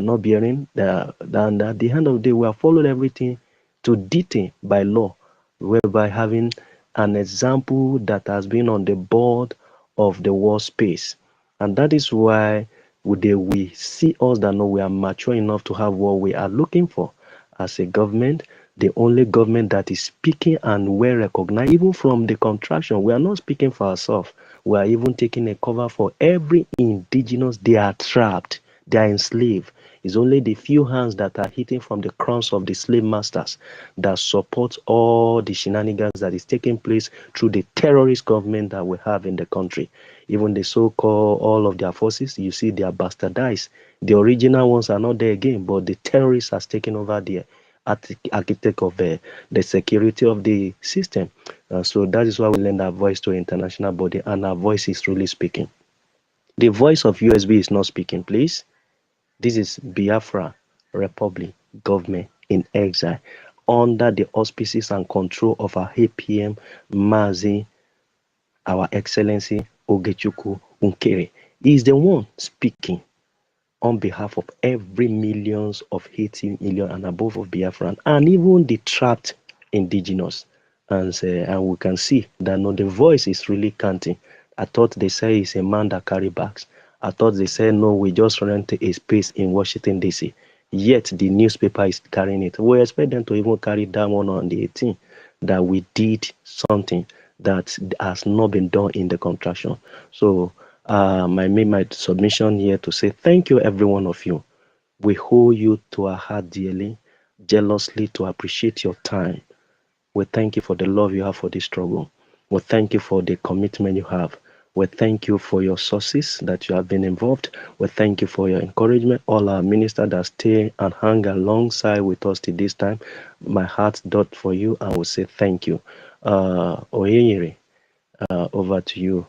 not bearing. And at the end of the day, we are following everything to detail by law, whereby having an example that has been on the board of the world space. And that is why we see us that know we are mature enough to have what we are looking for as a government, the only government that is speaking and well recognized, even from the contraction. We are not speaking for ourselves. We are even taking a cover for every indigenous. They are trapped, they are enslaved. It's only the few hands that are hitting from the crowns of the slave masters that support all the shenanigans that is taking place through the terrorist government that we have in the country. Even the so-called all of their forces, you see, they are bastardized. The original ones are not there again, but the terrorists has taken over the architect of the security of the system. So that is why we lend our voice to an international body, and our voice is really speaking. The voice of USB is not speaking, please. This is Biafra Republic government in exile under the auspices and control of our APM Mazi, our Excellency Ogechukwu Unkere. He is the one speaking on behalf of every millions of 80 million and above of Biafran, and even the trapped indigenous. And we can see that no, the voice is really counting. I thought they say it's a man that carry bags. I thought they said no, we just rent a space in Washington DC. Yet the newspaper is carrying it. We expect them to even carry that one on the 18th, that we did something that has not been done in the contraction. So my submission here to say thank you, every one of you. We hold you to our heart dearly, jealously, to appreciate your time. We thank you for the love you have for this struggle. We thank you for the commitment you have. We thank you for your sources that you have been involved. We thank you for your encouragement. All our ministers that stay and hang alongside with us till this time, my heart dot for you, and will say thank you. Oyenyere, over to you.